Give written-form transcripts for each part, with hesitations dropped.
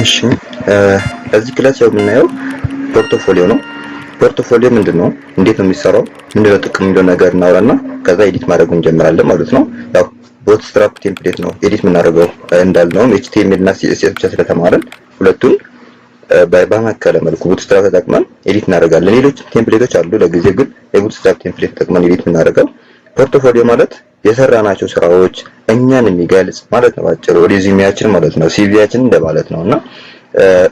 እሺ እዚህ ክላስ ያው የምናየው ፖርትፎሊዮ ነው። ፖርትፎሊዮ ምንድነው? እንዴት ነው የሚሰራው? ምንድነው ጥቅም የሚለው ነገር እናወራና ከዛ ኤዲት ማድረግ እንጀምራለን ማለት ነው። ያው ቦትስትራፕ ቴምፕሌት ነው ኤዲት የምናደርገው እንዳልነው HTML እና CSS ብቻ ስለተማረን ሁለቱን በማከለ መልኩ ቦትስትራፕ ተጠቅመን ኤዲት እናደርጋለን። ሌሎች ቴምፕሌቶች አሉ፣ ለጊዜው ግን የቦትስትራፕ ቴምፕሌት ተጠቅመን ኤዲት የምናደርገው። ፖርትፎሊዮ ማለት የሰራናቸው ስራዎች እኛን የሚገልጽ ማለት ነው። አጭሩ ሪዚዩሜያችን ማለት ነው፣ ሲቪያችን እንደማለት ነውና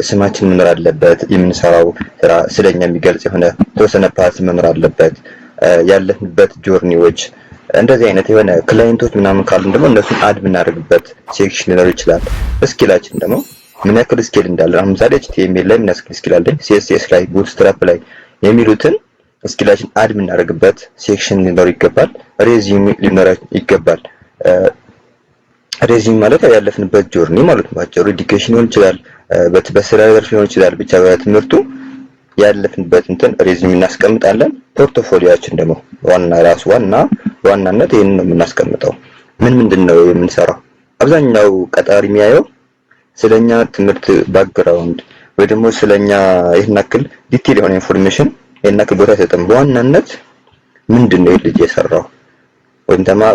ስማችን መኖር አለበት። የምንሰራው ስራ ስለኛ የሚገልጽ የሆነ ተወሰነ ፓርት መኖር አለበት። ያለንበት ጆርኒዎች እንደዚህ አይነት የሆነ ክላይንቶች ምናምን ካሉን ደግሞ እነሱን አድ የምናደርግበት ሴክሽን ሊኖር ይችላል። ስኪላችን ደግሞ ምን ያክል ስኪል እንዳለ አሁን ምሳሌ HTML ላይ ምን ያክል ስኪል አለኝ፣ CSS ላይ፣ ቦትስትራፕ ላይ የሚሉትን ስኪላችን አድ የምናደርግበት ሴክሽን ሊኖር ይገባል። ሬዚዩም ሊኖር ይገባል። ሬዚዩም ማለት ያለፍንበት ጆርኒ ማለት ነው። አጭሩ ኤዱኬሽን ሊሆን ይችላል፣ በስራ ዘርፍ ሊሆን ይችላል። ብቻ በትምህርቱ ያለፍንበት እንትን ሬዚዩም እናስቀምጣለን። ፖርትፎሊዮአችን ደግሞ ዋናነት ይሄንን ነው የምናስቀምጠው። ምንድነው የምንሰራው? አብዛኛው ቀጣሪ የሚያየው ስለኛ ትምህርት ባክግራውንድ ወይ ደግሞ ስለኛ ይሄን ያክል ዲቴል የሆነ ኢንፎርሜሽን ይሄን ያክል ቦታ አይሰጥም። በዋናነት ምንድነው ልጅ የሰራው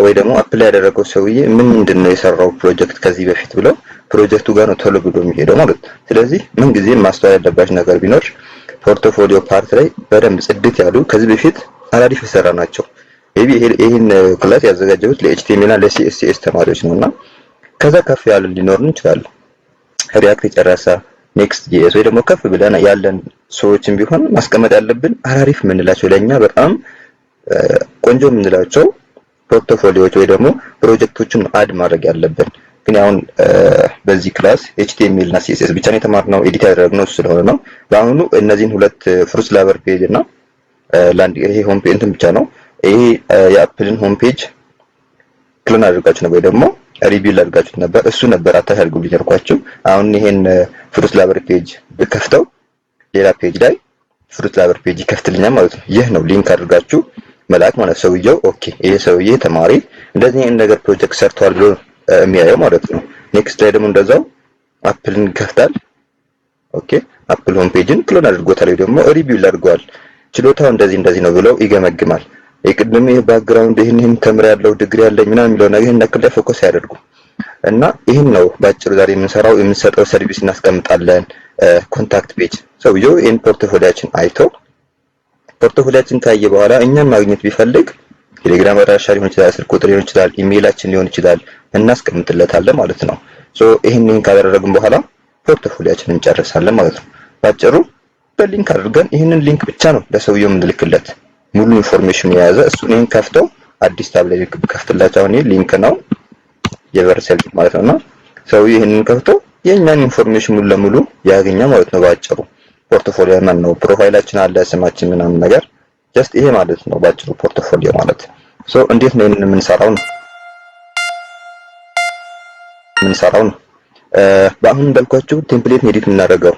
ወይ ደግሞ አፕላይ ያደረገው ሰውዬ ምንድነው የሰራው ፕሮጀክት ከዚህ በፊት ብለው ፕሮጀክቱ ጋር ነው ቶሎ ብሎ የሚሄደው ማለት ነው። ስለዚህ ምን ጊዜም ማስተዋል ያለባችሁ ነገር ቢኖር ፖርትፎሊዮ ፓርት ላይ በደንብ ጽድት ያሉ ከዚህ በፊት አዳዲስ የሰራናቸው ይሄን ክላስ ያዘጋጀሁት ለHTML እና ለCSS ተማሪዎች ነውና ከዛ ከፍ ያለ ሊኖርን ይችላል። ሪአክት የጨረሰ ኔክስት ጂኤስ ወይ ደግሞ ከፍ ብለን ያለን ሰዎችን ቢሆን ማስቀመጥ ያለብን አሪፍ የምንላቸው ለኛ በጣም ቆንጆ የምንላቸው ፖርትፎሊዮዎች ወይ ደግሞ ፕሮጀክቶችን አድ ማድረግ ያለብን። ግን አሁን በዚህ ክላስ HTML እና CSS ብቻ ነው የተማርነው፣ ኤዲት ያደረግነው ስለሆነ ነው። በአሁኑ እነዚህን ሁለት ፍሩት ላቨር ፔጅ እና ይሄ ሆም ፔጅ እንትን ብቻ ነው። ይሄ የአፕልን ሆም ፔጅ ክሎን አድርጋችሁ ነው ወይ ደግሞ ሪቪው አድርጋችሁት ነበር፣ እሱ ነበር አታች አድርጉልኝ ያልኳችሁ። አሁን ይሄን ፍሩት ላቨር ፔጅ ብከፍተው ሌላ ፔጅ ላይ ፍሩት ላቨር ፔጅ ይከፍትልኛል ማለት ነው። ይህ ነው ሊንክ አድርጋችሁ መላክ ማለት ሰውየው ኦኬ ይሄ ሰውዬ ተማሪ እንደዚህ አይነት ነገር ፕሮጀክት ሰርቷል ብሎ የሚያየው ማለት ነው። ኔክስት ላይ ደግሞ እንደዛው አፕልን ይከፍታል። ኦኬ አፕል ሆም ፔጅን ክሎን አድርጎታል ወይ ደግሞ ሪቪው አድርጓል፣ ችሎታው እንደዚህ ነው ብለው ይገመግማል። የቅድም ይሄ ባክግራውንድ ይሄን ተምር ያለው ዲግሪ ያለኝ ምናምን የሚለው ነገር ይሄን ነክለ ፎከስ ያደርጉ እና ይሄን ነው ባጭሩ ዛሬ የምንሰጠው ሰርቪስ እናስቀምጣለን። ኮንታክት ፔጅ ሰውየው ይሄን ፖርትፎሊዮአችን አይቶ ፖርትፎሊዮአችን ካየ በኋላ እኛን ማግኘት ቢፈልግ ቴሌግራም አድራሻ ሊሆን ይችላል፣ ስልክ ቁጥር ሊሆን ይችላል፣ ኢሜይላችን ሊሆን ይችላል፣ እናስቀምጥለታለን ማለት ነው። ይሄንን ካደረግን በኋላ ፖርትፎሊዮአችንን እንጨርሳለን ማለት ነው። ባጭሩ በሊንክ አድርገን ይሄንን ሊንክ ብቻ ነው ለሰውየው የምንልክለት ሙሉ ኢንፎርሜሽን የያዘ እሱን ይሄን ከፍተው አዲስ ታብ ላይ ከፍትላቸው አሁን ይሄ ሊንክ ነው የቨርሰል ማለት ነውና ሰውየው ይሄንን ከፍተው የኛን ኢንፎርሜሽን ሙሉ ለሙሉ ያገኛል ማለት ነው። ባጭሩ ፖርትፎሊዮ ማን ነው ፕሮፋይላችን አለ ስማችን ምናምን ነገር ጀስት ይሄ ማለት ነው ባጭሩ ፖርትፎሊዮ ማለት። እንዴት ነው ይሄንን የምንሰራው ነው በአሁን እንዳልኳችሁ ቴምፕሌት ኤዲት የምናደርገው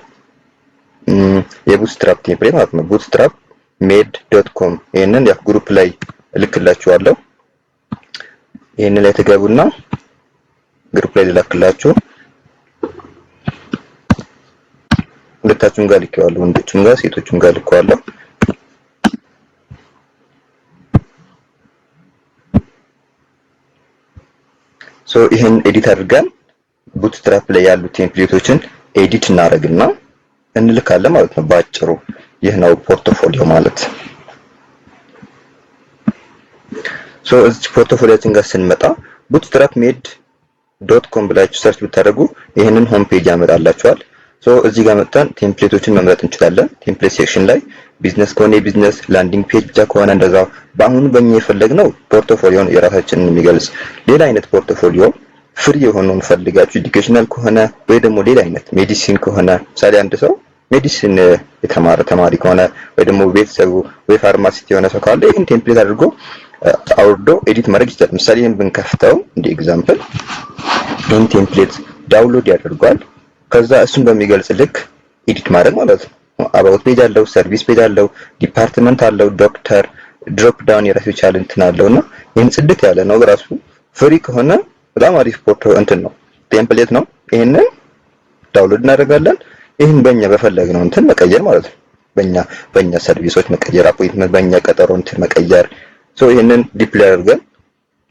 የቡትስትራፕ ቴምፕሌት ማለት ነው። bootstrap made.com ይሄንን ያ ግሩፕ ላይ ልክላችኋለሁ። ይሄንን ላይ ተገቡና ግሩፕ ላይ ልላክላችሁ። ሁለታችሁም ጋር ልኬዋለሁ፣ ወንዶችም ጋር ሴቶችም ጋር ልኬዋለሁ። ይሄን ኤዲት አድርገን ቡትስትራፕ ላይ ያሉ ቴምፕሌቶችን ኤዲት እናደርግና እንልካለን ማለት ነው። ባጭሩ ይህ ነው ፖርትፎሊዮ ማለት። እዚህ ፖርትፎሊዮችን ጋር ስንመጣ bootstrap made.com ብላችሁ ሰርች ብታደርጉ ይሄንን ሆም ፔጅ ያመጣላችኋል። እዚህ ጋር መጣን ቴምፕሌቶችን መምረጥ እንችላለን። ቴምፕሌት ሴክሽን ላይ ቢዝነስ ከሆነ ቢዝነስ፣ ላንዲንግ ፔጅ ብቻ ከሆነ እንደዛው። በአሁኑ በእኛ የፈለግነው ፖርትፎሊዮን የራሳችንን የሚገልጽ ሌላ አይነት ፖርትፎሊዮ ፍሪ የሆነውን ፈልጋችሁ ኤዱኬሽናል ከሆነ ወይ ደግሞ ሌላ አይነት ሜዲሲን ከሆነ ምሳሌ አንድ ሰው ሜዲሲን የተማረ ተማሪ ከሆነ ወይ ደግሞ ቤተሰቡ ወይ ፋርማሲስት የሆነ ሰው ካለ ይሄን ቴምፕሌት አድርጎ አውርዶ ኤዲት ማድረግ ይችላል። ምሳሌ ይሄን ብንከፍተው እንደ ኤግዛምፕል ይሄን ቴምፕሌት ዳውንሎድ ያደርጋል። ከዛ እሱን በሚገልጽ ልክ ኤዲት ማድረግ ማለት ነው። አባውት ፔጅ አለው፣ ሰርቪስ ፔጅ አለው፣ ዲፓርትመንት አለው፣ ዶክተር ድሮፕ ዳውን የራሱ ይቻል እንትን አለውና ይሄን ጽድት ያለ ነው። ራሱ ፍሪ ከሆነ በጣም አሪፍ ቴምፕሌት ነው። ይሄንን ዳውንሎድ እናደርጋለን። ይህን በእኛ በፈለግነው እንትን መቀየር ማለት ነው። በእኛ ሰርቪሶች መቀየር፣ አፖይንትመንት በእኛ ቀጠሮ እንትን መቀየር። ይህንን ዲፕሎይ አድርገን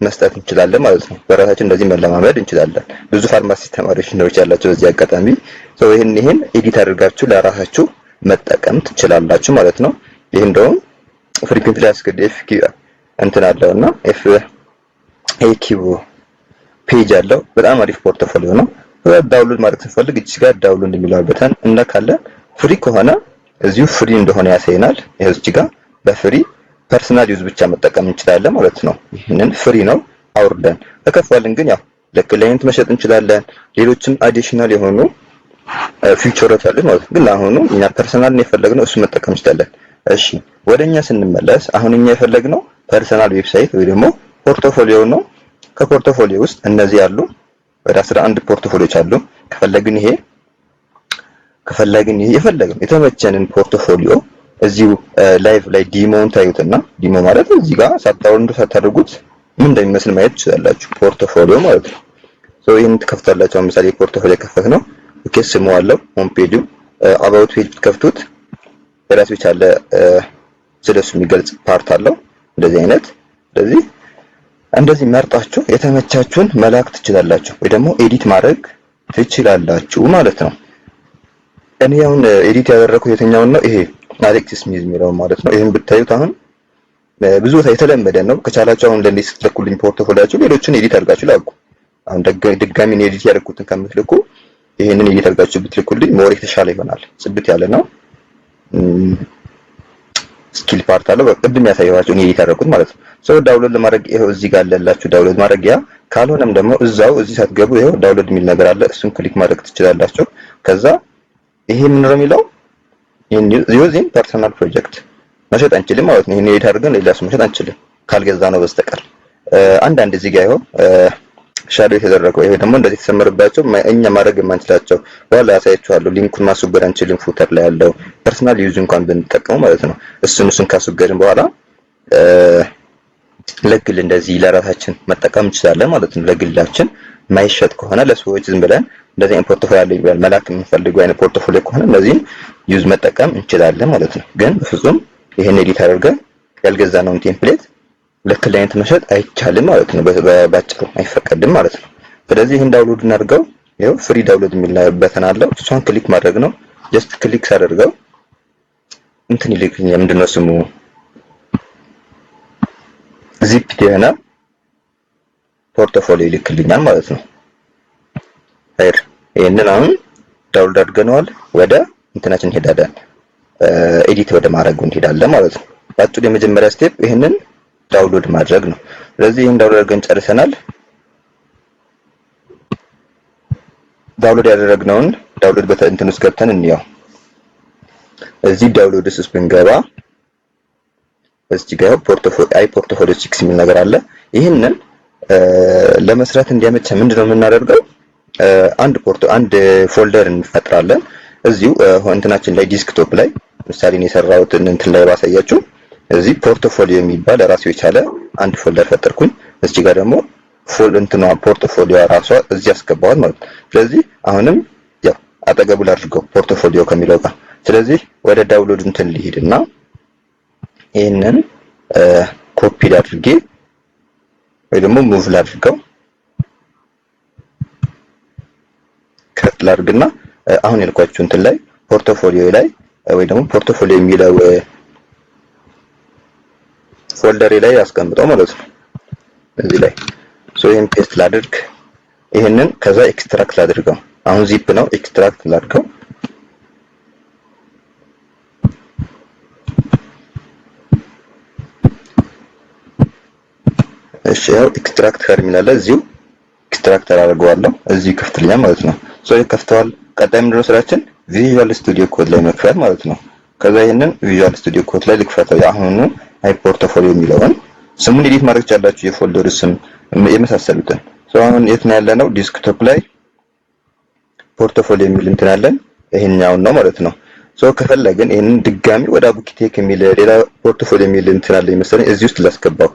መስጠት እንችላለን ማለት ነው። በራሳችን እንደዚህ መለማመድ እንችላለን። ብዙ ፋርማሲስት ተማሪዎች እንደሆነ ያላችሁ በዚህ አጋጣሚ ይህን ኤዲት አድርጋችሁ ለራሳችሁ መጠቀም ትችላላችሁ ማለት ነው። ይህ እንደውም ፍሪኩዌንትሊ አስክድ ኤፍኪ እንትን አለውና ኤኪው ፔጅ አለው። በጣም አሪፍ ፖርትፎሊዮ ነው። ዳውንሎድ ማድረግ ስንፈልግ እዚህ ጋር ዳውንሎድ የሚለው በተን እንነካለን። ፍሪ ከሆነ እዚሁ ፍሪ እንደሆነ ያሳየናል። ይሄ እዚህ ጋር በፍሪ ፐርሰናል ዩዝ ብቻ መጠቀም እንችላለን ማለት ነው። ይሄንን ፍሪ ነው አውርደን ከከፈልን ግን ያው ለክላይንት መሸጥ እንችላለን። ሌሎችም አዲሽናል የሆኑ ፊቸሮች አሉ ማለት ነው። ግን አሁን እኛ ፐርሰናል ነው የፈለግነው እሱ መጠቀም እንችላለን። እሺ ወደኛ ስንመለስ አሁን እኛ የፈለግነው ፐርሰናል ዌብሳይት ወይ ደግሞ ፖርትፎሊዮ ነው። ከፖርትፎሊዮ ውስጥ እነዚህ ያሉ ወደ 11 ፖርትፎሊዮች አሉ። ከፈለግን የፈለግን የተመቸንን ፖርትፎሊዮ እዚሁ ላይቭ ላይ ዲሞን ታዩትና ዲሞ ማለት እዚህ ጋር ሳታደርጉት ምን እንደሚመስል ማየት ትችላላችሁ። ፖርትፎሊዮ ማለት ነው። ይሄን ትከፍታላችሁ። ለምሳሌ ፖርትፎሊዮ ከፈት ነው። ኦኬ ስሙ አለው። ሆም ፔጁ አባውት ፔጅ ትከፍቱት በራሱ የቻለ ስለሱ የሚገልጽ ፓርት አለው። እንደዚህ መርጣችሁ የተመቻችሁን መላክ ትችላላችሁ ወይ ደግሞ ኤዲት ማድረግ ትችላላችሁ ማለት ነው። እኔ አሁን ኤዲት ያደረኩት የትኛውን ነው? ይሄ አሌክስ ስሚዝ የሚለው ማለት ነው። ይሄን ብታዩት አሁን ብዙ ቦታ የተለመደ ነው። ከቻላችሁ አሁን ለኔ ስትልኩልኝ ፖርትፎሊዮአችሁ ሌሎችን ኤዲት አድርጋችሁ ላኩ። አሁን ድጋሚ ኤዲት ያደረኩትን ከምትልኩ ይሄንን ኤዲት አድርጋችሁ ብትልኩልኝ ሞር የተሻለ ይሆናል። ጽድት ያለ ነው። ስኪል ፓርት አለው። በቅድም ያሳየኋችሁ እኔ ኤዲት ያደረኩት ማለት ነው። ዳውንሎድ ለማድረግ ይሄው እዚህ ጋር አለላችሁ ዳውንሎድ ማድረጊያ። ካልሆነም ደግሞ እዚህ ሳትገቡ ይሄው ዳውንሎድ የሚል ነገር አለ። እሱን ክሊክ ማድረግ ትችላላችሁ። ከዛ ይሄ ምን ነው የሚለው ዩዚንግ ፐርሰናል ፕሮጀክት መሸጥ አንችልም ማለት ነው። ይሄን ኤዲት አድርገን ሌላ ሰው መሸጥ አንችልም ካልገዛ ነው በስተቀር። አንዳንድ እዚህ ጋር ይሄው ሻዶ የተደረገው ይሄ ደግሞ እንደዚህ ተሰመረባቸው እኛ ማድረግ የማንችላቸው በኋላ ያሳያችኋለሁ። ሊንኩን ማስወገድ አንችልም። ፉተር ላይ ያለው ፐርሰናል ዩዝ እንኳን ብንጠቀመው ማለት ነው። እሱን ካስወገድን በኋላ ለግል እንደዚህ ለራሳችን መጠቀም እንችላለን ማለት ነው። ለግላችን ማይሸጥ ከሆነ ለሰዎች ዝም ብለን እንደዚህ አይነት ፖርትፎሊዮ አለኝ ብለን መላክ የምንፈልገው አይነት ፖርትፎሊዮ ከሆነ እነዚህን ዩዝ መጠቀም እንችላለን ማለት ነው። ግን በፍጹም ይሄን ኤዲት አድርገን ያልገዛነውን ቴምፕሌት ለክላይንት መሸጥ አይቻልም ማለት ነው። ባጭሩ አይፈቀድም ማለት ነው። ስለዚህ ይሄን ዳውንሎድ እናድርገው። ይሄው ፍሪ ዳውንሎድ የሚል በተን አለው። እሷን ክሊክ ማድረግ ነው። ጀስት ክሊክ ሳደርገው እንትን ይልክልኛል። ምንድነው ስሙ ዚፕ የሆነ ፖርትፎሊዮ ይልክልኛል ማለት ነው። ይሄንን አሁን ዳውንሎድ አድርገነዋል። ወደ እንትናችን እንሄዳለን። ኤዲት ወደ ማድረጉ እንሄዳለን ማለት ነው። ባጭሩ የመጀመሪያ ስቴፕ ይሄንን ዳውንሎድ ማድረግ ነው። ስለዚህ ይሄን ዳውንሎድ አድርገን ጨርሰናል። ዳውንሎድ ያደረግነውን ዳውንሎድ በእንትን ውስጥ ገብተን እንየው። እዚህ ዳውንሎድ ውስጥ ብንገባ እዚህ ጋር ፖርትፎሊዮ 6 የሚል ነገር አለ። ይሄንን ለመስራት እንዲያመች ምንድነው የምናደርገው? አንድ ፎልደር እንፈጥራለን። እዚሁ እንትናችን ላይ ዲስክቶፕ ላይ ምሳሌ ነው የሰራሁትን እንትን ላይ ባሳያችሁ እዚህ ፖርትፎሊዮ የሚባል ራሱ የቻለ አንድ ፎልደር ፈጠርኩኝ። እዚህ ጋር ደግሞ ፖርትፎሊዮ ራሷ እዚህ አስገባዋል ማለት ነው። ስለዚህ አሁንም ያው አጠገቡ ላድርገው ፖርትፎሊዮ ከሚለው ጋር። ስለዚህ ወደ ዳውንሎድ እንትን ልሂድና ይሄንን ኮፒ ላድርጌ ወይ ደግሞ ሙቭ ላድርገው ከት ላድርግና አሁን ያልኳችሁ እንትን ላይ ፖርትፎሊዮ ላይ ወይ ደግሞ ፖርትፎሊዮ የሚለው ፎልደር ላይ ያስቀምጠው ማለት ነው። እዚህ ላይ ይሄን ፔስት ላድርግ። ይሄንን ከዛ ኤክስትራክት ላድርገው። አሁን ዚፕ ነው ኤክስትራክት ላድርገው። እሺ ያው ኤክስትራክት ከርሚናል እዚሁ ኤክስትራክት አደርገዋለሁ። እዚህ ከፍትልኛል ማለት ነው። ይከፍተዋል። ቀጣይ ምንድነው ስራችን? ቪዥዋል ስቱዲዮ ኮድ ላይ መክፈት ማለት ነው። ከዛ ይሄንን ቪዥዋል ስቱዲዮ ኮድ ላይ ልክፈተው። አሁኑ ፖርትፎሊዮ የሚለውን ስሙን ኤዲት ማድረግ ይቻላችሁ፣ የፎልደሩ ስም የመሳሰሉትን። አሁን የት ነው ያለነው? ዲስክቶፕ ላይ ፖርትፎሊዮ የሚል እንትን አለን። ይሄኛውን ነው ማለት ነው። ከፈለግን ይሄንን ድጋሚ ወደ አቡኪቴክ የሚል ሌላ ፖርትፎሊዮ የሚል እንትን አለ መሰለኝ እዚህ ውስጥ ላስገባው።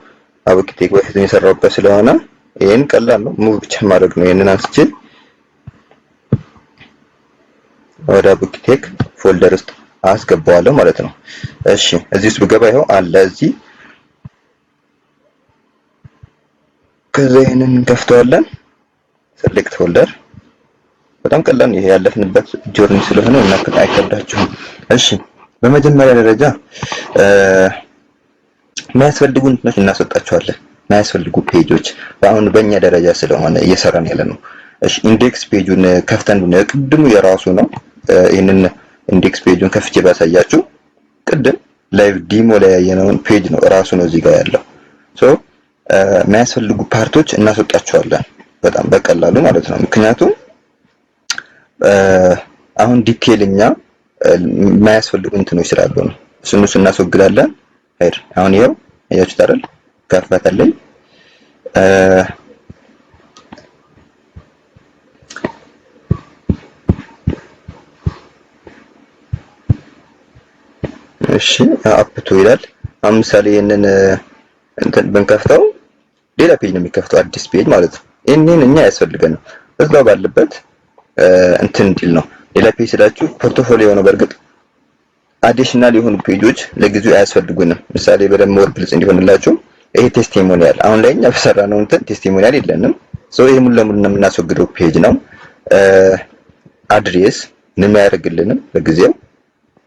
አቡኪቴክ በፊት የሰራሁበት ስለሆነ ይሄን ቀላል ነው፣ ሙቭ ብቻ ማድረግ ነው። ይሄንን አንስቼ ወደ ቡክቴክ ፎልደር ውስጥ አስገባዋለሁ ማለት ነው። እሺ እዚህ ውስጥ ብገባ ይኸው አለ እዚህ። ከዛ ይሄንን እንከፍተዋለን። ሴሌክት ፎልደር በጣም ቀላል ይሄ ያለፍንበት ጆርኒ ስለሆነ እና አይከብዳችሁም። እሺ በመጀመሪያ ደረጃ የሚያስፈልጉ እንትኖች እናስወጣቸዋለን። የሚያስፈልጉ ፔጆች አሁን በእኛ ደረጃ ስለሆነ እየሰራን ያለ ነው። እሺ ኢንዴክስ ፔጁን ከፍተን ቅድሙ የራሱ ነው። ይሄንን ኢንዴክስ ፔጁን ከፍቼ ባሳያችሁ ቅድም ላይቭ ዲሞ ላይ ያየነውን ፔጅ ነው ራሱ ነው እዚህ ጋር ያለው። ሶ የሚያስፈልጉ ፓርቶች እናስወጣቸዋለን በጣም በቀላሉ ማለት ነው። ምክንያቱም አሁን ዲቴይልኛ የማያስፈልጉ እንትኖች ስላሉ ነው። እሱን እናስወግዳለን። ሄድ አሁን ይኸው አያችሁት አይደል? ከፈተልኝ። እሺ አፕቱ ይላል። አሁን ምሳሌ ይሄንን እንትን ብንከፍተው ሌላ ፔጅ ነው የሚከፍተው፣ አዲስ ፔጅ ማለት ነው። ይሄንን እኛ ያስፈልገናል እዛው ባለበት እንትን እንዲል ነው። ሌላ ፔጅ ስላችሁ ፖርትፎሊዮ ነው። በእርግጥ አዲሽናል የሆኑ ፔጆች ለጊዜው አያስፈልጉንም። ምሳሌ በደንብ ወር ግልጽ እንዲሆንላችሁ ይሄ ቴስቲሞኒያል አሁን ላይ እኛ በሰራነው እንትን ቴስቲሞኒያል የለንም። ሶ ይሄ ሙሉ ለሙሉ የምናስወግደው ፔጅ ነው። አድሬስ ምንም አያደርግልንም ለጊዜው።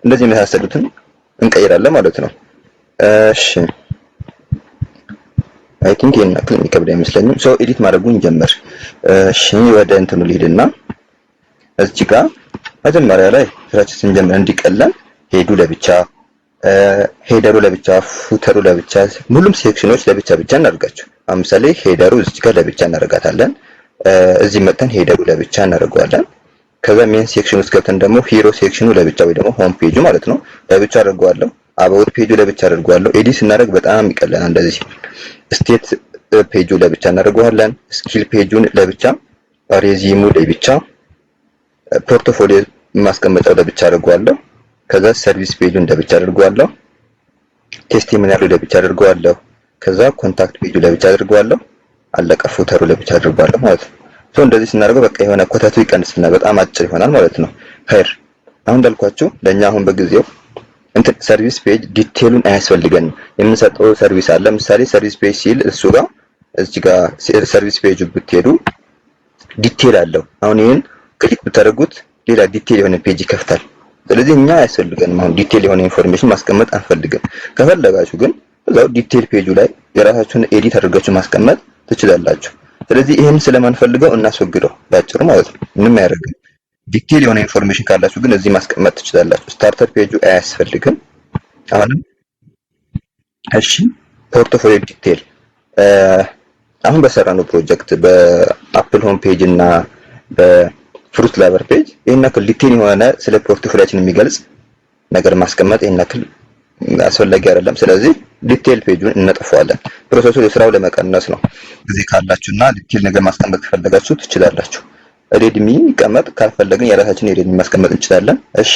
እንደዚህ የመሳሰሉትን እንቀይራለን ማለት ነው። እሺ አይ ቲንክ ይሄን አክል የሚከብድ አይመስለኝም። ሶ ኤዲት ማድረጉን ጀመር። እሺ ወደ እንትኑ ልሂድና እዚህ ጋር መጀመሪያ ላይ ስራችን ስንጀምር እንዲቀለን ሄዱ ለብቻ፣ ሄደሩ ለብቻ፣ ፉተሩ ለብቻ፣ ሙሉም ሴክሽኖች ለብቻ ብቻ እናደርጋቸው። ለምሳሌ ሄደሩ እዚህ ጋር ለብቻ እናደርጋታለን። እዚህ መተን ሄደሩ ለብቻ እናደርገዋለን። ከዛ ሜን ሴክሽን ውስጥ ገብተን ደግሞ ሂሮ ሴክሽኑ ለብቻ ወይ ደግሞ ሆም ፔጁ ማለት ነው ለብቻ አድርገዋለሁ። አባውት ፔጁ ለብቻ አድርገዋለሁ። ኤዲት ስናደርግ በጣም ይቀለናል። እንደዚህ ስቴት ፔጁ ለብቻ እናደርገዋለን። ስኪል ፔጁን ለብቻ፣ ሬዚሙ ለብቻ፣ ፖርትፎሊዮ ማስቀመጫው ለብቻ አድርገዋለሁ። ከዛ ሰርቪስ ፔጁን ለብቻ አድርገዋለሁ። ቴስቲሞኒያሉ ለብቻ አድርገዋለሁ። ከዛ ኮንታክት ፔጁ ለብቻ አድርገዋለሁ። አለቀ። ፉተሩ ለብቻ አድርገዋለሁ ማለት ነው። ሶ እንደዚህ ስናደርገው በቃ የሆነ ኮተቱ ይቀንስልና በጣም አጭር ይሆናል ማለት ነው። ሄር አሁን እንዳልኳችሁ ለኛ አሁን በጊዜው እንትን ሰርቪስ ፔጅ ዲቴሉን አያስፈልገንም። የምንሰጠው ሰርቪስ አለ። ለምሳሌ ሰርቪስ ፔጅ ሲል እሱ ጋር እዚህ ጋር ሰርቪስ ፔጁ ብትሄዱ ዲቴል አለው። አሁን ይሄን ክሊክ ብታደርጉት ሌላ ዲቴል የሆነ ፔጅ ይከፍታል። ስለዚህ እኛ አያስፈልገንም። አሁን ዲቴል የሆነ ኢንፎርሜሽን ማስቀመጥ አንፈልግም። ከፈለጋችሁ ግን እዛው ዲቴል ፔጁ ላይ የራሳችሁን ኤዲት አድርጋችሁ ማስቀመጥ ትችላላችሁ። ስለዚህ ይሄን ስለማንፈልገው እናስወግደው ባጭሩ ማለት ነው። ምንም አያደርግም። ዲቴል የሆነ ኢንፎርሜሽን ካላችሁ ግን እዚህ ማስቀመጥ ትችላላችሁ። ስታርተር ፔጁ አያስፈልግም። አሁንም እሺ ፖርትፎሊዮ ዲቴል አሁን በሰራነው ፕሮጀክት በአፕል ሆም ፔጅ እና በፍሩት ላቨር ፔጅ ይሄን ያክል ዲቴል የሆነ ስለ ፖርትፎሊዮችን የሚገልጽ ነገር ማስቀመጥ ይሄን ያክል አስፈላጊ አይደለም። ስለዚህ ዲቴል ፔጁን እናጠፋዋለን። ፕሮሰሱ የስራው ለመቀነስ ነው። ጊዜ ካላችሁና ዲቴል ነገር ማስቀመጥ ከፈለጋችሁ ትችላላችሁ። ሬድሚ ይቀመጥ፣ ካልፈለግን የራሳችን የሬድሚ ማስቀመጥ እንችላለን። እሺ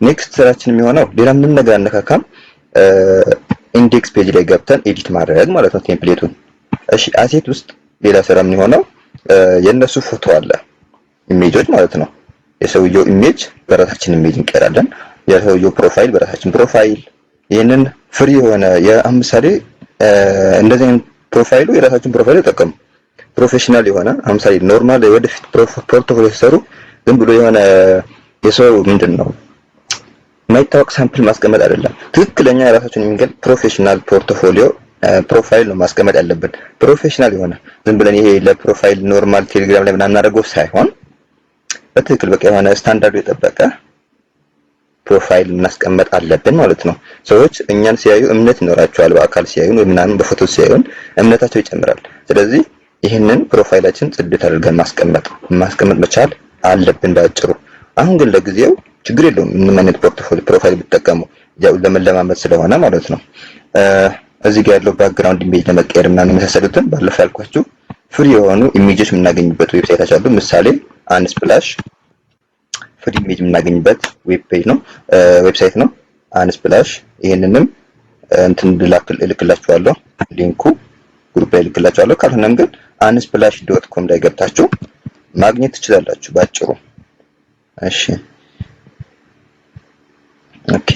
ኔክስት ስራችን የሚሆነው ሌላ ምንም ነገር አነካካም፣ ኢንዴክስ ፔጅ ላይ ገብተን ኤዲት ማድረግ ማለት ነው ቴምፕሌቱን። እሺ አሴት ውስጥ ሌላ ስራ የሚሆነው የነሱ ፎቶ አለ፣ ኢሜጆች ማለት ነው። የሰውየው ኢሜጅ በራሳችን ኢሜጅ እንቀራለን። የሰውየው ፕሮፋይል በራሳችን ፕሮፋይል። ይሄንን ፍሪ የሆነ የምሳሌ እንደዚህ አይነት ፕሮፋይሉ የራሳችን ፕሮፋይል ተጠቀሙ። ፕሮፌሽናል የሆነ አምሳሌ ኖርማል ወደፊት ፖርትፎሊዮ ሲሰሩ ዝም ብሎ የሆነ የሰው ምንድነው የማይታወቅ ሳምፕል ማስቀመጥ አይደለም። ትክክለኛ የራሳችን የሚገል ፕሮፌሽናል ፖርትፎሊዮ ፕሮፋይል ነው ማስቀመጥ ያለብን። ፕሮፌሽናል የሆነ ዝም ብለን ይሄ ለፕሮፋይል ኖርማል ቴሌግራም ላይ ምናምን እናደርገው ሳይሆን በትክክል በቃ የሆነ ስታንዳርዱ የጠበቀ ፕሮፋይል እናስቀመጥ አለብን ማለት ነው። ሰዎች እኛን ሲያዩ እምነት ይኖራቸዋል። በአካል ሲያዩን ወይ ምናምን በፎቶ ሲያዩን እምነታቸው ይጨምራል። ስለዚህ ይህንን ፕሮፋይላችን ጽድት አድርገን ማስቀመጥ መቻል አለብን ባጭሩ። አሁን ግን ለጊዜው ችግር የለውም ምንም አይነት ፕሮፋይል ብትጠቀሙ ያው ለመለማመድ ስለሆነ ማለት ነው። እዚህ ጋር ያለው ባክግራውንድ ኢሜጅ ለመቀየር ምናምን የመሳሰሉትን ባለፈው ያልኳችሁ ፍሪ የሆኑ ኢሜጆች የምናገኝበት ዌብሳይቶች አሉ። ምሳሌ አንስፕላሽ ፍሪ ኢሜጅ የምናገኝበት ዌብሳይት ነው አንስፕላሽ። ይሄንንም እንትን እልክላችኋለሁ፣ ሊንኩ ግሩፕ ላይ እልክላችኋለሁ። ካልሆነም ግን unsplash.com ላይ ገብታችሁ ማግኘት ትችላላችሁ ባጭሩ። እሺ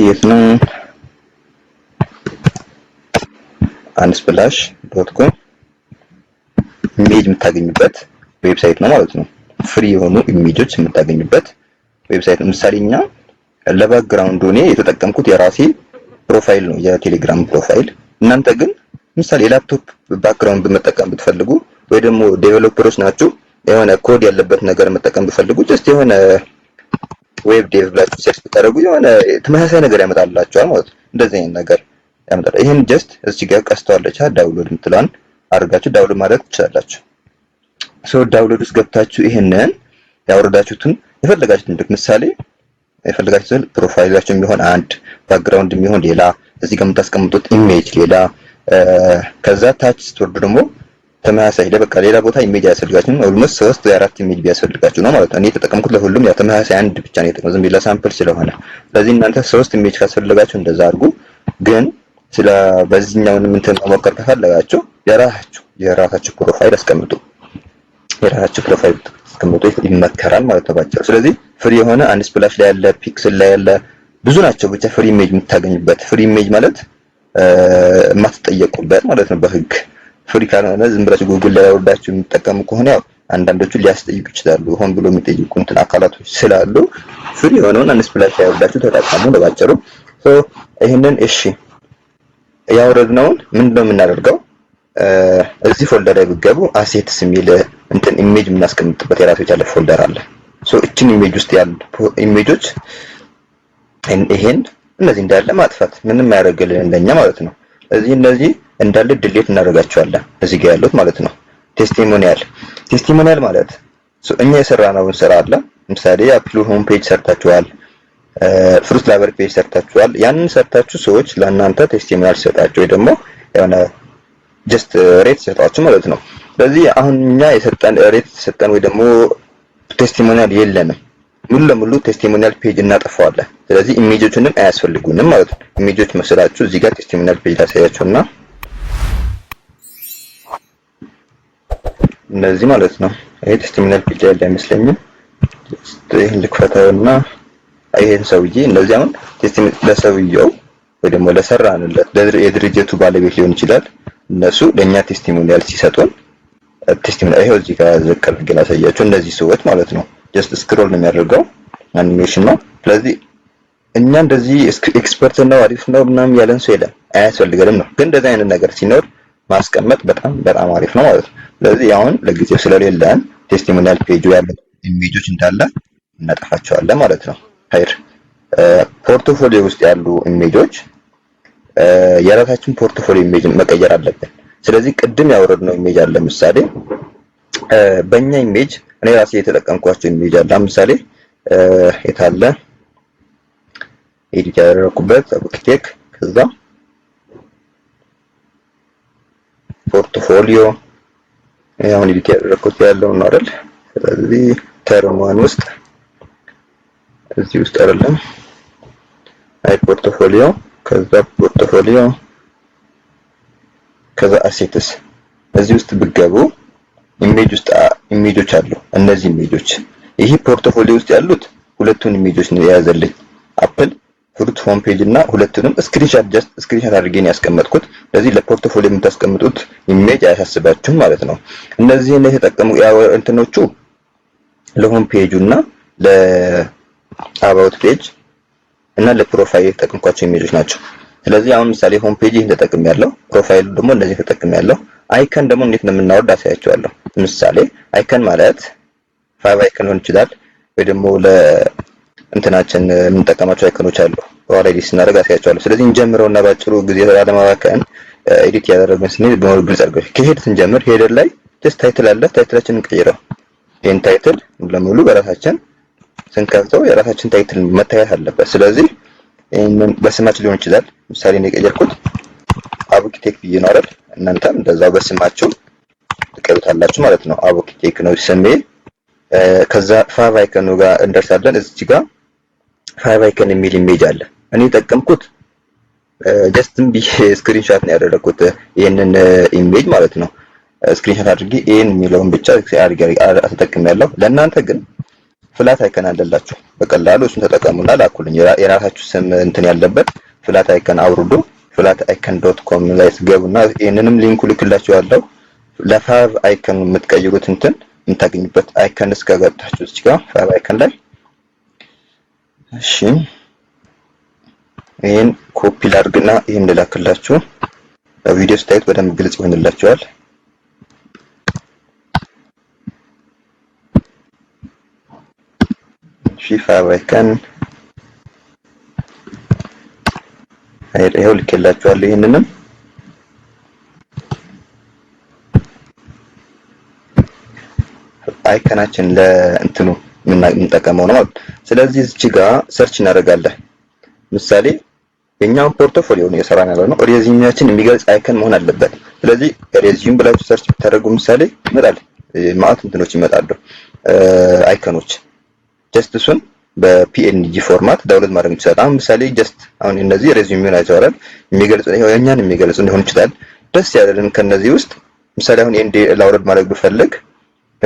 የት ነው? unsplash.com ኢሜጅ የምታገኙበት ዌብሳይት ነው ማለት ነው። ፍሪ የሆኑ ኢሜጆች የምታገኙበት ዌብሳይት። ምሳሌኛ ለባክግራውንድ እኔ የተጠቀምኩት የራሴ ፕሮፋይል ነው፣ የቴሌግራም ፕሮፋይል። እናንተ ግን ምሳሌ የላፕቶፕ ባክግራውንድ መጠቀም ብትፈልጉ ወይ ደግሞ ዴቨሎፐሮች ናችሁ የሆነ ኮድ ያለበት ነገር መጠቀም ብትፈልጉ ጀስት የሆነ ዌብ ዴቭ ብላችሁ ሰርች ብታደርጉ የሆነ ተመሳሳይ ነገር ያመጣላችኋል ማለት ነው። እንደዚህ አይነት ነገር ያመጣል። ይሄን ጀስት እዚህ ጋር ቀስተዋለች ዳውንሎድ የምትለዋን አድርጋችሁ ዳውንሎድ ማድረግ ትችላላችሁ። ዳውንሎድ ውስጥ ገብታችሁ ይሄንን ያወረዳችሁትን የፈለጋችሁትን ምሳሌ የፈለጋችሁትን ፕሮፋይላችሁ የሚሆን አንድ ባክግራውንድ የሚሆን ሌላ እዚህ ጋር የምታስቀምጡት ኢሜጅ ሌላ ከዛ ታች ስትወርዱ ደግሞ ተመሳሳይ በቃ ሌላ ቦታ ኢሜጅ ያስፈልጋችሁ ነው። ኦልሞስት 3 ወይ 4 ኢሜጅ ቢያስፈልጋችሁ ነው ማለት ነው። እኔ የተጠቀምኩት ለሁሉም ያው ተመሳሳይ አንድ ብቻ ነው የተጠቀምኩት ዝም ብዬ ለሳምፕል ስለሆነ። ስለዚህ እናንተ 3 ኢሜጅ ካስፈልጋችሁ እንደዛ አድርጉ። ግን ስለ በዚህኛውንም እንትን መሞከር ከፈለጋችሁ የራሳችሁ ፕሮፋይል አስቀምጡ። የራሳችሁ ፕሮፋይል አስቀምጡ ይመከራል ማለት ነው ባጭሩ። ስለዚህ ፍሪ የሆነ unsplash ላይ ያለ ፒክስል ላይ ያለ ብዙ ናቸው ብቻ ፍሪ ኢሜጅ የምታገኙበት። ፍሪ ኢሜጅ ማለት የማትጠየቁበት ማለት ነው በህግ። ፍሪ ካልሆነ ዝም ብላችሁ ጉግል ላይ ያወርዳችሁ የምትጠቀሙ ከሆነ ያው አንዳንዶቹ ሊያስጠይቁ ይችላሉ። ሆን ብሎ የሚጠይቁ እንትን አካላቶች ስላሉ ፍሪ የሆነውን unsplash ላይ ያወርዳችሁ ተጠቀሙ ለባጭሩ። ይሄንን እሺ ያወረድነውን ምንድነው የምናደርገው? እዚህ ፎልደር ላይ ብትገቡ አሴትስ የሚል እንትን ኢሜጅ የምናስቀምጥበት የራሱ የቻለ ፎልደር አለ። እቺን ኢሜጅ ውስጥ ያሉ ኢሜጆች ይሄን እነዚህ እንዳለ ማጥፋት ምንም ያደርግልን እንደኛ ማለት ነው። እነዚህ እንዳለ ዲሊት እናደርጋቸዋለን እዚህ ጋር ያሉት ማለት ነው። ቴስቲሞኒያል ማለት እኛ የሰራነውን ስራ አለ። ለምሳሌ አፕሉ ሆም ፔጅ ሰርታችኋል፣ ፍሩት ላይብረሪ ፔጅ ሰርታችኋል። ያንን ሰርታችሁ ሰዎች ለእናንተ ቴስቲሞኒያል ሲሰጣችሁ ወይ ደግሞ የሆነ ጀስት ሬት ሲሰጣችሁ ማለት ነው። ስለዚህ አሁን እኛ የሰጠን ሬት ሲሰጠን ወይ ደግሞ ቴስቲሞኒያል የለንም፣ ሙሉ ለሙሉ ቴስቲሞኒያል ፔጅ እናጠፋዋለን። ስለዚህ ኢሜጆችንም አያስፈልጉንም ማለት ነው። ኢሜጆች መስላችሁ እዚህ ጋር ቴስቲሞኒያል ፔጅ ላሳያችሁና እነዚህ ማለት ነው። ይሄ ቴስቲሞኒያል ፔጅ ያለ አይመስለኝም። ይሄን ልክፈተውና ይሄን ሰውዬ እንደዚህ አሁን ቴስቲሞኒያል ለሰውየው ወይ ደግሞ ለሰራንለት የድርጅቱ ባለቤት ሊሆን ይችላል እነሱ ለኛ ቴስቲሞኒያል ሲሰጡን ቴስቲሞኒያል ይሄው እዚህ ጋር ዘቀል ግን አሳያችሁ። እነዚህ ሰዎች ማለት ነው ጀስት ስክሮል ነው የሚያደርገው አኒሜሽን ነው። ስለዚህ እኛ እንደዚህ ኤክስፐርት ነው አሪፍ ነው ምናምን ያለን ሰው የለም አያስፈልገንም ነው። ግን እንደዚህ አይነት ነገር ሲኖር ማስቀመጥ በጣም አሪፍ ነው ማለት ነው። ስለዚህ አሁን ለጊዜው ስለሌለን ቴስቲሞኒያል ፔጁ ያለ ኢሜጆች እንዳለ እናጠፋቸዋለን ማለት ነው። ሀይር ፖርትፎሊዮ ውስጥ ያሉ ኢሜጆች የራሳችን ፖርትፎሊዮ ኢሜጅ መቀየር አለብን። ስለዚህ ቅድም ያወረድነው ኢሜጅ አለ። ለምሳሌ በእኛ ኢሜጅ እኔ ራሴ የተጠቀምኳቸው ኢሜጅ አለ። ለምሳሌ የታለ ኤዲት ያደረኩበት አብክቴክ ከዛ ፖርትፎሊዮ አሁን ኤዲት ያደረኩት ያለው ነው አይደል? ስለዚህ ተርሟን ውስጥ እዚህ ውስጥ አይደለም አይ ፖርትፎሊዮ ከዛ ፖርትፎሊዮ ከዛ አሴትስ እዚህ ውስጥ ብገቡ ኢሜጅ ውስጥ ኢሜጆች አሉ። እነዚህ ኢሜጆች ይሄ ፖርትፎሊዮ ውስጥ ያሉት ሁለቱን ኢሜጆች ነው የያዘልኝ አፕል ፍሩት ሆም ፔጅ እና ሁለቱንም ስክሪንሻት አድርጌ ነው ያስቀመጥኩት። ስለዚህ ለፖርትፎሊዮ የምታስቀምጡት ኢሜጅ አያሳስባችሁም ማለት ነው። እነዚህ የተጠቀሙ እንትኖቹ ለሆም ፔጁ እና ለአባውት ፔጅ እና ለፕሮፋይል የተጠቀምኳቸው ኢሜጆች ናቸው። ስለዚህ አሁን ምሳሌ ሆም ፔጅ ይሄን ተጠቅሜያለሁ፣ ፕሮፋይሉ ደግሞ እንደዚህ ተጠቅሜያለሁ። አይከን ደግሞ እንዴት ነው የምናወርድ አሳያችኋለሁ። ምሳሌ አይከን ማለት 5 አይከን ሊሆን ይችላል ወይ ደግሞ ለእንትናችን የምንጠቀማቸው አይከኖች አሉ። በኋላ ኤዲት ስናደርግ አሳያችኋለሁ። ስለዚህ እንጀምረውና ባጭሩ ጊዜ ላለማባከን ኤዲት ያደረግን ስንል በሞር ግልጽ አድርገን ከሄድ ስንጀምር ሄደር ላይ ጀስት ታይትል አለ። ታይትላችንን እንቀይረው። ይሄን ታይትል ለሙሉ በራሳችን ስንከፍተው የራሳችን ታይትል መታየት አለበት። ስለዚህ ይሄንን በስማችን ሊሆን ይችላል። ምሳሌ ነው የቀየርኩት አቡኪቴክ ብዬ ነው አይደል? እናንተም እንደዛው በስማችሁ ትቀይሩታላችሁ ማለት ነው። አቡኪቴክ ነው ስሜ። ከዛ 5 አይከኑ ጋር እንደርሳለን። እዚህ ጋር 5 አይከን የሚል ኢሜጅ አለ። እኔ ተጠቀምኩት ጀስትም ስክሪንሾት ነው ያደረኩት ይሄንን ኢሜጅ ማለት ነው። ስክሪንሾት አድርጌ ይሄን የሚለውን ብቻ አድርጌ ተጠቅሜያለሁ። ለእናንተ ግን ፍላት አይከን አለላችሁ በቀላሉ እሱን ተጠቀሙና ላኩልኝ። የራሳችሁ ስም እንትን ያለበት ፍላት አይከን አውርዱ። flaticon.com ላይ ትገቡና ይሄንንም ሊንኩ ልክላችኋለሁ። ለፋብ አይከን የምትቀይሩት እንትን የምታገኙበት አይከን እስከገባችሁ እዚህ ጋር ፋብ አይከን ላይ እሺ፣ ይሄን ኮፒ ላድርግና ይሄን ልላክላችሁ። በቪዲዮ ስታዩት በደንብ ግልጽ ይሆንላችኋል። እሺ ፋብ አይከን ይሄው ልክላችኋለሁ። ይሄንንም አይከናችን ለእንትኑ የምንጠቀመው ነው ማለት። ስለዚህ እዚህ ጋር ሰርች እናደርጋለን። ምሳሌ የኛውን ፖርትፎሊዮ ነው የሰራን ያለው ነው። ሬዚዩሜያችን የሚገልጽ አይከን መሆን አለበት። ስለዚህ ሬዚዩም ብላችሁ ሰርች ብታደርጉ ምሳሌ ይመጣል፣ ማአት እንትኖች ይመጣሉ፣ አይከኖች። ጀስት እሱን በፒኤንጂ ፎርማት ዳውንሎድ ማድረግ እንችላለን። አሁን ምሳሌ ጀስት አሁን እነዚህ ሬዚዩሜውን አይተዋል የሚገልጽ ነው፣ የኛን የሚገልጽ ሊሆን ይችላል። ደስ ያለን ከነዚህ ውስጥ ምሳሌ አሁን ኤንዲ ላውረድ ማድረግ ብፈልግ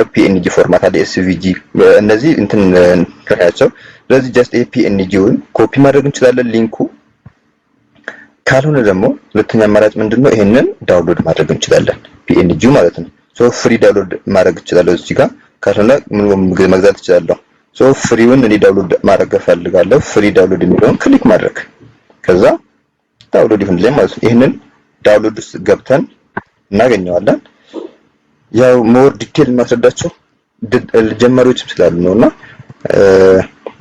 ፒኤንጂ ፎርማት አለ፣ ኤስቪጂ እነዚህ እንትን ከያቸው። ስለዚህ ጀስት ፒኤንጂውን ኮፒ ማድረግ እንችላለን ሊንኩ። ካልሆነ ደግሞ ሁለተኛ አማራጭ ምንድነው? ይሄንን ዳውንሎድ ማድረግ እንችላለን፣ ፒኤንጂው ማለት ነው። ሶ ፍሪ ዳውንሎድ ማድረግ እችላለሁ እዚህ ጋር። ካልሆነ ምን መግዛት እችላለሁ። ሶ ፍሪውን እኔ ዳውንሎድ ማድረግ እፈልጋለሁ። ፍሪ ዳውንሎድ የሚለውን ክሊክ ማድረግ ከዛ ዳውንሎድ ይሁንልኝ ማለት ነው። ይሄንን ዳውንሎድ ውስጥ ገብተን እናገኘዋለን። ያው ሞር ዲቴል ማስረዳችሁ ጀማሪዎችም ስላሉ ነውና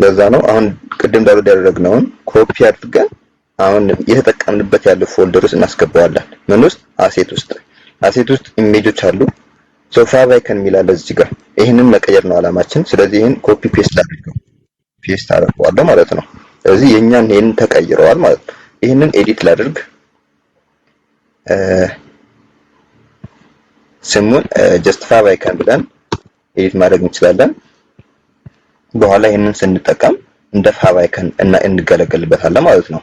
ለዛ ነው። አሁን ቅድም ዳውንሎድ ያደረግነውን ኮፒ አድርገን አሁን የተጠቀምንበት ያለው ፎልደር ውስጥ እናስገባዋለን። ምን ውስጥ? አሴት ውስጥ። አሴት ውስጥ ኢሜጆች አሉ። ሶ ፋብ አይከን የሚላለ እዚህ ጋር ይሄንን መቀየር ነው አላማችን። ስለዚህ ይሄን ኮፒ ፔስት አድርገው ፔስት አደርገዋለሁ ማለት ነው። ስለዚህ የኛን ይሄን ተቀይረዋል ማለት ነው። ይሄንን ኤዲት ላድርግ። ስሙን ጀስት ፋብ አይከን ብለን ኤዲት ማድረግ እንችላለን። በኋላ ይሄንን ስንጠቀም እንደ ፋብ አይከን እና እንገለገልበታለን ማለት ነው።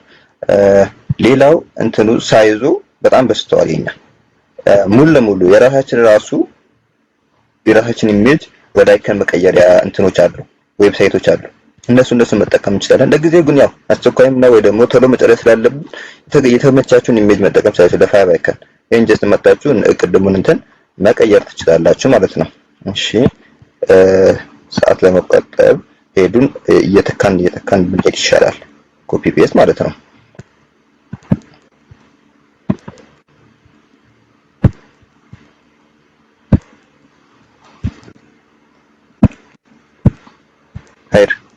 ሌላው እንትኑ ሳይዙ በጣም በስተዋል የኛ ሙሉ ለሙሉ የራሳችን ኢሜጅ ወደ አይከን መቀየሪያ እንትኖች አሉ፣ ዌብሳይቶች አሉ። እነሱ መጠቀም እንችላለን። ለጊዜው ግን ያው አስቸኳይም ነው ወይ ደግሞ ቶሎ መጨረስ ስላለብን የተመቻችሁን ኢሜጅ መጠቀም ሳይሆን ለፋብ አይከን ይሄን ጀስት መጣችሁ ቅድሙን እንትን መቀየር ትችላላችሁ ማለት ነው። እሺ ሰዓት ለመቆጠብ ሄዱን እየተካን ብንሄድ ይሻላል። ኮፒ ፔስት ማለት ነው።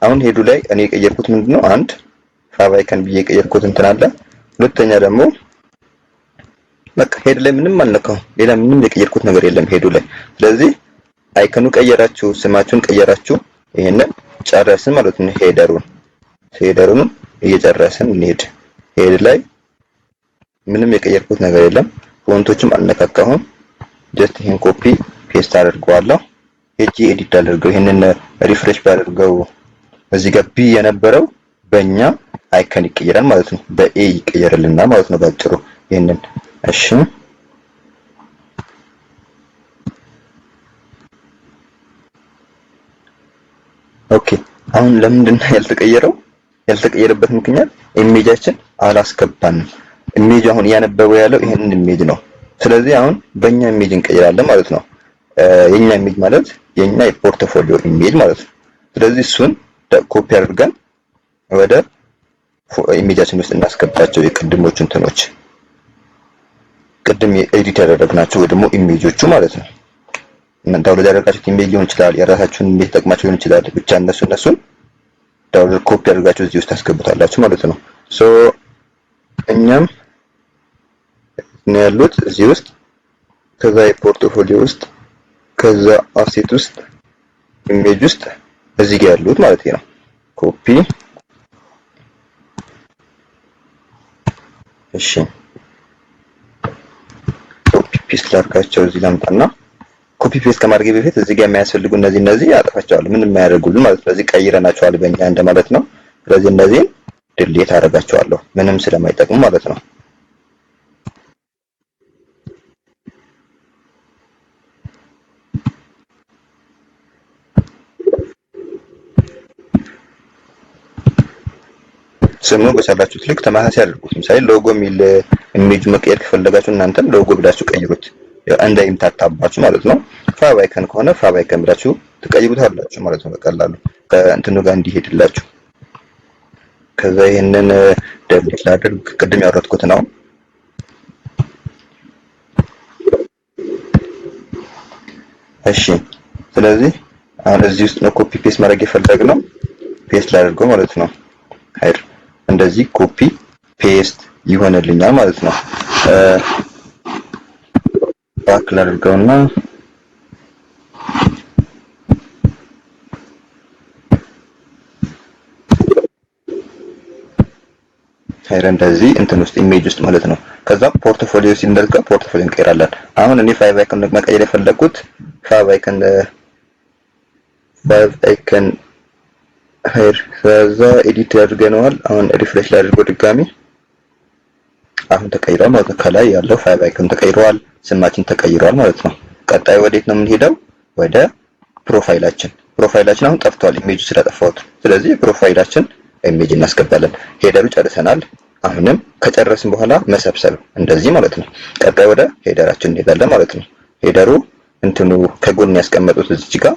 አሁን ሄዱ ላይ እኔ የቀየርኩት ምንድነው? አንድ ፋብ አይከን ብዬ የቀየርኩት እንትን አለ። ሁለተኛ ደግሞ በቃ ሄድ ላይ ምንም አልነካው፣ ሌላ ምንም የቀየርኩት ነገር የለም ሄዱ ላይ። ስለዚህ አይከኑ ቀየራችሁ፣ ስማችሁን ቀየራችሁ፣ ይሄንን ጨረስን ማለት ነው። ሄደሩን እየጨረስን እንሄድ። ሄድ ላይ ምንም የቀየርኩት ነገር የለም፣ ፎንቶችም አልነካካሁም። ጀስት ይሄን ኮፒ ፔስት አድርገዋለሁ። ሄጂ ኤዲት አድርገው ይሄንን ሪፍሬሽ ባደርገው እዚህ ጋር ቢ የነበረው በእኛ አይከን ይቀየራል ማለት ነው። በኤ ይቀየርልና ማለት ነው ባጭሩ ይሄንን። እሺ ኦኬ። አሁን ለምንድን ነው ያልተቀየረበት ምክንያት ኢሜጃችን አላስገባንም። ኢሜጅ አሁን እያነበበው ያለው ይሄንን ኢሜጅ ነው። ስለዚህ አሁን በእኛ ኢሜጅ እንቀይራለን ማለት ነው። የኛ ኢሜጅ ማለት የኛ የፖርትፎሊዮ ኢሜጅ ማለት ነው። ስለዚህ እሱን ኮፒ አድርገን ወደ ኢሜጃችን ውስጥ እናስገባቸው። የቅድሞቹ እንትኖች ቅድም ኤዲት ያደረግናቸው ወይ ደግሞ ኢሜጆቹ ማለት ነው። ዳውንሎድ ያደረጋችሁት ኢሜጅ ሊሆን ይችላል፣ የራሳችሁን ኢሜጅ ጠቅማችሁ ሊሆን ይችላል። ብቻ እነሱን ዳውንሎድ ኮፒ አድርጋችሁ እዚህ ውስጥ ታስገቡታላችሁ ማለት ነው። ሶ እኛም ነው ያሉት እዚህ ውስጥ፣ ከዛ የፖርትፎሊዮ ውስጥ፣ ከዛ አሴት ውስጥ፣ ኢሜጅ ውስጥ እዚህ ጋር ያሉት ማለት ነው። ኮፒ እሺ፣ ኮፒ ፔስት ላድርጋቸው እዚህ ላምጣና ኮፒ ፔስት ከማድረግ በፊት እዚህ ጋር የሚያስፈልጉ እነዚህ አጥፋቸዋለሁ። ምንም የማያደርጉልን ማለት ነው። ስለዚህ ቀይረናቸዋል በእኛ እንደማለት ነው። ስለዚህ እነዚህን ድሌት አደርጋቸዋለሁ ምንም ስለማይጠቅሙ ማለት ነው። ስሙ በሰራችሁት ልክ ተመሳሳይ አድርጉት። ምሳሌ ሎጎ የሚል ኢሜጅ መቀየር ከፈለጋችሁ እናንተም ሎጎ ብላችሁ ቀይሩት፣ እንዳይምታታባችሁ ማለት ነው። ፋብ አይከን ከሆነ ፋብ አይከን ብላችሁ ትቀይሩታላችሁ ማለት ነው። በቀላሉ ከእንትኑ ጋር እንዲሄድላችሁ። ከዛ ይሄንን ደብሊት ላድርግ፣ ቅድም ያወረድኩት ነው። እሺ ስለዚህ አሁን እዚህ ውስጥ ነው ኮፒ ፔስት ማድረግ የፈለግነው። ፔስት ላድርገው ማለት ነው። አይር እንደዚህ ኮፒ ፔስት ይሆንልኛል ማለት ነው። ባክ ላድርገውና አይር እንደዚህ እንትን ውስጥ ኢሜጅ ውስጥ ማለት ነው። ከዛ ፖርትፎሊዮ ሲንደርጋ ፖርትፎሊዮ እንቀይራለን። አሁን እኔ ፋይቭ አይከን መቀየር የፈለኩት ፋይቭ አይከን ሄር ከዛ ኤዲት ያድርገነዋል። አሁን ሪፍሬሽ ላድርገው ድጋሚ። አሁን ተቀይሯል ማለት ነው። ከላይ ያለው ፋይቭ አይከን ተቀይሯል፣ ስማችን ተቀይሯል ማለት ነው። ቀጣይ ወዴት ነው የምንሄደው? ወደ ፕሮፋይላችን። ፕሮፋይላችን አሁን ጠፍቷል ኢሜጁ ስለጠፋሁት። ስለዚህ ፕሮፋይላችን ኢሜጅ እናስገባለን። ሄደሩ ጨርሰናል። አሁንም ከጨረስን በኋላ መሰብሰብ እንደዚህ ማለት ነው። ቀጣይ ወደ ሄደራችን እንሄዳለን ማለት ነው። ሄደሩ እንትኑ ከጎን ያስቀመጡት እዚህ ጋር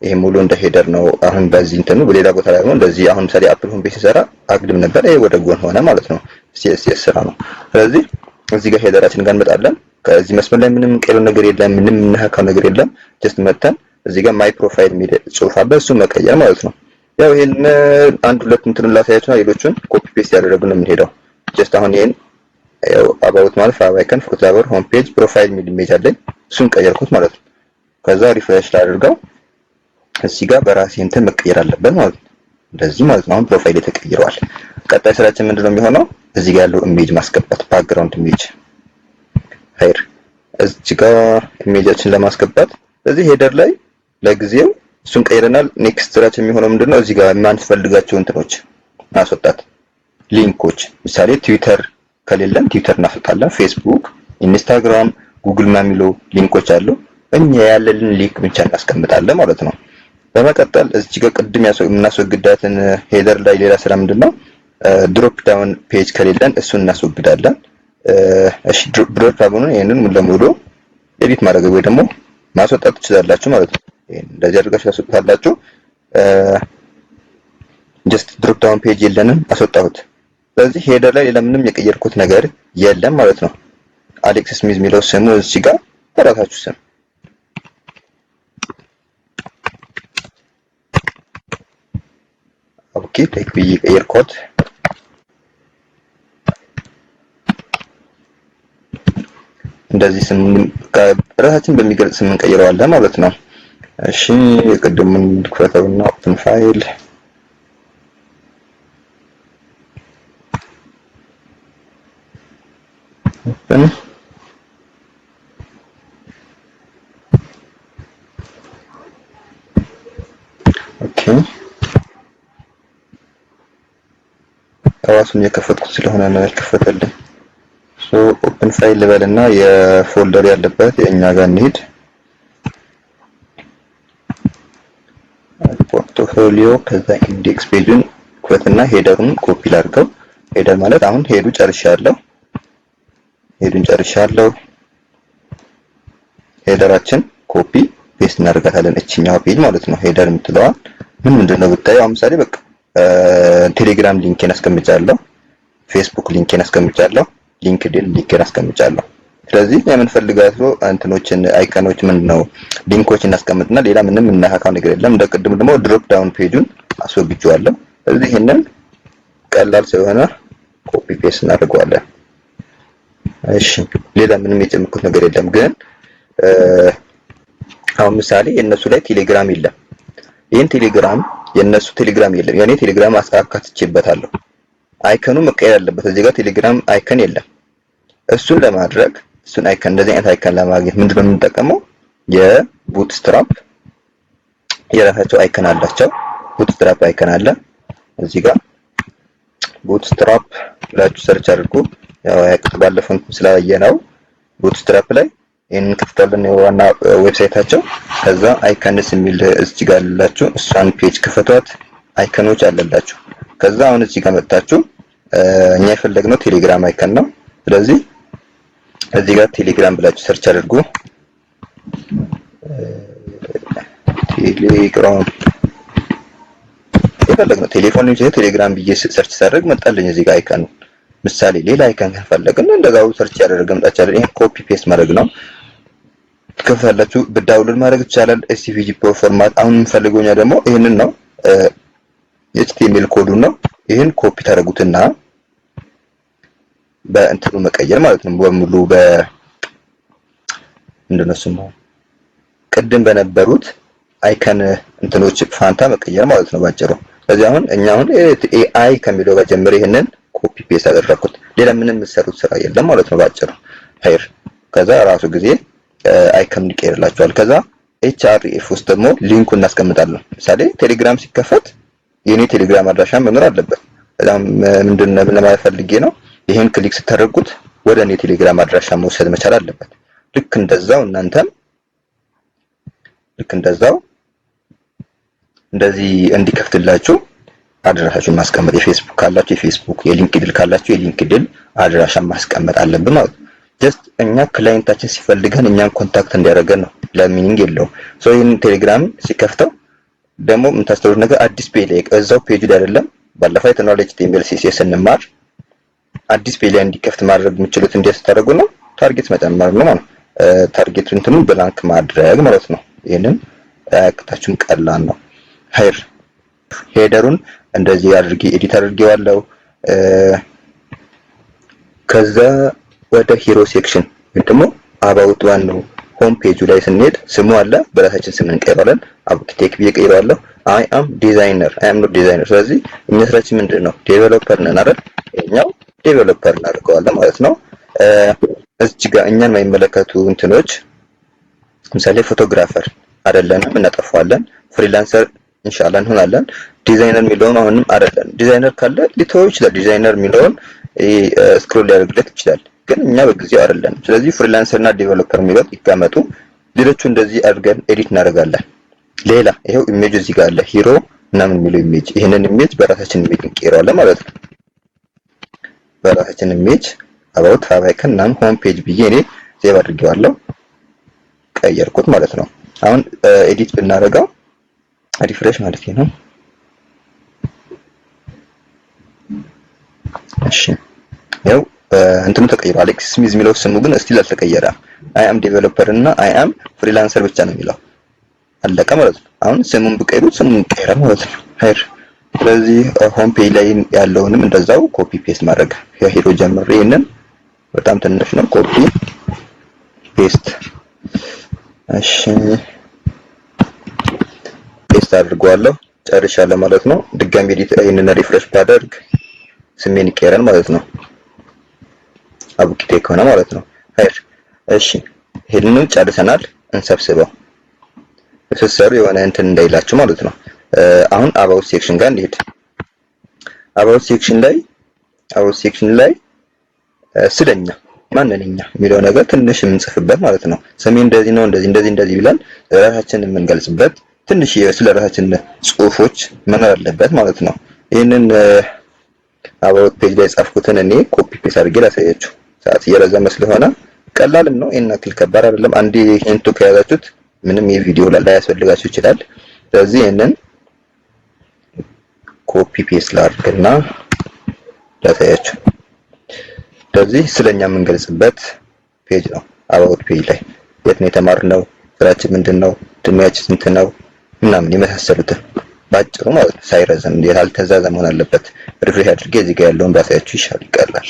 ይሄ ሙሉ እንደ ሄደር ነው። አሁን በዚህ እንትኑ በሌላ ቦታ ላይ ነው እንደዚህ። አሁን ምሳሌ አፕል ሆም ፔጅ ሲሰራ አግድም ነበር፣ ይሄ ወደ ጎን ሆነ ማለት ነው። ሲኤስኤስ ስራ ነው። ስለዚህ እዚህ ጋር ሄደራችን ጋር እንመጣለን። ከዚህ መስመር ላይ ምንም ቀይሮ ነገር የለም፣ ምንም የምንሀካው ነገር የለም። ጀስት መተን እዚህ ጋር ማይ ፕሮፋይል የሚል ጽሁፍ አለ፣ እሱ መቀየር ማለት ነው። ያው ይሄን አንድ ሁለት እንትን ላሳያችሁና ሌሎቹን ኮፒ ፔስት ያደረግን ነው የምንሄደው። ጀስት አሁን ይሄን ያው አባውት ማለት ፋይቭ አይከን ፎቶግራፈር ሆም ፔጅ ፕሮፋይል የሚል ኢሜጅ አለኝ፣ እሱን ቀየርኩት ማለት ነው። ከዛ ሪፍሬሽ ላድርገው። እዚህ ጋር በራሴ እንትን መቀየር አለበት ማለት ነው። እንደዚህ ማለት ነው። አሁን ፕሮፋይል ተቀይሯል። ቀጣይ ስራችን ምንድነው የሚሆነው? እዚህ ጋር ያለው ኢሜጅ ማስገባት፣ ባክግራውንድ ኢሜጅ ሄር እዚህ ጋር ኢሜጃችን ለማስገባት ስለዚህ ሄደር ላይ ለጊዜው እሱን ቀይረናል። ኔክስት ስራችን የሚሆነው ምንድነው? እዚህ ጋር የማንፈልጋቸው እንትኖች ማስወጣት፣ ሊንኮች ምሳሌ ትዊተር ከሌለን ትዊተር እናስወጣለን። ፌስቡክ፣ ኢንስታግራም፣ ጉግል ማሚሎ ሊንኮች አሉ። እኛ ያለልን ሊንክ ብቻ እናስቀምጣለን ማለት ነው። በመቀጠል እዚህ ጋር ቅድም የምናስወግዳትን ሄደር ላይ ሌላ ስራ ምንድነው? ድሮፕ ዳውን ፔጅ ከሌለን እሱን እናስወግዳለን። እሺ ድሮፕ ዳውኑን ይሄንን ሙሉ ለሙሉ ኤዲት ማድረግ ወይ ደግሞ ማስወጣት ትችላላችሁ ማለት ነው። እንደዚህ አድርጋችሁ ታስወጣላችሁ። ጀስት ድሮፕ ዳውን ፔጅ የለንም፣ አስወጣሁት። ስለዚህ ሄደር ላይ ሌላ ምንም የቀየርኩት ነገር የለም ማለት ነው። አሌክስ ስሚዝ የሚለው ስሙ እዚህ ጋር በራሳችሁ ስም ኦኬ ቴክ ብዬ ቀየርኩት። እንደዚህ ስም ራሳችን በሚገልጽ ስም እንቀይረዋለን ማለት ነው። እሺ የቅድሙን ክፈተውና ኦፕን ፋይል ኦፕን ኦኬ ራሱን የከፈትኩት ስለሆነ ነው ያልከፈተልኝ። ሶ ኦፕን ፋይል ልበልና የፎልደር ያለበት የኛ ጋር እንሂድ። ፖርትፎሊዮ ከዛ ኢንዴክስ ፔጁን ክፈትና ሄደሩን ኮፒ ላድርገው። ሄደር ማለት አሁን ሄዱ ጨርሻለሁ። ሄደራችን ኮፒ ፔስት እናደርጋታለን እቺኛው ፔጅ ማለት ነው። ሄደር የምትለዋ ምንድነው ብታዩ አሁን ምሳሌ በቃ ቴሌግራም ሊንኬን አስቀምጫለሁ፣ ፌስቡክ ሊንኬን አስቀምጫለሁ፣ ሊንክድኢን ሊንኬን አስቀምጫለሁ። ስለዚህ የምንፈልጋቸው እንትኖችን አይከኖች ምንድነው ሊንኮችን እናስቀምጥና ሌላ ምንም እናካካው ነገር የለም። እንደቀድም ደግሞ ድሮፕ ዳውን ፔጁን አስወግጄዋለሁ። ስለዚህ ይሄንን ቀላል ስለሆነ ኮፒ ፔስት እናደርገዋለን። እሺ ሌላ ምንም የጨመርኩት ነገር የለም። ግን አሁን ምሳሌ የነሱ ላይ ቴሌግራም የለም። ይሄን ቴሌግራም የነሱ ቴሌግራም የለም። የኔ ቴሌግራም አካትቼበታለሁ። አይከኑ መቀየር አለበት። እዚህ ጋር ቴሌግራም አይከን የለም። እሱን ለማድረግ እሱን አይከን እንደዚህ አይነት አይከን ለማግኘት ምንድነው የምንጠቀመው? የቡትስትራፕ የራሳቸው አይከን አላቸው። ቡትስትራፕ አይከን አለ እዚህ ጋር ቡትስትራፕ ብላችሁ ሰርች አድርጉ። ያው ባለፈው ስላየነው ቡትስትራፕ ላይ ይሄንን ከፍታለን የዋና ዌብሳይታቸው። ከዛ አይከንስ የሚል እዚህ ጋር አላችሁ። እሷን ፔጅ ክፈቷት። አይከኖች አለላችሁ። ከዛ አሁን እዚህ ጋር መጣችሁ እኛ የፈለግነው ቴሌግራም አይከን ነው። ስለዚህ እዚህ ጋር ቴሌግራም ብላችሁ ሰርች አድርጉ። ቴሌግራም የፈለግነው ቴሌፎን እንጂ ቴሌግራም ብዬ ሰርች ሳደርግ መጣልኝ እዚህ ጋር አይከን። ምሳሌ ሌላ አይከን ከፈለግን እንደዛው ሰርች ያደረገ መጣቻለ። ይሄን ኮፒ ፔስት ማድረግ ነው። ከፈለጋችሁ በዳውንሎድ ማድረግ ይቻላል ኤስቪጂ ፎርማት። አሁን የምፈልገውኛ ደግሞ ይሄንን ነው ኤችቲኤምኤል ኮዱን ነው። ይሄን ኮፒ ታደርጉትና በእንትኑ መቀየር ማለት ነው። በሙሉ እንደነሱም ቅድም በነበሩት አይከን እንትኖች ፋንታ መቀየር ማለት ነው ባጭሩ። ስለዚህ አሁን ኤአይ ከሚለው ጋር ጀምሬ ይሄንን ኮፒ ፔስት አደረኩት። ሌላ ምንም የምትሰሩት ስራ የለም ማለት ነው ባጭሩ። ሀይር ከዛ ራሱ ጊዜ አይከን ይቀየርላችኋል። ከዛ ኤችአርኤፍ ውስጥ ደግሞ ሊንኩን እናስቀምጣለን። ለምሳሌ ቴሌግራም ሲከፈት የኔ ቴሌግራም አድራሻ መኖር አለበት። በጣም ምንድነው ለማለት ፈልጌ ነው፣ ይሄን ክሊክ ስታደርጉት ወደ እኔ ቴሌግራም አድራሻ መውሰድ መቻል አለበት። ልክ እንደዛው እናንተም ልክ እንደዛው እንደዚህ እንዲከፍትላችሁ አድራሻችሁን ማስቀመጥ፣ የፌስቡክ ካላችሁ የፌስቡክ፣ የሊንክድን ካላችሁ የሊንክድን አድራሻ ማስቀመጥ አለብን ማለት ነው። ጀስት እኛ ክላይንታችን ሲፈልገን እኛን ኮንታክት እንዲያደርገን ነው። ለሚኒንግ የለውም። ሶ ይሄን ቴሌግራም ሲከፍተው ደግሞ የምታስተውሉት ነገር አዲስ ፔጅ ላይ እዛው ፔጅ ላይ አይደለም። ባለፈው የተናለ ኤችቲኤምኤል ሲሲኤስ እንማር አዲስ ፔጅ ላይ እንዲከፍት ማድረግ የምትችሉት እንዴት ስታደርጉ ነው? ታርጌት መጨመር ነው ማለት ታርጌት እንትኑን ብላንክ ማድረግ ማለት ነው። ይሄንን አያቅታችሁም፣ ቀላል ነው። ሀይር ሄደሩን እንደዚህ አድርጌ ኤዲት አድርጌዋለሁ። ከዛ ወደ ሂሮ ሴክሽን ወይ ደግሞ አባውት ዋን ነው ሆም ፔጁ ላይ ስንሄድ ስሙ አለ። በራሳችን ስም እንቀይረዋለን። አርኪቴክት ብዬ ቀይረዋለሁ። አይ አም ዲዛይነር ኖት ዲዛይነር። ስለዚህ እኛ ስራችን ምንድነው? ዴቨሎፐር ነን አይደል? እኛው ዴቨሎፐር እናደርገዋለን ማለት ነው። እዚህ ጋር እኛን የማይመለከቱ እንትኖች ለምሳሌ ፎቶግራፈር አይደለንም፣ እናጠፋዋለን። ፍሪላንሰር ኢንሻአላህ እንሆናለን። ዲዛይነር የሚለውን አሁንም አይደለም። ዲዛይነር ካለ ሊተው ይችላል። ዲዛይነር የሚለውን ስክሮል ሊያደርግለት ይችላል፣ ግን እኛ በጊዜው አይደለም። ስለዚህ ፍሪላንሰር እና ዴቨሎፐር የሚለው ይቀመጡ። ሌሎቹ እንደዚህ አድርገን ኤዲት እናደርጋለን። ሌላ ይሄው ኢሜጅ እዚህ ጋር አለ፣ ሂሮ ምናምን የሚለው ኢሜጅ። ይሄንን ኢሜጅ በራሳችን ኢሜጅ እንቀይረዋለን ማለት ነው። በራሳችን ኢሜጅ አባውት ፋብሪካን እና ሆም ፔጅ ብዬ እኔ ሴቭ አድርጌዋለሁ፣ ቀየርኩት ማለት ነው። አሁን ኤዲት ብናደርገው ሪፍሬሽ ማለት ነው። እሺ ያው እንትኑ ተቀይሯል። አሌክስ ስሚዝ የሚለው ስሙ ግን ስቲል አልተቀየረም። አይ አም ዴቨሎፐር እና አይ አም ፍሪላንሰር ብቻ ነው የሚለው። አለቀ ማለት ነው። አሁን ስሙን ብቀይሩት ስሙን ቀይረ ማለት ነው። ሀይር ስለዚህ ሆም ፔጅ ላይ ያለውንም እንደዛው ኮፒ ፔስት ማድረግ ከሂሮ ጀምሬ ይሄንን በጣም ትንሽ ነው። ኮፒ ፔስት እሺ ፔስት አድርጓለሁ። ጨርሻለሁ ማለት ነው። ድጋሚ ኤዲት ይሄንን ሪፍሬሽ ባደርግ ስሜን ይቀየራል ማለት ነው። አቡኪቴክ ሆነ ማለት ነው። ሀይር እሺ ይሄንን ጨርሰናል። እንሰብስበው ስትሰሩ የሆነ እንትን እንዳይላችሁ ማለት ነው። አሁን አባውት ሴክሽን ጋር እንሄድ። አባውት ሴክሽን ላይ ስለኛ ማንነኛ የሚለው ነገር ትንሽ የምንጽፍበት ማለት ነው። ስሜ እንደዚህ ነው እንደዚህ ብለን ራሳችንን የምንገልጽበት ትንሽ ስለ ራሳችን ጽሁፎች መኖር አለበት ማለት ነው። ይሄንን አባውት ፔጅ ላይ ጻፍኩትን እኔ ኮፒ ፔስት አድርጌ ላሳያችሁ። ሰዓት እየረዘመ ስለሆነ ቀላልም ነው። ይሄን ያክል ከባድ አይደለም። አንዴ ሂንቱ ከያዛችሁት ምንም የቪዲዮ ላይ ያስፈልጋችሁ ይችላል። ስለዚህ ይሄንን ኮፒ ፔስት ላድርግና ላሳያችሁ። ስለዚህ ስለኛ የምንገልጽበት ፔጅ ነው አባውት ፔጅ ላይ የት ነው የተማርነው፣ ስራችን ምንድነው፣ እድሜያችን ስንት ነው ምናምን የመሳሰሉትን ባጭሩ ማለት ነው። ሳይረዘም ያልተዛዘ መሆን አለበት። ሪፍሬሽ አድርጌ እዚህ ጋር ያለውን ባሳያችሁ ይቀላል።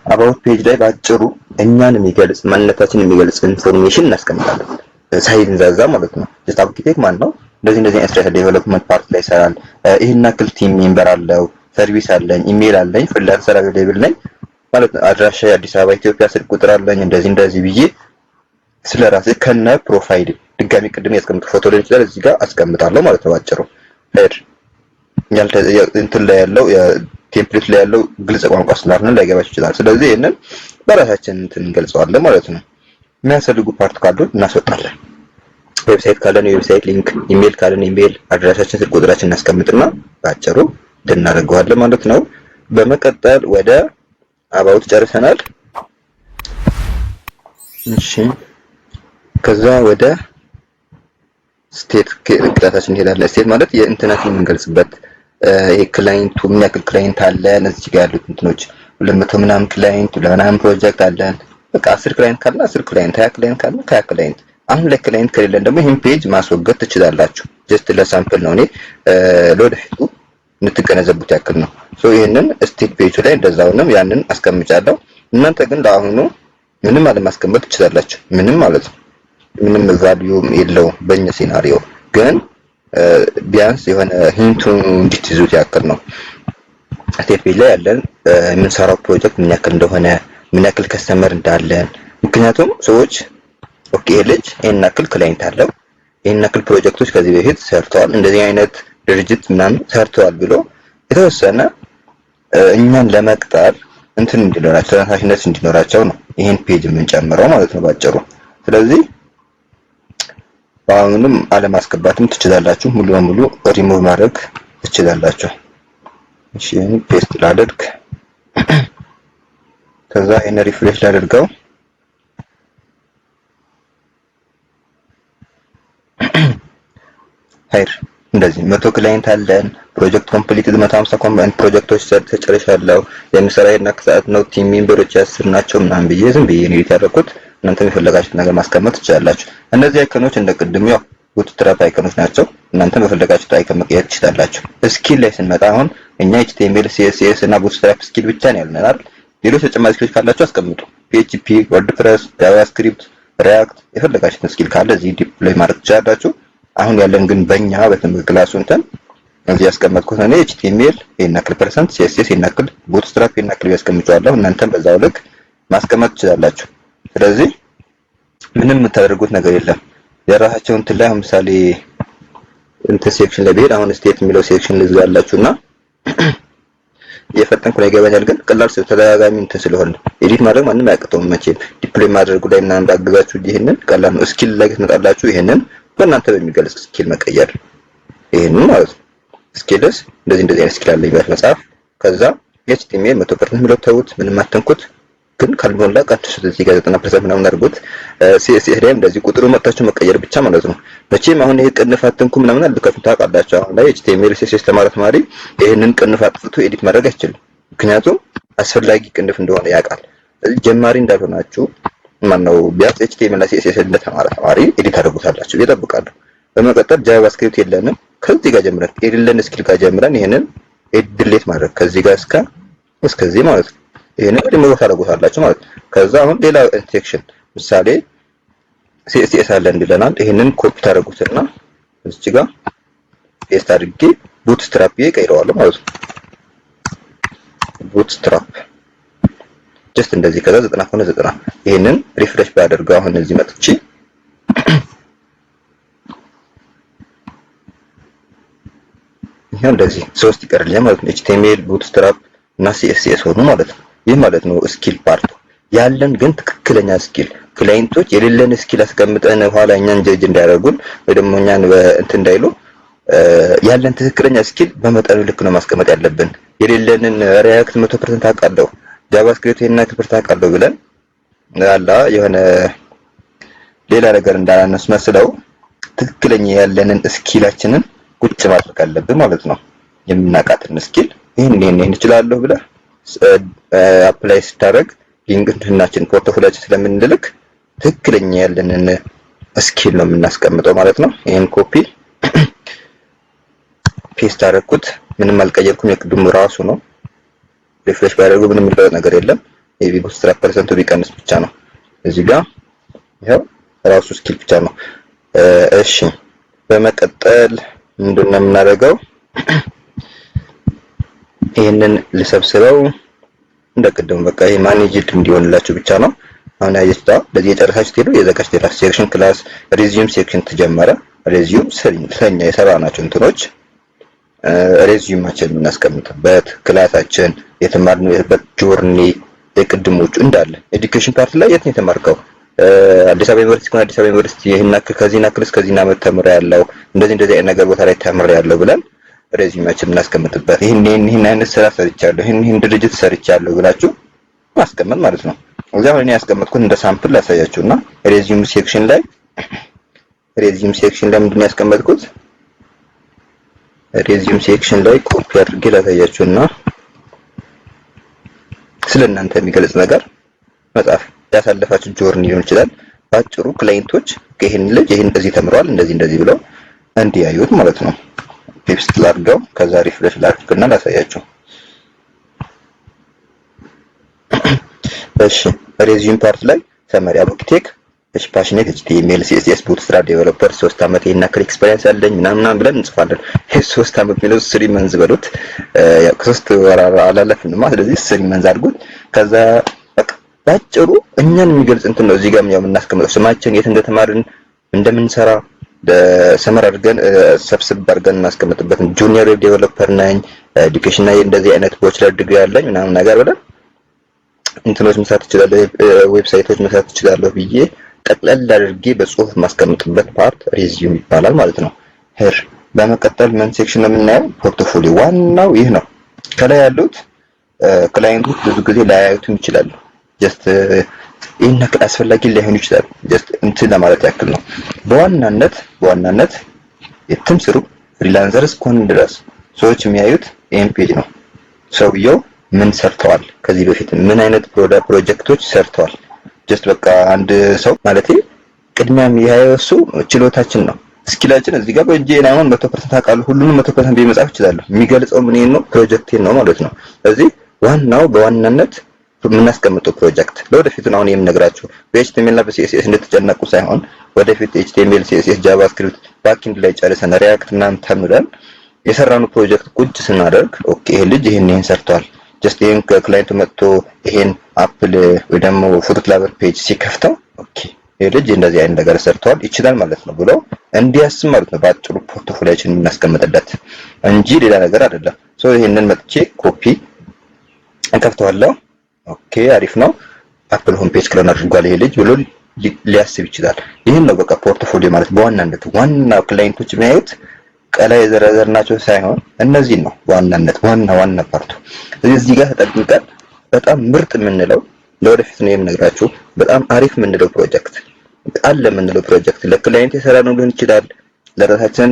አባውት ፔጅ ላይ ባጭሩ እኛን የሚገልጽ ማንነታችንን የሚገልጽ ኢንፎርሜሽን እናስቀምጣለን። ሳይንዛዛ ማለት ነው። ጀስት አርኪቴክት ማን ነው፣ እንደዚህ ስትራቴጂ ዴቨሎፕመንት ፓርት ላይ ይሰራል፣ ይሄን ያክል ቲም ሜምበር አለው፣ ሰርቪስ አለኝ፣ ኢሜል አለኝ፣ ፍሪላንሰር አቬሌብል ነኝ ማለት ነው። አድራሻ አዲስ አበባ ኢትዮጵያ፣ ስልክ ቁጥር አለኝ፣ እንደዚህ ብዬ ስለራሴ ከነ ፕሮፋይል ድጋሚ ቅድም ያስቀምጡ ፎቶ ላይ ይችላል እዚህ ጋር አስቀምጣለሁ ማለት ነው። ባጭሩ ሄድ እንትን ላይ ያለው ቴምፕሌት ላይ ያለው ግልጽ ቋንቋ ስላልሆነ ላይገባችሁ ይችላል። ስለዚህ ይሄንን በራሳችን እንትን እንገልጸዋለን ማለት ነው። የሚያስፈልጉ ፓርት ካሉ እናስወጣለን። ዌብሳይት ካለን የዌብሳይት ሊንክ፣ ኢሜል ካለን ኢሜል፣ አድራሻችን፣ ስልክ ቁጥራችን እናስቀምጥና ባጭሩ እናደርገዋለን ማለት ነው። በመቀጠል ወደ አባውት ጨርሰናል። እሺ ከዛ ወደ ስቴት ክላሳችን እንሄዳለን። ስቴት ማለት የኢንተርኔትን የምንገልጽበት ይሄ ክላይንቱ ምን ያክል ክላይንት አለን፣ እዚህ ጋር ያሉት እንትኖች 200 ምናምን ክላይንት ምናምን ፕሮጀክት አለን። በቃ 10 ክላይንት ካለ 10 ክላይንት፣ 20 ክላይንት ካለ 20 ክላይንት። አሁን ላይ ክላይንት ከሌለን ደግሞ ይሄን ፔጅ ማስወገድ ትችላላችሁ። ጀስት ለሳምፕል ነው፣ እኔ ለወደፊቱ እንድትገነዘቡት ያክል ነው። ሶ ይሄንን ስቴት ፔጁ ላይ እንደዛውንም ያንን አስቀምጫለሁ። እናንተ ግን ለአሁኑ ምንም አለማስቀመጥ ትችላላችሁ። ምንም ማለት ነው ምንም ቫልዩ የለውም በእኛ ሲናሪዮ፣ ግን ቢያንስ የሆነ ሂንቱን እንድትይዙት ያክል ነው። ስቴት ፔጅ ላይ ያለን የምንሰራው ፕሮጀክት ምን ያክል እንደሆነ፣ ምን ያክል ከስተመር እንዳለን። ምክንያቱም ሰዎች ኦኬ ይሄ ልጅ ይሄን ያክል ክላይንት አለው፣ ይሄን ያክል ፕሮጀክቶች ከዚህ በፊት ሰርተዋል፣ እንደዚህ አይነት ድርጅት ምናምን ሰርተዋል ብሎ የተወሰነ እኛን ለመቅጠር እንትን እንዲኖራቸው ተነሳሽነት እንዲኖራቸው ነው ይሄን ፔጅ የምንጨምረው ማለት ነው ባጭሩ። ስለዚህ አሁንም አለማስገባትም ትችላላችሁ፣ ሙሉ በሙሉ ሪሙቭ ማድረግ ትችላላችሁ። እሺ ፔስት ላድርግ፣ ከዛ ይሄን ሪፍሬሽ ላድርገው። ሃይር እንደዚህ 100 ክላይንት አለን። ፕሮጀክት ኮምፕሊትድ 150 ኮምባይን ፕሮጀክቶች ተጨርሻለሁ። የምሰራ የና ሰዓት ነው። ቲም ሜምበሮች 10 ናቸው ምናምን ብዬ ዝም ብዬ ነው ያደረኩት። እናንተ የፈለጋችሁት ነገር ማስቀመጥ ትችላላችሁ። እነዚህ አይኮኖች እንደ ቅድሙ ያው ቡትስትራፕ አይኮኖች ናቸው። እናንተ በፈለጋችሁት አይኮን መቀየር ትችላላችሁ። ስኪል ላይ ስንመጣ አሁን እኛ HTML፣ CSS እና ቡትስትራፕ ስኪል ብቻ ነው ያለን አይደል? ሌሎች ተጨማሪ ስኪሎች ካላችሁ አስቀምጡ። PHP፣ WordPress፣ JavaScript፣ React የፈለጋችሁት ስኪል ካለ እዚህ ዲፕሎይ ማድረግ ትችላላችሁ። አሁን ያለን ግን በእኛ በትምህርት ክላሱ እንትን እዚህ ያስቀመጥኩት እኔ HTML ይሄን ያክል %፣ CSS ይሄን ያክል፣ ቡትስትራፕ ይሄን ያክል ያስቀምጫለሁ። እናንተም በዛው ልክ ማስቀመጥ ትችላላችሁ። ስለዚህ ምንም የምታደርጉት ነገር የለም። የራሳቸው እንትን ላይ ለምሳሌ እንትን ሴክሽን ላይ ብሄድ አሁን ስቴት የሚለው ሴክሽን ልዝጋላችሁና እየፈጠንኩ ነው ይገባኛል። ግን ቀላል ተደጋጋሚ እንትን ስለሆነ ኤዲት ማድረግ ማንም አያቅተውም መቼም። ዲፕሎይ ማድረጉ ላይ ምናምን ባግዛችሁ ይሄንን ቀላል ነው። ስኪል ላይ ትመጣላችሁ። ይሄንን በእናንተ በሚገልጽ ስኪል መቀየር ይሄንን ማለት ነው። ስኪልስ እንደዚህ አይነት ስኪል አለኝ ማለት መጽሐፍ። ከዛ HTML 100% የሚለው ተውት፣ ምንም አትንኩት። ግን ካልሞላ ቀጥታ እዚህ ጋር 90% ምናምን አድርጉት። CSS ላይ እንደዚህ ቁጥሩ መጣችሁ መቀየር ብቻ ማለት ነው። መቼም አሁን ይሄ ቅንፍ አትንኩ ምናምን አልከፍታ ታውቃላችሁ። አሁን ላይ HTML CSS ተማሪ ይሄንን ቅንፍ አጥፍቶ ኤዲት ማድረግ አይችልም። ምክንያቱም አስፈላጊ ቅንፍ እንደሆነ ያውቃል። ጀማሪ እንዳልሆናችሁ ማነው ቢያንስ HTML እና CSS እንደተማረ ተማሪ ኤዲት አድርጉታላችሁ ይጠብቃሉ። በመቀጠል ጃቫስክሪፕት የለንም ከዚህ ጋር ጀምረን የሌለን ስኪል ጋር ጀምረን ይሄንን ዲሌት ማድረግ ከዚህ ጋር እስከዚህ ማለት ነው። ይሄንን ሪሙቭ ታደርጉታላችሁ ማለት ነው። ከዛ አሁን ሌላ ሴክሽን ምሳሌ CSS አለ እንዲለናል። ይሄንን ኮፒ ታደርጉትና እዚህ ጋር ፔስት አድርጌ ቡትስትራፕ ይቀይረዋል ማለት ነው። ቡትስትራፕ ጀስት እንደዚህ ከዛ 90 ከሆነ 90 ይሄንን ሪፍሬሽ ባደርገው አሁን እዚህ መጥቼ ይሄን እንደዚህ ሶስት ይቀርልኛል ማለት ነው። HTML ቡትስትራፕ እና CSS ሆኖ ማለት ነው። ይህ ማለት ነው ስኪል ፓርት ያለን ግን ትክክለኛ ስኪል ክላይንቶች የሌለን ስኪል አስቀምጠን ኋላ እኛን ጀጅ እንዳያደርጉን ወይ ደግሞ እኛን እንትን እንዳይሉ ያለን ትክክለኛ ስኪል በመጠኑ ልክ ነው ማስቀመጥ ያለብን። የሌለንን ሪያክት 100% አውቃለሁ ጃቫስክሪፕት እና ክፍርት አውቃለሁ ብለን አላ የሆነ ሌላ ነገር እንዳናስመስለው ትክክለኛ ያለንን ስኪላችንን ቁጭ ማድረግ አለብን ማለት ነው። የምናውቃትን ስኪል ይሄን እችላለሁ ብለህ አፕላይ ስታደርግ ሊንክድኢናችን ፖርትፎሊዮአችን ስለምንልክ ትክክለኛ ያለንን ስኪል ነው የምናስቀምጠው ማለት ነው። ይሄን ኮፒ ፔስት አደረኩት። ምንም አልቀየርኩም። የቅድሙ ራሱ ነው። ሪፍሬሽ ባደርጉ ምንም የሚለው ነገር የለም። የቪ ቡትስትራፕ ፐርሰንቱ ቢቀንስ ብቻ ነው። እዚህ ጋር ይሄው ራሱ ስኪል ብቻ ነው። እሺ በመቀጠል ምንድነው የምናደርገው? ይሄንን ልሰብስበው እንደቀደም በቃ ይሄ ማኔጅድ እንዲሆንላችሁ ብቻ ነው። አሁን ያየችታ ለዚህ የጨረሳችሁ ትሄዱ የዘጋች ሌላ ሴክሽን ክላስ ሪዚዩም ሴክሽን ተጀመረ። ሪዚዩም ስለኛ የሰራናቸው እንትኖች ሪዚዩማችን የምናስቀምጥበት ክላሳችን የተማርንበት ጆርኒ የቅድሞቹ እንዳለ ኤዱኬሽን ፓርት ላይ የት ነው የተማርከው? አዲስ አበባ ዩኒቨርሲቲ ከሆነ አዲስ አበባ ዩኒቨርሲቲ ይሄን ያክል ከዚህና ክልስ ከዚህና ዓመት ተምሬያለሁ እንደዚህ አይነት ነገር ቦታ ላይ ተምሬያለሁ ብለን ሬዚዩሜያችን እናስቀምጥበት። ይሄን አይነት ስራ ሰርቻለሁ፣ ይሄን ድርጅት ሰርቻለሁ ብላችሁ ማስቀመጥ ማለት ነው። እዚያ እኔ ያስቀመጥኩት እንደ ሳምፕል ላሳያችሁና ሬዚዩም ሴክሽን ላይ ምንድን ነው ያስቀመጥኩት? ሬዚዩም ሴክሽን ላይ ኮፒ አድርጌ ላሳያችሁና ስለናንተ የሚገልጽ ነገር መጻፍ ያሳለፋችሁ ጆርኒ ሊሆን ይችላል። ባጭሩ ክላይንቶች ይሄን ልጅ ይሄን እንደዚህ ተምሯል እንደዚህ ብለው እንዲያዩት ማለት ነው። ፔስት ላድርገው ከዛ ሪፍሬሽ ላድርግና ላሳያችሁ። እሺ ሬዚዩም ፓርት ላይ ሰመሪ አርኪቴክት ፓሽኔት ኤችቲኤምኤል ሲኤስኤስ ቡትስትራፕ ዴቨሎፐር 3 አመት እና ኤክስፒሪየንስ አለኝ ምናምን ብለን እንጽፋለን። ይሄ 3 አመት የሚለው 3 መንዝ በሉት ከ3 ወር አላለፍንማ። ስለዚህ 3 መንዝ አድርጉት። ከዛ በቃ ባጭሩ እኛን የሚገልጽ እንትን ነው። እዚህ ጋር ያው የምናስቀምጠው ስማችን፣ የት እንደተማርን፣ እንደምንሰራ ሰመር አድርገን ሰብስብ አድርገን እናስቀምጥበት። ጁኒየር ዌብ ዴቨሎፐር ነኝ፣ ኤዱኬሽን ላይ እንደዚህ አይነት ባችለር ዲግሪ አለኝ ምናምን ነገር ብለን እንትኖች መስራት እችላለሁ፣ ዌብሳይቶች መስራት እችላለሁ ብዬ ጠቅለል አድርጌ በጽሁፍ ማስቀምጥበት ፓርት ሬዚዩም ይባላል ማለት ነው። ሄር በመቀጠል ምን ሴክሽን ነው የምናየው? ፖርትፎሊዮ። ዋናው ይህ ነው። ከላይ ያሉት ክላይንቶች ብዙ ጊዜ ላያዩትም ይችላሉ። ጀስት ይሄን ነገር አስፈላጊ ላይሆን ይችላል። ጀስት እንትን ለማለት ያክል ነው። በዋናነት የትም ስሩ ፍሪላንሰር እስከሆነ ድረስ ሰዎች የሚያዩት ይሄን ፔጅ ነው። ሰውየው ምን ሰርተዋል፣ ከዚህ በፊት ምን አይነት ፕሮጀክቶች ሰርተዋል። ጀስት በቃ አንድ ሰው ማለት ቅድሚያ የሚያየው እሱ ችሎታችን ነው፣ ስኪላችን እዚህ ጋር በእጄ አሁን 100% አውቃለሁ ሁሉንም 100% በመጻፍ እችላለሁ። የሚገልጸው ምን ነው? ፕሮጀክቴን ነው ማለት ነው። ስለዚህ ዋናው በዋናነት የምናስቀምጠው ፕሮጀክት ለወደፊቱ ነው። አሁን የምነግራችሁ በኤችቲኤምኤል እና በሲኤስኤስ እንድትጨነቁ ሳይሆን ወደፊት ኤችቲኤምኤል፣ ሲኤስኤስ፣ ጃቫስክሪፕት ባክኤንድ ላይ ጨርሰን ሪያክት እና ተምረን የሰራነው ፕሮጀክት ቁጭ ስናደርግ ኦኬ ይሄ ልጅ ይሄን ሰርቷል። ጀስት ይሄን ክላይንቱ መጥቶ ይሄን አፕል ወይ ደግሞ ፉት ክላቨር ፔጅ ሲከፍተው ኦኬ ይሄ ልጅ እንደዚህ አይነት ነገር ሰርቷል ይችላል ማለት ነው ብሎ እንዲያስብ ማለት ነው። ባጭሩ ፖርትፎሊዮችን እናስቀምጥለት እንጂ ሌላ ነገር አይደለም። ሶ ይሄንን መጥቼ ኮፒ እንከፍተዋለሁ። ኦኬ አሪፍ ነው፣ አፕል ሆም ፔጅ ክሎን አድርጓል ይሄ ልጅ ብሎ ሊያስብ ይችላል። ይሄን ነው በቃ ፖርትፎሊዮ ማለት በዋናነት ዋና ክላይንቶች የሚያዩት ከላይ የዘረዘርናቸው ሳይሆን እነዚህ ነው ዋናነት ዋና ፓርቱ። እዚህ ጋር ተጠቅቀን በጣም ምርጥ የምንለው ለወደፊት ነው የምነግራችሁ። በጣም አሪፍ የምንለው ፕሮጀክት አለ የምንለው ፕሮጀክት ለክላይንት የሰራነው ሊሆን ይችላል፣ ለራሳችን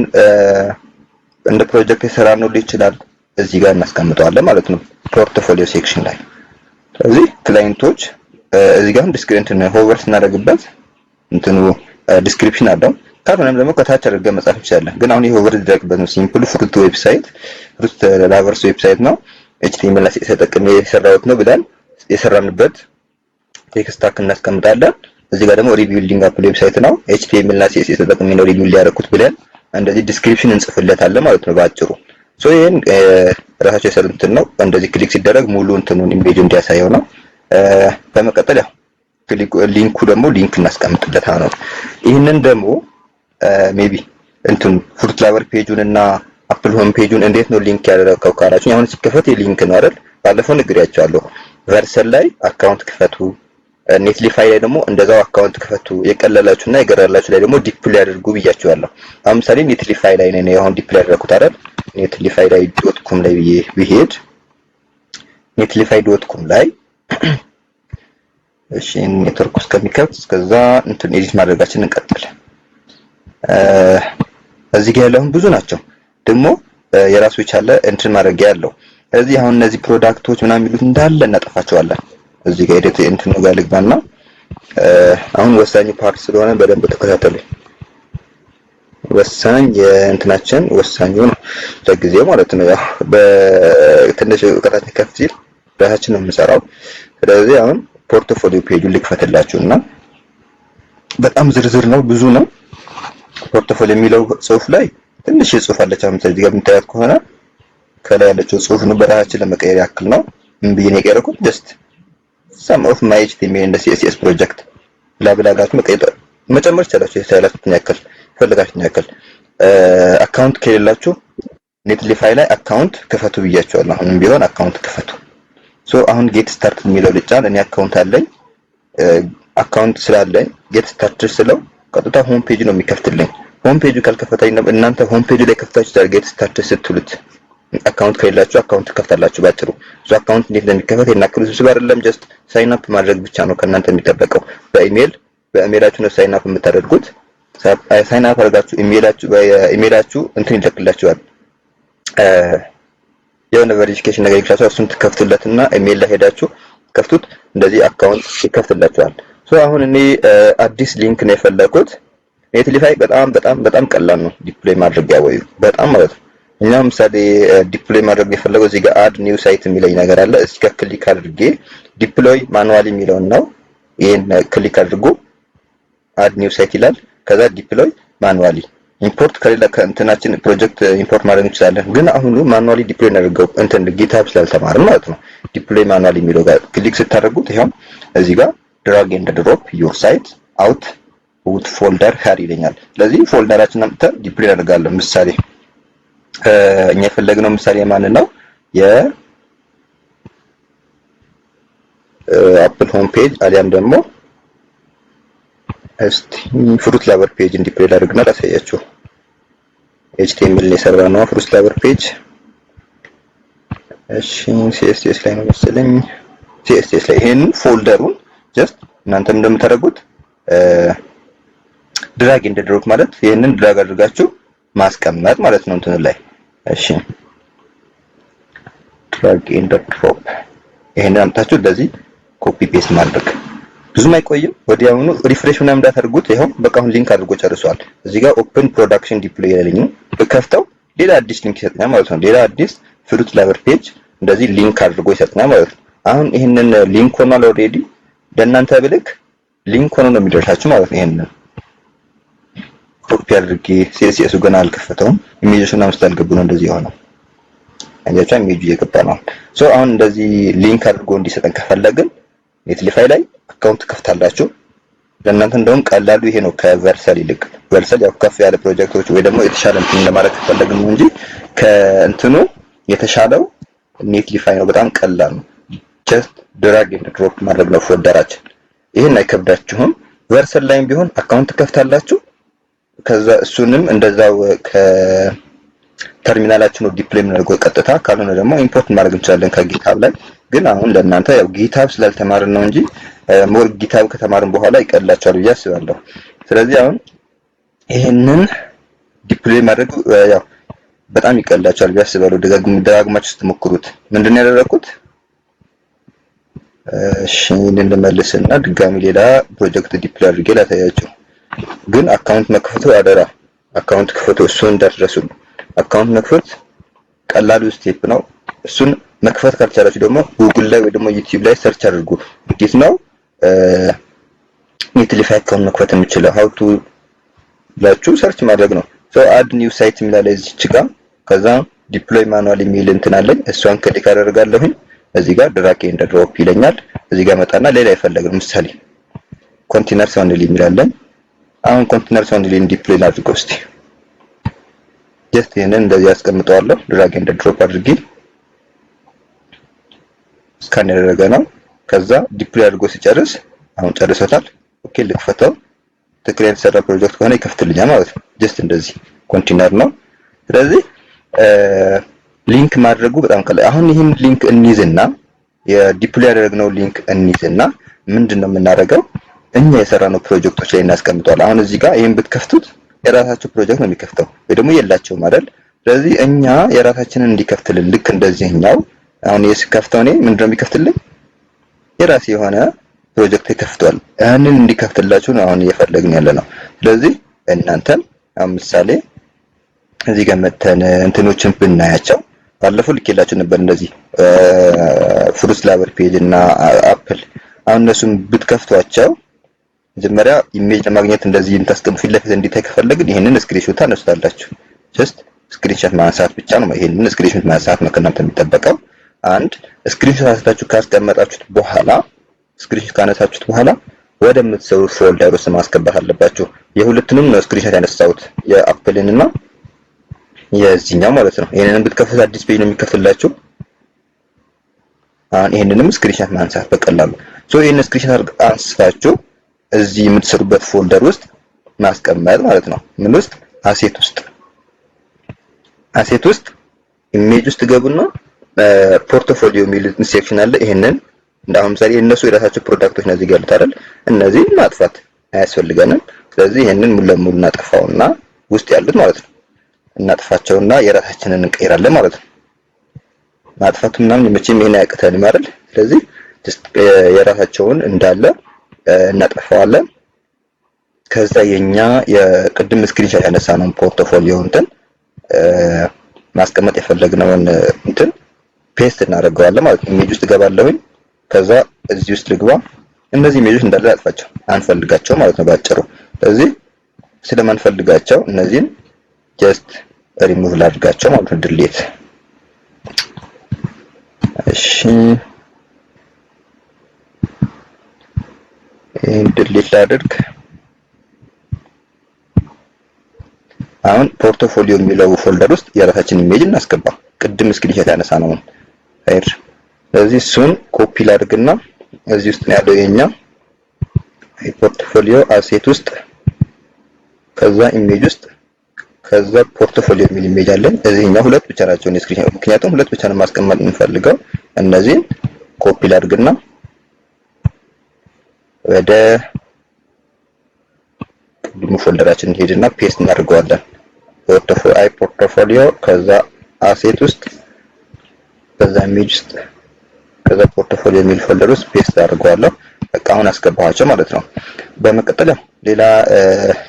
እንደ ፕሮጀክት የሰራነው ሊሆን ይችላል። እዚህ ጋር እናስቀምጠዋለን ማለት ነው ፖርትፎሊዮ ሴክሽን ላይ። ስለዚህ ክላይንቶች እዚህ ጋር ዲስክሪፕሽን ሆቨር ስናደርግበት እንትኑ ዲስክሪፕሽን አለው። ካልሆነም ደግሞ ከታች አድርገን መጻፍ ይችላል። ግን አሁን ይሄ ኦቨር ዲዳክበት ነው። ሲምፕል ፍሩት ዌብሳይት ፍሩት ላቨርስ ዌብሳይት ነው ኤችቲኤምኤል እና ሲኤስኤስ ተጠቅሜ የሰራሁት ነው ብለን የሰራንበት ቴክስት ታክ እናስቀምጣለን። እዚህ ጋር ደግሞ ሪቢልዲንግ አፕ ዌብሳይት ነው ኤችቲኤምኤል እና ሲኤስኤስ ተጠቅሜ ነው ሪቢልድ ያደረኩት ብለን እንደዚህ ዲስክሪፕሽን እንጽፍለታለን ማለት ነው ባጭሩ። ሶ ይሄን ራሳቸው የሰሩት ነው። እንደዚህ ክሊክ ሲደረግ ሙሉ እንትኑን ኢሜጅ እንዲያሳየው ነው። በመቀጠል ያው ሊንኩ ደግሞ ሊንክ እናስቀምጥለታ ነው። ይሄንን ደግሞ ሜቢ እንትን ፉት ክላቨር ፔጁን እና አፕል ሆም ፔጁን እንዴት ነው ሊንክ ያደረገው ካላችሁ አሁን ሲከፈት የሊንክ ነው አይደል? ባለፈው ነግሬያችኋለሁ። ቨርሰል ላይ አካውንት ክፈቱ፣ ኔትሊፋይ ላይ ደግሞ እንደዛው አካውንት ክፈቱ። የቀለላችሁና የገራላችሁ ላይ ደግሞ ዲፕሎይ አድርጉ ብያችኋለሁ። አሁን ምሳሌ ኔትሊፋይ ላይ ነው አሁን ዲፕሎይ ያደረኩት አይደል? ኔትሊፋይ ላይ .com ላይ ብሄድ ኔትሊፋይ .com ላይ እሺ ኔትወርክ እስከሚከፍት እስከዛ እንትን ኤዲት ማድረጋችንን እንቀጥል። እዚህ ጋር ያለውን ብዙ ናቸው ደግሞ የራሱ የቻለ እንትን ማድረጊያ ያለው። ስለዚህ አሁን እነዚህ ፕሮዳክቶች ምናምን የሚሉት እንዳለ እናጠፋቸዋለን። እዚህ ጋር ኤዲት እንትን ነው ጋር ልግባና አሁን ወሳኝ ፓርት ስለሆነ በደንብ ተከታተሉ። ወሳኝ የእንትናችን ወሳኙ ነው ለጊዜው ማለት ነው። ያው በትንሽ እውቀታችን ከፍ ሲል ራሳችን ነው የምንሰራው። ስለዚህ አሁን ፖርትፎሊዮ ፔጁን ልክፈትላችሁና በጣም ዝርዝር ነው ብዙ ነው። ፖርትፎሊዮ የሚለው ጽሁፍ ላይ ትንሽ ጽሁፍ አለች። አሁን እዚህ ጋር የምታያት ከሆነ ከላይ ያለችው ጽሁፍ ነው በራሳችን ለመቀየር ያክል ነው። ምን ብዬ ነው የቀየርኩት? ጀስት some of my HTML and CSS project ብላብላጋችሁ መጨመር ይችላችሁ። የሳይላችሁን ያክል ፈልጋችሁን ያክል አካውንት ከሌላችሁ ኔትሊፋይ ላይ አካውንት ክፈቱ ብያችኋለሁ። አሁንም ቢሆን አካውንት ክፈቱ። ሶ አሁን ጌት ስታርት የሚለው ልጫን። እኔ አካውንት አለኝ። አካውንት ስላለኝ ጌት ስታርት ስለው ቀጥታ ሆም ፔጅ ነው የሚከፍትልኝ። ሆም ፔጁ ካልከፈታችሁ እናንተ ሆም ፔጁ ላይ ከፍታችሁ ታርጌት ስታርት ስትሉት አካውንት ከሌላችሁ አካውንት ከፍታላችሁ ባጭሩ እሱ አካውንት እንዴት እንደሚከፈት የናክሉ ስብስብ አይደለም ጀስት ሳይን አፕ ማድረግ ብቻ ነው ከእናንተ የሚጠበቀው በኢሜይላችሁ ነው ሳይን አፕ የምታደርጉት ሳይን አፕ አድርጋችሁ ኢሜይላችሁ እንትን ይልክላችኋል የሆነ ቬሪፊኬሽን ነገር ይልክላችኋል እሱን ትከፍቱለትና ኢሜይል ላይ ሄዳችሁ ከፍቱት እንደዚህ አካውንት ይከፍትላችኋል አሁን እኔ አዲስ ሊንክ ነው የፈለኩት ኔትሊፋይ በጣም ቀላል ነው ዲፕሎይ ማድረግ ያወዩ በጣም ማለት ነው እኛ ምሳሌ ዲፕሎይ ማድረግ የፈለገው እዚህ ጋር አድ ኒው ሳይት የሚለኝ ነገር አለ እዚህ ጋር ክሊክ አድርጌ ዲፕሎይ ማኑዋሊ የሚለው ነው ይሄን ክሊክ አድርጎ አድ ኒው ሳይት ይላል ከዛ ዲፕሎይ ማኑዋሊ ኢምፖርት ከሌላ ከእንትናችን ፕሮጀክት ኢምፖርት ማድረግ እንችላለን ግን አሁን ማኑዋሊ ዲፕሎይ እናደርገው እንትን ጊትሀብ ስላልተማርን ማለት ነው ዲፕሎይ ማኑዋሊ የሚለው ጋር ክሊክ ስታደርጉት ይሄው እዚህ ጋር ድራግ ኤንድ ድሮፕ ዩር ሳይት አውት ዊዝ ፎልደር ሄር ይለኛል ስለዚህ ፎልደራችንን አምጥተን ዲፕሎይ እናደርጋለን ምሳሌ እኛ የፈለግነው ምሳሌ ማን ነው የአፕል ሆም ፔጅ አሊያም ደግሞ እስቲ ፍሩት ላቨር ፔጅ ዲፕሎይ ላድርግና ላሳያችሁ HTML ላይ ሰራነው ፍሩት ላቨር ፔጅ እሺ CSS ላይ ነው መሰለኝ CSS ላይ ይሄን ፎልደሩን ጀስት እናንተም እንደምታደርጉት ድራግ ኤንድ ድሮፕ ማለት ይሄንን ድራግ አድርጋችሁ ማስቀመጥ ማለት ነው እንትን ላይ እሺ ድራግ ኤንድ ድሮፕ ይሄንን አምጣችሁ እንደዚህ ኮፒ ፔስት ማድረግ ብዙም አይቆይም ወዲያውኑ ሪፍሬሽ ምናምን እንዳታደርጉት ይሄው በቃ አሁን ሊንክ አድርጎ ጨርሷል እዚህ ጋር ኦፕን ፕሮዳክሽን ዲፕሎይ ያለኝ በከፍተው ሌላ አዲስ ሊንክ ይሰጥኛል ማለት ነው ሌላ አዲስ ፍሩት ላቨር ፔጅ እንደዚህ ሊንክ አድርጎ ይሰጥኛል ማለት ነው አሁን ይሄንን ሊንክ ሆኗል ኦሬዲ ለእናንተ ብልክ ሊንክ ሆኖ ነው የሚደርሳችሁ ማለት ነው ይሄንን ኮፒ አድርጌ CSS ገና አልከፈተውም ኢሜጆቹን አምስታልገቡ ነው እንደዚህ ሆነው አያቻ ኢሜጁ እየገባ ነው አሁን እንደዚህ ሊንክ አድርጎ እንዲሰጠን ከፈለግን ኔትሊፋይ ላይ አካውንት ከፍታላችሁ ለእናንተ እንደውም ቀላሉ ይሄ ነው ከቨርሰል ይልቅ ቨርሰል ያው ከፍ ያለ ፕሮጀክቶች ወይ ደግሞ የተሻለ እንትን ለማድረግ ከፈለግን ነው እንጂ ከእንትኑ የተሻለው ኔትሊፋይ ነው በጣም ቀላል ነው ጀስት ድራግ ኤንድ ድሮፕ ማድረግ ነው ፎልደራችን ይሄን አይከብዳችሁም ቨርሰል ላይም ቢሆን አካውንት ከፍታላችሁ ከዛ እሱንም እንደዛው ከተርሚናላችን ነው ዲፕሎይ እናደርገው ቀጥታ ካልሆነ ደግሞ ኢምፖርት ማድረግ እንችላለን ከጊትሀብ ላይ ግን አሁን ለእናንተ ያው ጊትሀብ ስላልተማርን ነው እንጂ ሞር ጊትሀብ ከተማርን በኋላ ይቀላችኋል ብዬ አስባለሁ ስለዚህ አሁን ይሄንን ዲፕሎይ ማድረግ ያው በጣም ይቀላችኋል ብዬ አስባለሁ ደጋግማችሁ ስትሞክሩት ምንድነው ያደረኩት እሺ እንመለስና ድጋሚ ሌላ ፕሮጀክት ዲፕሎይ አድርጌ ላሳያችሁ ግን አካውንት መክፈቱ አደራ አካውንት ክፈቱ እሱን እንዳትረሱ አካውንት መክፈት ቀላሉ ስቴፕ ነው እሱን መክፈት ካልቻላችሁ ደግሞ ጉግል ላይ ወይ ደግሞ ዩቲዩብ ላይ ሰርች አድርጉ እንዴት ነው ኔትሊፋይ አካውንት መክፈት የምችለው how to ብላችሁ ሰርች ማድረግ ነው አድ ኒው ሳይት የሚላል እዚች ጋር ከዛ ዲፕሎይ ማኑዋል የሚል እንትን አለኝ እሷን ክሊክ አደርጋለሁኝ እዚህ ጋር ድራግ ኤንድ ድሮፕ ይለኛል እዚህ ጋር መጣና ሌላ ይፈልጋል ምሳሌ ኮንቴነርስ ኦንሊ የሚላለን አሁን ኮንቴነርስ ኦንሊ ዲፕሎይ ላድርገው እስቲ ጀስት ይሄንን እንደዚህ አስቀምጠዋለሁ ድራግ ኤንድ ድሮፕ አድርጌ ስካን ያደረገ ነው ከዛ ዲፕሎይ አድርጎ ሲጨርስ አሁን ጨርሶታል ኦኬ ልክፈተው ትክክለኛ የተሰራ ፕሮጀክት ከሆነ ይከፍትልኛል ማለት ነው ጀስት እንደዚህ ኮንቴነር ነው ስለዚህ ሊንክ ማድረጉ በጣም ቀላል አሁን ይሄን ሊንክ እንይዝና የዲፕሎይ ያደረግነው ሊንክ እንይዝና ምንድነው የምናደርገው እኛ የሰራነው ፕሮጀክቶች ላይ እናስቀምጠዋለን አሁን እዚህ ጋር ይሄን ብትከፍቱት የራሳችሁ ፕሮጀክት ነው የሚከፍተው ወይ ደግሞ የላችሁም አይደል ስለዚህ እኛ የራሳችንን እንዲከፍትልን ልክ እንደዚህኛው አሁን የስከፍተው እኔ ምንድነው የሚከፍትልኝ የራሴ የሆነ ፕሮጀክት ይከፍቷል ያንን እንዲከፍትላችሁ ነው አሁን እየፈለግን ያለ ነው ስለዚህ እናንተም ምሳሌ እዚህ ጋር መተን እንትኖችን ብናያቸው ባለፈው ልኬላችሁ ነበር እንደዚህ ፍሩት ላቨር ፔጅ እና አፕል አሁን እነሱን ብትከፍቷቸው መጀመሪያ ኢሜጅ ለማግኘት እንደዚህ እንታስቀምጡ ፊት ለፊት እንዲታይ ከፈለግን ይሄንን ስክሪንሾት ታነሱታላችሁ ጀስት ስክሪንሾት ማንሳት ብቻ ነው ይሄንን ስክሪንሾት ማንሳት ነው ከእናንተ የሚጠበቀው አንድ ስክሪንሾት አንስታችሁ ካስቀመጣችሁት በኋላ ስክሪንሾት ካነሳችሁት በኋላ ወደ ምትሰሩት ፎልደር ውስጥ ማስገባት አለባችሁ የሁለቱንም ነው ስክሪንሾት ያነሳሁት የአፕልን እና የዚህኛው ማለት ነው ይሄንን ብትከፍቱት አዲስ ፔጅ ነው የሚከፍትላችሁ አሁን ይሄንንም ስክሪንሾት ማንሳት በቀላሉ ይሄንን ስክሪንሾት አንስታችሁ እዚህ የምትሰሩበት ፎልደር ውስጥ ማስቀመጥ ማለት ነው ምን ውስጥ አሴት ውስጥ ኢሜጅ ውስጥ ገቡና ፖርትፎሊዮ የሚሉት ሴክሽን አለ። ይሄንን እንዳሁን ምሳሌ እነሱ የራሳቸው ፕሮዳክቶች ነው እዚህ ጋር ያሉት አይደል? እነዚህ ማጥፋት አያስፈልገንም። ስለዚህ ይሄንን ሙሉ ለሙሉ እናጠፋውና ውስጥ ያሉት ማለት ነው እናጥፋቸውና የራሳችንን እንቀይራለን ማለት ነው። ማጥፋቱ ምናምን መቼም ይሄን አያቅተንም አይደል? ስለዚህ የራሳቸውን እንዳለ እናጠፋዋለን። ከዛ የኛ የቅድም ስክሪንሾት ያነሳነው ፖርትፎሊዮ እንትን ማስቀመጥ የፈለግነውን እንትን ፔስት እናደርገዋለን ማለት ነው። ኢሜጅ ውስጥ ገባለሁኝ። ከዛ እዚህ ውስጥ ልግባ። እነዚህ ኢሜጆች እንዳለ አጥፋቸው አንፈልጋቸው ማለት ነው ባጭሩ። ስለዚህ ስለማንፈልጋቸው እነዚህን ጀስት ሪሙቭ ላድርጋቸው ማለት ነው። ድሌት እሺ፣ ይሄን ድሌት ላድርግ። አሁን ፖርትፎሊዮ የሚለው ፎልደር ውስጥ የራሳችን ኢሜጅ እናስገባ። ቅድም ስክሪንሾት ያነሳነው ፋይል። ስለዚህ እሱን ኮፒ ላድርግና እዚህ ውስጥ ነው ያለው የኛ ፖርትፎሊዮ አሴት ውስጥ፣ ከዛ ኢሜጅ ውስጥ፣ ከዛ ፖርትፎሊዮ የሚል ኢሜጅ አለን። እዚህኛው ሁለት ብቻ ናቸው ስክሪንሾት፣ ምክንያቱም ሁለት ብቻ ነው ማስቀመጥ የምንፈልገው። እነዚህን ኮፒ ላድርግና ወደ ቅድሙ ፎልደራችን ሄድና ፔስት እናደርገዋለን። ፖርትፎሊዮ ከዛ አሴት ውስጥ ከዛ ኢሜጅ ውስጥ ከዛ ፖርትፎሊዮ የሚል ፎልደር ውስጥ ፔስት አድርገዋለሁ። በቃ አሁን አስገባኋቸው ማለት ነው። በመቀጠል ሌላ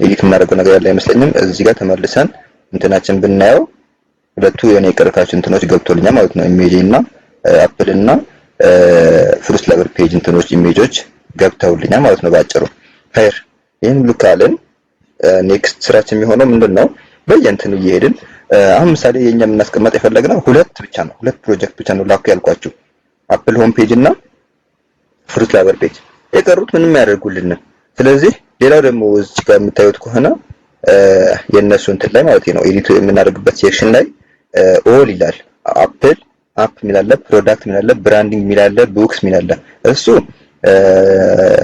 ኤዲት የምናደርገው ነገር ያለ አይመስለኝም። እዚህ ጋር ተመልሰን እንትናችን ብናየው ሁለቱ የኔ የቀረካቸው እንትኖች ገብቶልኛል ማለት ነው። ኢሜጅ እና አፕል እና ፍሩት ላበር ፔጅ እንትኖች ኢሜጆች ገብተውልኛል ማለት ነው ባጭሩ። ፋይር ይሄን ሁሉ ካልን ኔክስት ስራችን የሚሆነው ምንድነው? በየእንትኑ እየሄድን አሁን ምሳሌ የኛ የምናስቀምጥ የፈለግነው ሁለት ፕሮጀክት ብቻ ነው ላኩ ያልኳችሁ፣ አፕል ሆም ፔጅ እና ፍሩት ላበር ፔጅ። የቀሩት ምንም ያደርጉልንም። ስለዚህ ሌላው ደግሞ እዚህ ጋር የምታዩት ከሆነ የነሱ እንትን ላይ ማለት ነው ኤዲት የምናደርግበት ሴክሽን ላይ ኦል ይላል። አፕል አፕ ሚላለ፣ ፕሮዳክት ሚላለ፣ ብራንዲንግ ሚላለ፣ ቡክስ ሚላለ። እሱ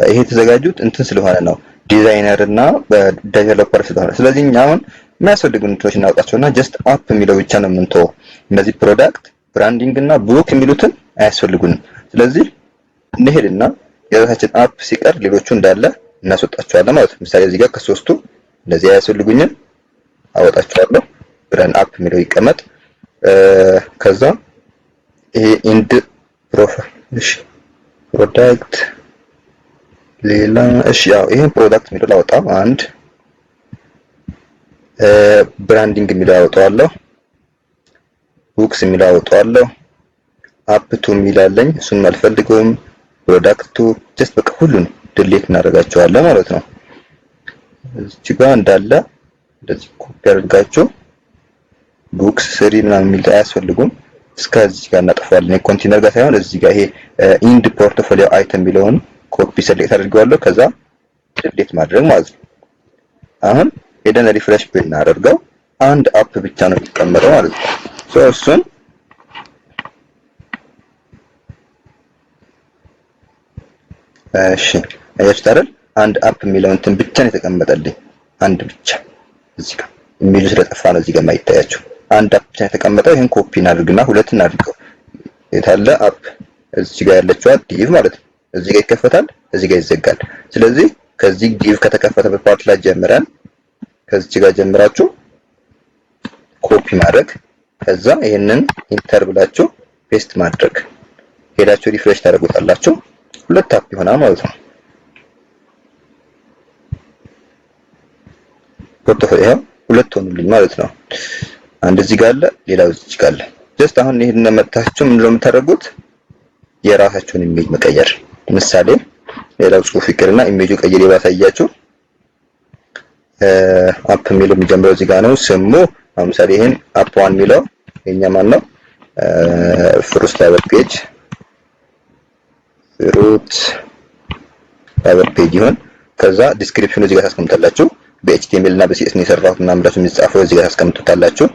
ይሄ የተዘጋጁት እንትን ስለሆነ ነው ዲዛይነር እና ዴቨሎፐር ስለሆነ። ስለዚህ እኛ አሁን የሚያስፈልጉን እንትኖች እናውጣቸውና ጀስት አፕ የሚለው ብቻ ነው የምንተወው። እነዚህ ፕሮዳክት፣ ብራንዲንግ እና ቡክ የሚሉትን አያስፈልጉንም። ስለዚህ እንሄድና የራሳችን አፕ ሲቀር ሌሎቹ እንዳለ እናስወጣቸዋለን ማለት ነው። ምሳሌ እዚህ ጋር ከሶስቱ እንደዚህ አያስፈልጉኝም አወጣቸዋለሁ። ብራንድ አፕ የሚለው ይቀመጥ። ከዛ ይሄ ኢንድ ፕሮፋይል እሺ፣ ፕሮዳክት ሌላ እሺ፣ ያው ይሄን ፕሮዳክት የሚለው ላውጣ። አንድ ብራንዲንግ የሚለው አወጣዋለሁ። ቡክስ የሚለው አወጣዋለሁ። አፕ ቱ የሚላለኝ እሱን አልፈልገውም። ፕሮዳክት ቱ ጀስት በቃ ሁሉን ድሌት እናደርጋቸዋለን ማለት ነው። እዚህ ጋር እንዳለ እንደዚህ ኮፒ አድርጋችሁ ቡክስ ስሪ ምናምን የሚል አያስፈልጉም። እስከዚህ ጋር እናጠፋለን። ኮንቴነር ጋር ሳይሆን እዚህ ጋር ይሄ ኢንድ ፖርትፎሊዮ አይተም የሚለውን ኮፒ ሰሌክት አድርገዋለሁ። ከዛ ድሌት ማድረግ ማለት ነው። አሁን ሄደን ሪፍሬሽ ብናደርገው አንድ አፕ ብቻ ነው የሚቀመጠው ማለት ነው። እሱን እሺ አያችሁት አይደል? አንድ አፕ የሚለው እንትን ብቻ ነው የተቀመጠልኝ፣ አንድ ብቻ። እዚህ ጋር ኢሜጁ ስለጠፋ ነው እዚህ ጋር የማይታያችሁ። አንድ አፕ ብቻ ነው የተቀመጠው። ይሄን ኮፒ እናድርግና ሁለት እናድርገው። የታለ አፕ? እዚህ ጋር ያለችው ዲቭ ማለት ነው። እዚህ ጋር ይከፈታል፣ እዚህ ጋር ይዘጋል። ስለዚህ ከዚህ ዲቭ ከተከፈተበት ፓርት ላይ ጀምረን ከዚህ ጋር ጀምራችሁ ኮፒ ማድረግ፣ ከዛ ይሄንን ኢንተር ብላችሁ ፔስት ማድረግ፣ ሄዳችሁ ሪፍሬሽ ታደርጉታላችሁ። ሁለት አፕ ይሆናል ማለት ነው። ፖርትፎሊዮ ሁለት ሆኑልኝ ማለት ነው። አንድ እዚህ ጋር አለ፣ ሌላው እዚህ ጋር አለ። ጀስት አሁን ይሄን መታችሁ ምንድነው የምታደርጉት? የራሳችሁን ኢሜጅ መቀየር። ምሳሌ ሌላው ጽሁፍ ይቅርና ኢሜጁ ቀይሬ ባሳያችሁ አፕ የሚለው የሚጀምረው እዚህ ጋር ነው ስሙ። አሁን ምሳሌ ይሄን አፕ ዋን የሚለው የኛ ማን ነው? ፍሩት ላበር ፔጅ ፍሩት ላበር ፔጅ ይሁን። ከዛ ዲስክሪፕሽኑ እዚህ ጋር ታስቀምጣላችሁ። በኤችቲኤምኤል እና በሲኤስ ነው የሰራሁት እና ብላችሁ የሚጻፈው እዚህ ጋር ታስቀምጡታላችሁ።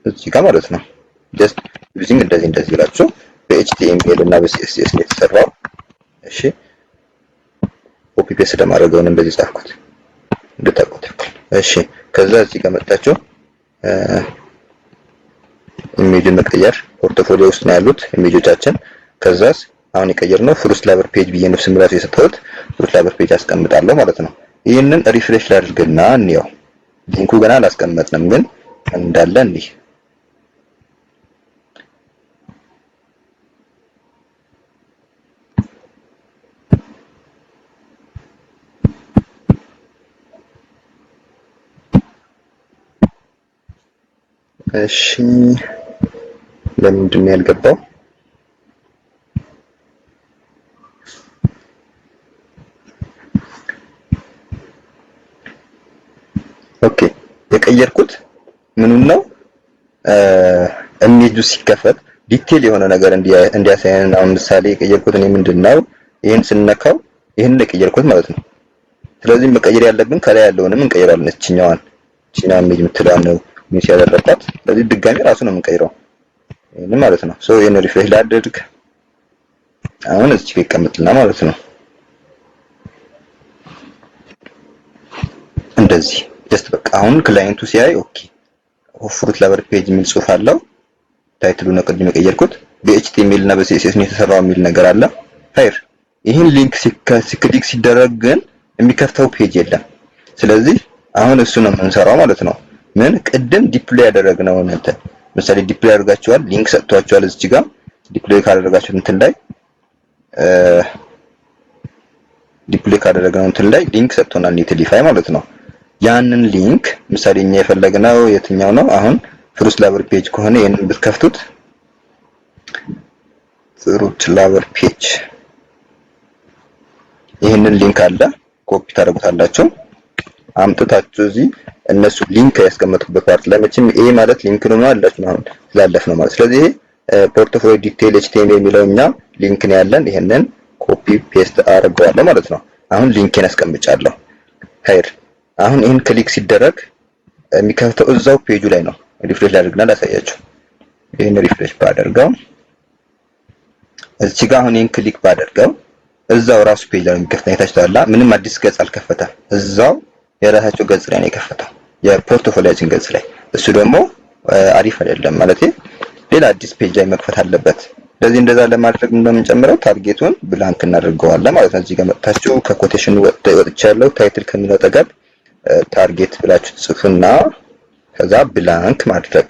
እዚህ ጋር ማለት ነው። ጀስት ዩዚንግ እንደዚህ ብላችሁ በኤችቲኤምኤል እና በሲኤስ ነው የተሰራው። እሺ ኮፒ ፔስት ለማድረግ ነው እንደዚህ ጻፍኩት እንድታውቁት። እሺ ከዛ እዚህ ጋር መጣችሁ ኢሜጅን መቀየር ፖርትፎሊዮ ውስጥ ነው ያሉት ኢሜጆቻችን። ከዛስ አሁን የቀየርነው ፍሩት ላቨር ፔጅ ብዬ ነው ስም ራሱ የሰጠሁት ፍሩት ላቨር ፔጅ አስቀምጣለሁ ማለት ነው። ይህንን ሪፍሬሽ ላድርግና እንየው። ሊንኩ ገና አላስቀመጥንም ግን እንዳለ እንዲህ እሺ ለምንድን ነው ያልገባው? ኦኬ የቀየርኩት ምኑን ነው ኢሜጁ ሲከፈት ዲቴል የሆነ ነገር እንዲያሳየን። አሁን ምሳሌ የቀየርኩት እኔ ምንድነው ይሄን ስነካው ይሄን የቀየርኩት ማለት ነው። ስለዚህ መቀየር ያለብን ከላይ ያለውንም እንቀይራለን። እቺኛዋን ኢሜጅ የምትለዋን ነው ሚስ ያደረኳት። ስለዚህ ድጋሚ ራሱ ነው የምንቀይረው ይሄን ማለት ነው። ሶ ይሄን ሪፍሬሽ ላድርግ። አሁን እዚህ ጋር ይቀመጥልና ማለት ነው እንደዚህ ጀስት በቃ አሁን ክላይንቱ ሲያይ ኦኬ ፍሩት ላቨር ፔጅ የሚል ጽሑፍ አለው። ታይትሉ ነው ቅድም የቀየርኩት በኤችቲኤምኤል እና በሲኤስኤስ ነው የተሰራው የሚል ነገር አለ። ፋይር ይሄን ሊንክ ክሊክ ሲደረግ ግን የሚከፍተው ፔጅ የለም። ስለዚህ አሁን እሱ ነው የምንሰራው ማለት ነው። ምን ቅድም ዲፕሎይ ያደረግነው እንትን ምሳሌ ዲፕሎይ አድርጋችኋል፣ ሊንክ ሰጥቷችኋል። እዚህ ጋር ዲፕሎይ ካደረጋችሁት እንትን ላይ ዲፕሎይ ካደረግነው እንትን ላይ ሊንክ ሰጥቶናል ኔትሊፋይ ማለት ነው። ያንን ሊንክ ምሳሌ እኛ የፈለግነው የትኛው ነው? አሁን ፍሩት ላቨር ፔጅ ከሆነ ይሄንን ብትከፍቱት ፍሩት ላቨር ፔጅ ይሄንን ሊንክ አለ ኮፒ ታደርጉታላችሁ አምጥታችሁ እዚህ እነሱ ሊንክ ያስቀመጡበት ፓርት ላይ መቼም ይሄ ማለት ሊንክ ነው አላችሁ አሁን ስላለፍ ነው ማለት። ስለዚህ ፖርትፎሊዮ ዲቴይል ኤችቲኤምኤል የሚለው እኛ ሊንክ ነው ያለን። ይሄንን ኮፒ ፔስት አድርገዋለሁ ማለት ነው። አሁን ሊንኬን አስቀምጫለሁ። ሀይር አሁን ይሄን ክሊክ ሲደረግ የሚከፍተው እዛው ፔጁ ላይ ነው። ሪፍሬሽ ላድርግና ላሳያችሁ። ይሄን ሪፍሬሽ ባደርገው እዚህ ጋር አሁን ይሄን ክሊክ ባደርገው እዛው ራሱ ፔጅ ላይ የሚከፍተው ታችኋላ። ምንም አዲስ ገጽ አልከፈተም። እዛው የራሳቸው ገጽ ላይ ነው የከፈተው የፖርትፎሊዮችን ገጽ ላይ። እሱ ደግሞ አሪፍ አይደለም ማለት ሌላ አዲስ ፔጅ ላይ መክፈት አለበት። ስለዚህ እንደዛ ለማድረግ እንደምንጨምረው ታርጌቱን ብላንክ እናደርገዋለን ማለት ነው። እዚህ ጋር መጥታችሁ ከኮቴሽን ወጥቻለሁ ታይትል ከሚለው አጠገብ ታርጌት ብላችሁ ጽፉና ከዛ ብላንክ ማድረግ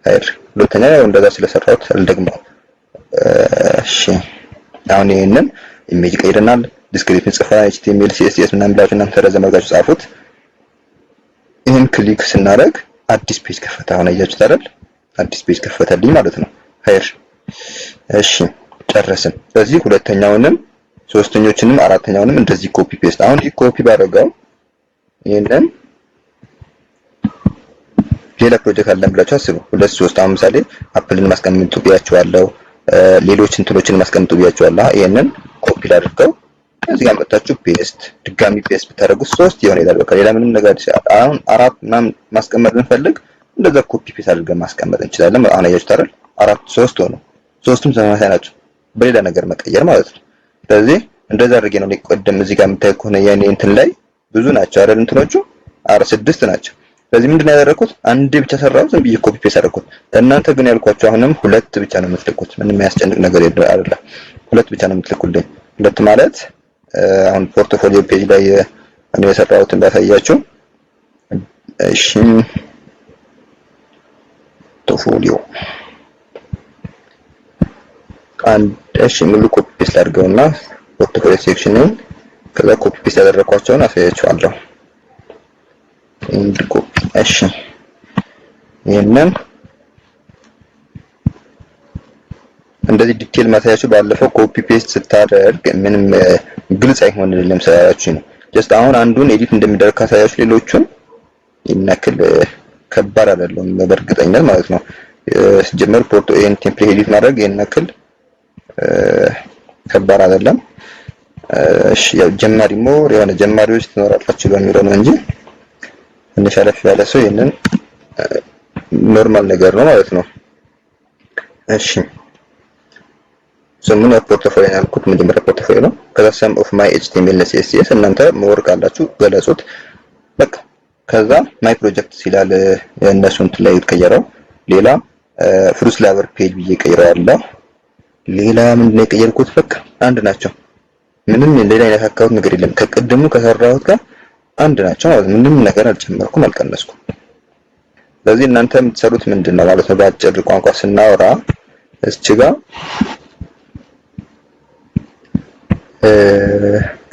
አይር ሁለተኛ እንደዛ ስለሰራሁት አልደግመው። እሺ አሁን ይሄንን ኢሜጅ ቀይረናል። ዲስክሪፕሽን ጽፋ ኤችቲኤምኤል ሲኤስኤስ ምናምን ብላችሁ እናንተ ተረዘም አድርጋችሁ ጻፉት። ይሄን ክሊክ ስናደርግ አዲስ ፔጅ ከፈተ። አሁን አያችሁት አይደል? አዲስ ፔጅ ከፈተልኝ ማለት ነው። ሀይር እሺ ጨረስን። ስለዚህ ሁለተኛውንም ሶስተኞችንም አራተኛውንም እንደዚህ ኮፒ ፔስት። አሁን ይሄ ኮፒ ባደረገው ይሄንን ሌላ ፕሮጀክት አለን ብላችሁ አስቡ። ሁለት ሶስት አሁን ምሳሌ አፕልን ማስቀመጡ ብያችኋለሁ፣ ሌሎች እንትኖችን ማስቀመጡ ብያችኋለሁ። ይሄንን ኮፒ ላድርገው እዚህ ጋር መጣችሁ ፔስት ድጋሚ ፔስት ብታደርጉት ሶስት ይሆን ይላል። በቃ ሌላ ምንም ነገር አሁን አራት ምናምን ማስቀመጥ ብንፈልግ እንደዛ ኮፒ ፔስት አድርገን ማስቀመጥ እንችላለን። አሁን አያችሁት አይደል? አራት ሶስት ሆነ። ሶስቱም ተመሳሳይ ናቸው። በሌላ ነገር መቀየር ማለት ነው። ስለዚህ እንደዛ አድርጌ ነው ሊቆደም እዚህ ጋር የምታዩ ከሆነ የኔ እንትን ላይ ብዙ ናቸው አይደል? እንትኖቹ ስድስት ናቸው። ስለዚህ ምንድነው ያደረኩት? አንድ ብቻ ሰራው ዝም ብዬ ኮፒ ፔስት አደረኩት። እናንተ ግን ያልኳችሁ አሁንም ሁለት ብቻ ነው የምትልኩት። ምንም የሚያስጨንቅ ነገር አይደለም። ሁለት ብቻ ነው የምትልኩልኝ። ሁለት ማለት አሁን ፖርትፎሊዮ ፔጅ ላይ እኔ የሰራሁት እንዳሳያችሁ። እሺ ፖርትፎሊዮ እሺ ሙሉ ኮፒ ፔስት አድርገውና ፖርትፎሊዮ ሴክሽንን ከዛ ኮፒ ፔስት ያደረኳቸውን አሳያችኋለሁ። ኢንድ ኮፒ እሺ ይሄንን እንደዚህ ዲቴል ማሳያችሁ። ባለፈው ኮፒ ፔስት ስታደርግ ምንም ግልጽ አይሆንልኝም ስላላችሁ ነው። ጀስት አሁን አንዱን ኤዲት እንደሚደረግ ካሳያችሁ ሌሎቹን ይናክል ከባድ አይደለም በእርግጠኝነት ማለት ነው። ሲጀመር ይሄን ቴምፕሌት ኤዲት ማድረግ ይናክል ከባድ አይደለም። እሺ ያው ጀማሪ ሞር የሆነ ጀማሪዎች ትኖራላችሁ በሚለው ነው እንጂ ትንሽ አለፍ ያለ ሰው ይሄንን ኖርማል ነገር ነው ማለት ነው። እሺ ምን ፖርትፎሊዮ ያልኩት መጀመሪያ ፖርትፎሊዮ ነው። ከዛ ሰም ኦፍ ማይ ኤችቲኤምኤል እና ሲኤስኤስ እናንተ ሞር ካላችሁ ገለጹት። በቃ ከዛ ማይ ፕሮጀክት ይላል የእነሱ እንትን ላይ የተቀየረው። ሌላ ፍሩት ላቨር ፔጅ ብዬ ቀይሬዋለሁ። ሌላ ምንድን ነው የቀየርኩት? በቃ አንድ ናቸው። ምንም ሌላ የነካካሁት ነገር የለም። ከቅድሙ ከሰራሁት ጋር አንድ ናቸው ማለት ነው። ምንም ነገር አልጨመርኩም አልቀነስኩም። ስለዚህ እናንተ የምትሰሩት ምንድን ነው ማለት ነው? በአጭር ቋንቋ ስናወራ እዚህ ጋር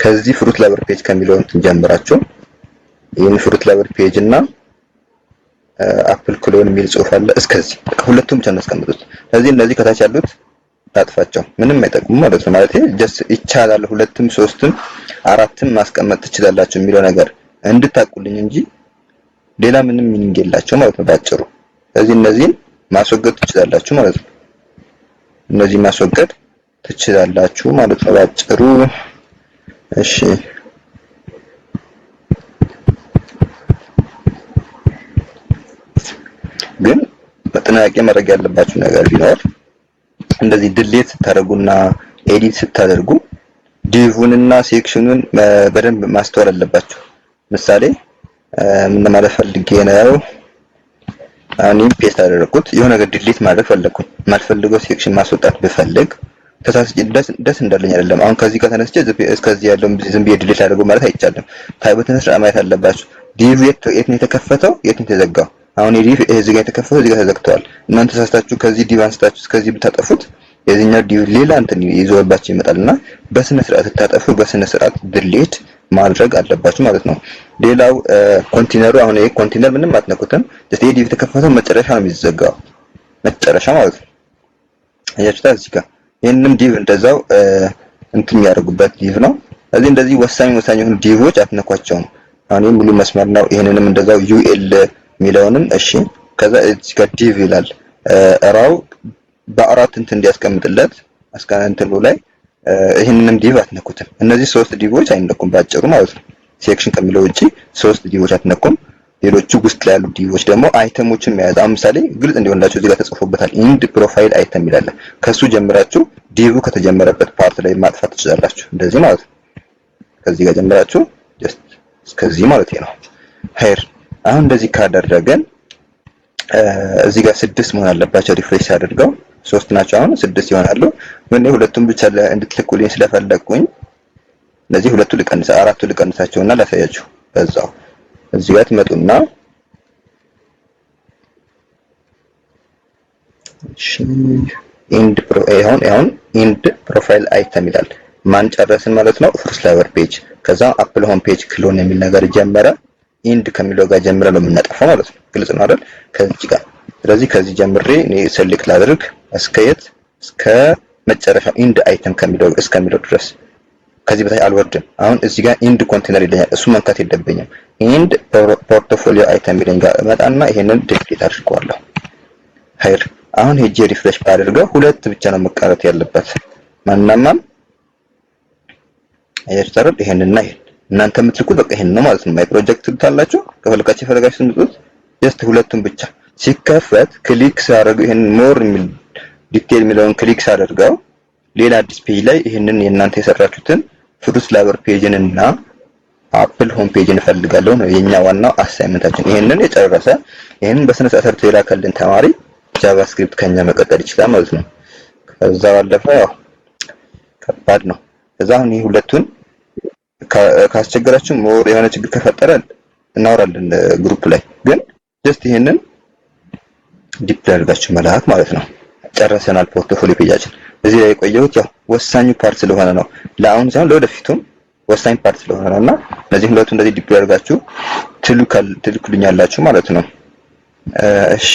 ከዚህ ፍሩት ላቨር ፔጅ ከሚለው እንትን ጀምራችሁ ይሄን ፍሩት ላቨር ፔጅ እና አፕል ክሎን የሚል ጽሑፍ አለ። እስከዚህ ሁለቱም ብቻ እናስቀምጡት። ስለዚህ እነዚህ ከታች ያሉት ታጥፋቸው፣ ምንም አይጠቅሙም ማለት ነው። ማለት ጀስት ይቻላል ሁለትም ሶስትም አራትም ማስቀመጥ ትችላላችሁ የሚለው ነገር እንድታቁልኝ እንጂ ሌላ ምንም ሚኒንግ የላቸው ማለት ነው ባጭሩ። ስለዚህ እነዚህን ማስወገድ ትችላላችሁ ማለት ነው። እነዚህ ማስወገድ ትችላላችሁ ማለት ነው ባጭሩ። እሺ ግን በጥንቃቄ ማድረግ ያለባችሁ ነገር ቢኖር እንደዚህ ድሌት ስታደርጉና ኤዲት ስታደርጉ ዲቭን እና ሴክሽኑን በደንብ ማስተዋል አለባችሁ። ምሳሌ ምን ማለት ፈልጌ ነው፣ እኔም ፔስት አደረኩት የሆነ ነገር ድሌት ማድረግ ፈለኩኝ። ማልፈልገው ሴክሽን ማስወጣት ብፈልግ ተሳስቼ ደስ እንዳለኝ አይደለም። አሁን ከዚህ ጋር ተነስቼ እስከዚህ ያለውን ዝም ብዬ ድሌት አድርገው ማለት አይቻልም። ታይቦትን ስራ ማየት አለባችሁ። ዲቭ የት ነው የተከፈተው፣ የት ነው የተዘጋው። አሁን ዲቭ እዚህ ጋር የተከፈተው እዚህ ጋር ተዘግቷል። እናንተ ተሳስታችሁ ከዚህ ዲቭ አንስታችሁ እስከዚህ ብታጠፉት የዚህኛው ዲቭ ሌላ እንትን ይዞባችሁ ይመጣልና በስነ ስርዓት ታጠፉ፣ በስነ ስርዓት ድሌት ማድረግ አለባችሁ ማለት ነው። ሌላው ኮንቴነሩ፣ አሁን ይሄ ኮንቴነር ምንም አትነኩትም። ጀስት ይሄ ዲቭ የተከፈተው መጨረሻ ነው የሚዘጋው፣ መጨረሻ ማለት ነው። አያችሁታ እዚህ ጋር ይሄንም ዲቭ እንደዛው እንትን የሚያደርጉበት ዲቭ ነው። ስለዚህ እንደዚህ ወሳኝ የሆኑ ዲቮች አትነኳቸውም። አሁን ይሄ ሙሉ መስመር ነው። ይሄንንም እንደዛው ዩኤል የሚለውንም እሺ። ከዛ እዚህ ጋር ዲቭ ይላል ራው በአራት እንትን እንዲያስቀምጥለት እንትኑ ላይ ይሄንንም ዲቭ አትነኩትም። እነዚህ ሶስት ዲቮች አይነኩም ባጭሩ ማለት ነው። ሴክሽን ከሚለው ውጪ ሶስት ዲቮች አትነኩም። ሌሎቹ ውስጥ ላይ ያሉ ዲቮች ደግሞ አይተሞችን መያዝ። አሁን ምሳሌ ግልጽ እንዲሆንላችሁ እዚህ ጋር ተጽፎበታል። ኢንድ ፕሮፋይል አይተም ይላል። ከሱ ጀምራችሁ ዲቭ ከተጀመረበት ፓርት ላይ ማጥፋት ትችላላችሁ። እንደዚህ ማለት ነው። ከዚህ ጋር ጀምራችሁ ጀስት እስከዚህ ማለት ነው። ሄር አሁን እንደዚህ ካደረገን እዚህ ጋር 6 መሆን አለባቸው። ሪፍሬሽ አድርገው 3 ናቸው፣ አሁን 6 ይሆናሉ። ግን ሁለቱም ብቻ እንድትልኩልኝ ስለፈለኩኝ እነዚህ ሁለቱ አራቱ ልቀንሳቸውና ላሳያችሁ። በዛው እዚህ ጋር ትመጡና ኢንድ ፕሮፋይል አይተም ይላል። ማን ጨረስን ማለት ነው? ፍሩት ላቨር ፔጅ። ከዛ አፕል ሆም ፔጅ ክሎን የሚል ነገር ጀመረ። ኢንድ ከሚለው ጋር ጀምረ ነው የምናጠፋው ማለት ነው። ግልጽ ነው አይደል? ከዚህ ጋር ስለዚህ ከዚህ ጀምሬ እኔ ሴሌክት ላድርግ እስከ መጨረሻው ኢንድ አይተም እስከሚለው ድረስ ከዚህ በታች አልወርድም። አሁን እዚህ ጋር ኢንድ ኮንቴነር ይለኛል፣ እሱ መንካት የለብኝም። ኢንድ ፖርትፎሊዮ አይተም ይለኝ ጋር እመጣና ይሄንን ዲሊት አድርገዋለሁ። ሀይር አሁን ሄጄ ሪፍሬሽ ባደርገው ሁለት ብቻ ነው መቀረት ያለበት። ማንናማም አይተርብ ይሄንና ይሄን እናንተ የምትልኩት በቃ ይሄን ነው ማለት ነው። ማይ ፕሮጀክት ትታላችሁ ከፈለጋችሁ ትምጡት ጀስት ሁለቱም ብቻ ሲከፈት ክሊክ ሳደርጉ ይሄን ሞር የሚል ዲቴል የሚለውን ክሊክ ሳደርገው ሌላ አዲስ ፔጅ ላይ ይሄንን የእናንተ የሰራችሁትን ፍሩት ላቨር ፔጅን እና አፕል ሆም ፔጅን እፈልጋለሁ ነው የኛ ዋናው አሳይመንታችን። ይሄንን የጨረሰ ይሄንን በስነ ስርዓት ሰርቶ የላከልን ተማሪ ጃቫስክሪፕት ከኛ መቀጠል ይችላል ማለት ነው። ከዛ ባለፈ ያው ከባድ ነው። ከዛ አሁን ይሄ ሁለቱን ካስቸገራችሁ ሞር የሆነ ችግር ከፈጠረ እናወራለን ግሩፕ ላይ። ግን ጀስት ይሄንን ዲፕሎይ አድርጋችሁ መላክ ማለት ነው። ጨረሰናል ፖርትፎሊዮ ፔጃችን። እዚህ ላይ የቆየሁት ያው ወሳኙ ፓርት ስለሆነ ነው። ለአሁን ሳይሆን ለወደፊቱም ወሳኝ ፓርት ስለሆነ ነውና እነዚህ ሁለቱ እንደዚህ ዲፕሎይ አድርጋችሁ ትልኩልኛላችሁ ማለት ነው። እሺ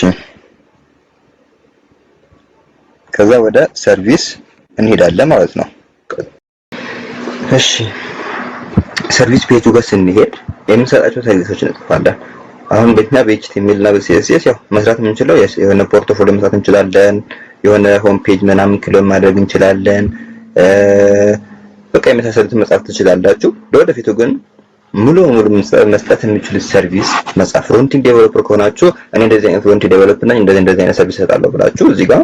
ከዛ ወደ ሰርቪስ እንሄዳለን ማለት ነው። እሺ ሰርቪስ ፔጁ ጋር ስንሄድ የምንሰጣቸው ሰርቪሶችን እንጽፋለን። አሁን በእኛ በኤችቲኤምኤል እና በሲኤስኤስ ያው መስራት የምንችለው የሆነ ፖርትፎሊዮ መስራት እንችላለን። የሆነ ሆም ፔጅ ምናምን ክሎን ማድረግ እንችላለን። በቃ የመሳሰሉትን መጻፍ ትችላላችሁ። ለወደፊቱ ግን ሙሉ መስጠት የሚችል ሰርቪስ መጻፍ። ፍሮንቲንግ ዴቨሎፐር ከሆናችሁ እኔ እንደዚህ አይነት ፍሮንቲንግ ዴቨሎፐር ነኝ እንደዚህ አይነት ሰርቪስ እሰጣለሁ ብላችሁ እዚህ ጋር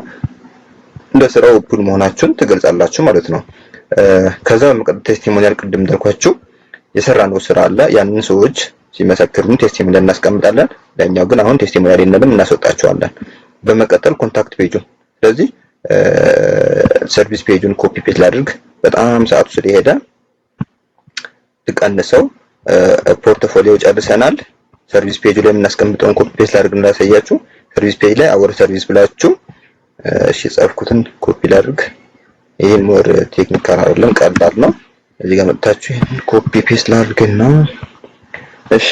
እንደ ስራው ኦፕን መሆናችሁን ትገልጻላችሁ ማለት ነው። ከዛ በመቀጠል ቴስቲሞኒያል ቅድም እንዳልኳችሁ የሰራነው ስራ አለ። ያንን ሰዎች ሲመሰክሩን ቴስቲሞኒያል እናስቀምጣለን። ለኛው ግን አሁን ቴስቲሞኒያል የለንም እናስወጣቸዋለን። በመቀጠል ኮንታክት ፔጁ። ስለዚህ ሰርቪስ ፔጁን ኮፒ ፔስት ላድርግ። በጣም ሰዓቱ ስለሄደ ልቀንሰው። ፖርትፎሊዮ ጨርሰናል። ሰርቪስ ፔጁ ላይ የምናስቀምጠውን ኮፒ ፔስት ላድርግ እንዳሳያችሁ። ሰርቪስ ፔጅ ላይ አወር ሰርቪስ ብላችሁ እሺ ጻፍኩትን ኮፒ ላድርግ። ይሄን ሞር ቴክኒካል አይደለም፣ ቀላል ነው። እዚህ ጋር መጣችሁ ይሄን ኮፒ ፔስት ላድርግና እሺ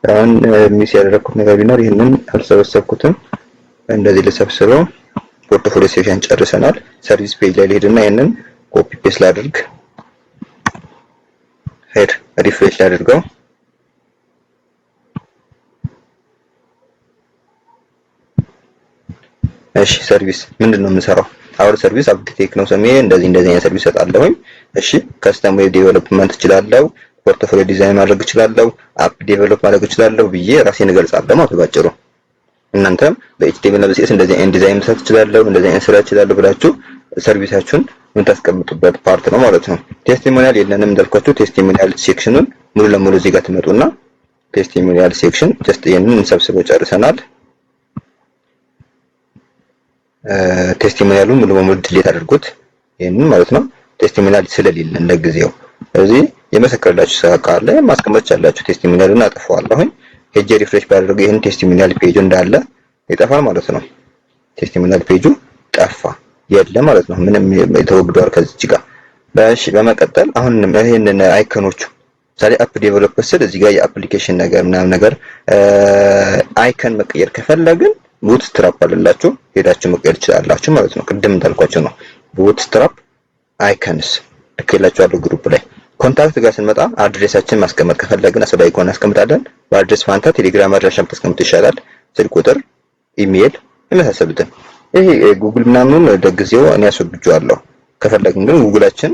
አሁን ሚስ ያደረኩት ነገር ቢኖር ይሄንን አልሰበሰብኩትም። እንደዚህ ልሰብስበው። ፖርትፎሊዮ ሴክሽን ጨርሰናል። ሰርቪስ ፔጅ ላይ ልሄድና ይሄንን ኮፒ ፔስት ላድርግ። ሄድ ሪፍሬሽ ላድርገው። እሺ ሰርቪስ ምንድነው የምንሰራው? አወር ሰርቪስ አፕዴት ነው ሰሜ እንደዚህ አይነት ሰርቪስ ሰጣለሁኝ። እሺ ከስተም ዌብ ዴቨሎፕመንት እችላለሁ፣ ፖርትፎሊዮ ዲዛይን ማድረግ እችላለሁ፣ አፕ ዴቨሎፕ ማድረግ እችላለሁ ብዬ ራሴን እገልጻለሁ ማለት ባጭሩ። እናንተም በኤችቲኤምኤል እና በሲኤስ እንደዚህ አይነት ዲዛይን መስራት እችላለሁ፣ እንደዚህ አይነት ስራ እችላለሁ ብላችሁ ሰርቪሳችሁን የምታስቀምጡበት ፓርት ነው ማለት ነው። ቴስቲሞኒያል የለንም እንዳልኳችሁ ቴስቲሞኒያል ሴክሽኑን ሙሉ ለሙሉ እዚህ ጋር ትመጡና ቴስቲሞኒያል ሴክሽን ጀስት ይሄንን እንሰብስበው ጨርሰናል። ቴስቲሞኒያሉን ሙሉ በሙሉ ዲሊት አድርጉት ይሄንን ማለት ነው። ቴስቲሞኒያል ስለሌለን ለጊዜው እዚህ የመሰከረላችሁ ሰው ካለ ማስቀመጥ ያላችሁ ቴስቲሞኒያሉን አጥፈዋለሁኝ። ሄጄ ሪፍሬሽ ባደርግ ይሄን ቴስቲሞኒያል ፔጁ እንዳለ ይጠፋል ማለት ነው። ቴስቲሞኒያል ፔጁ ጠፋ የለ ማለት ነው። ምንም የተወግዷል ከዚህ ጋር። እሺ በመቀጠል አሁን ይሄንን አይከኖቹ ዛሬ አፕ ዴቨሎፐር ስል እዚህ ጋር የአፕሊኬሽን ነገር ምናምን ነገር አይከን መቀየር ከፈለግን ቡትስትራፕ አለላችሁ ሄዳችሁ መቀየር ትችላላችሁ ማለት ነው። ቅድም እንዳልኳችሁ ነው። ቡትስትራፕ አይከንስ ልኬላችኋለሁ ግሩፕ ላይ። ኮንታክት ጋር ስንመጣ አድሬሳችን ማስቀመጥ ከፈለግን አስፈላጊ ከሆነ እናስቀምጣለን። በአድሬስ ፋንታ ቴሌግራም አድራሻ ብታስቀምጡ ይሻላል። ስልክ ቁጥር፣ ኢሜል የመሳሰሉትን። ይሄ ጉግል ምናምን ለጊዜው እኔ አስወግጄዋለሁ። ከፈለግን ግን ጉግላችን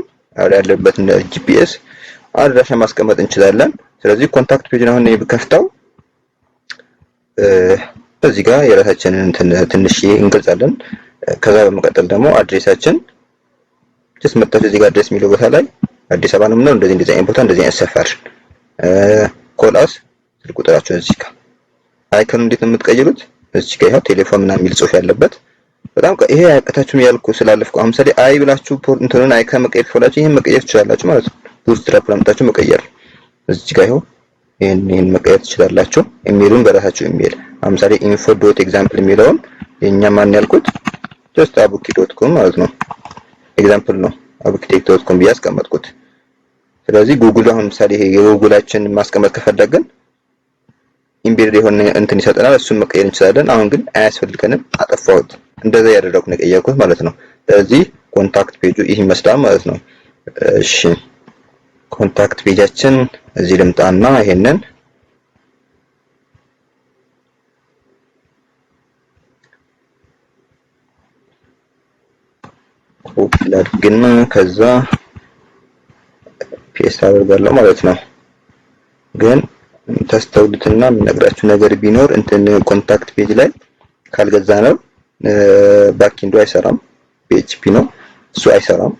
ያለበትን ጂፒኤስ አድራሻ ማስቀመጥ እንችላለን። ስለዚህ ኮንታክት ፔጅን አሁን ብከፍተው እዚህ ጋር የራሳችንን ትንሽ እንገልጻለን። ከዛ በመቀጠል ደግሞ አድሬሳችን ጀስት መጣችሁ እዚህ ጋር አድሬስ የሚለው ቦታ ላይ አዲስ አበባ ነው ምነው እንደዚህ አይነት ቦታ እንደዚህ አይነት ሰፈር ኮላስ ስልክ ቁጥራችሁን እዚህ ጋር አይከኑ እንዴት ነው የምትቀይሩት? እዚህ ጋር ይሄው ቴሌፎን ምናምን የሚል ጽሑፍ ያለበት በጣም ይሄ አያቀታችሁም ያልኩ ስላለፍኩ አሁን ምሳሌ አይ ብላችሁ እንትኑን አይከን መቀየር ከፈለጋችሁ ይሄን መቀየር ትችላላችሁ ማለት ነው። ቡትስትራፕ ለምጣችሁ መቀየር እዚህ ጋር ይሄው ይሄን መቀየር ትችላላችሁ። ኢሜሉን በራሳችሁ ኢሜል አሁን ምሳሌ info.example የሚለውን የኛ ማን ያልኩት just abuki.com ማለት ነው። ኤግዛምፕል ነው abuki.com ብዬ አስቀመጥኩት። ስለዚህ ጉግል አሁን ምሳሌ ይሄ የጉግላችን ማስቀመጥ ከፈለግን ኢምቤድ የሆነ እንትን ይሰጠናል። እሱን መቀየር እንችላለን። አሁን ግን አያስፈልገንም፣ አጠፋሁት። እንደዛ ያደረኩ ነው የቀየርኩት ማለት ነው። ስለዚህ ኮንታክት ፔጁ ይህ ይመስላል ማለት ነው። እሺ ኮንታክት ፔጃችን እዚህ ልምጣና ይሄንን ኮፒ ላድርግና ከዛ ፔስት አደርጋለሁ ማለት ነው። ግን ተስተውሉትና የምነግራችሁ ነገር ቢኖር እንትን ኮንታክት ፔጅ ላይ ካልገዛ ነው ባክኢንዱ አይሰራም። PHP ነው እሱ አይሰራም።